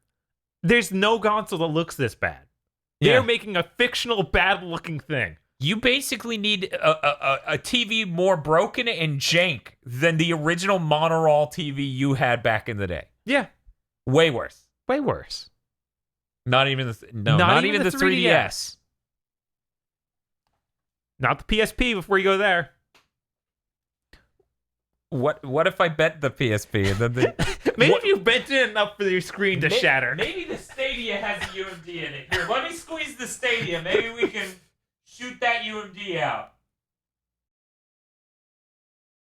There's no console that looks this bad. Yeah. They're making a fictional bad looking thing. You basically need a TV more broken and jank than the original monorail TV you had back in the day. Yeah. Way worse. Way worse. Not even the 3DS. Not the PSP before you go there. What if I bent the PSP and then the Maybe if you bent it enough for your screen to shatter. Maybe the Stadia has a UMD in it. Here, let me squeeze the Stadia. Maybe we can shoot that UMD out.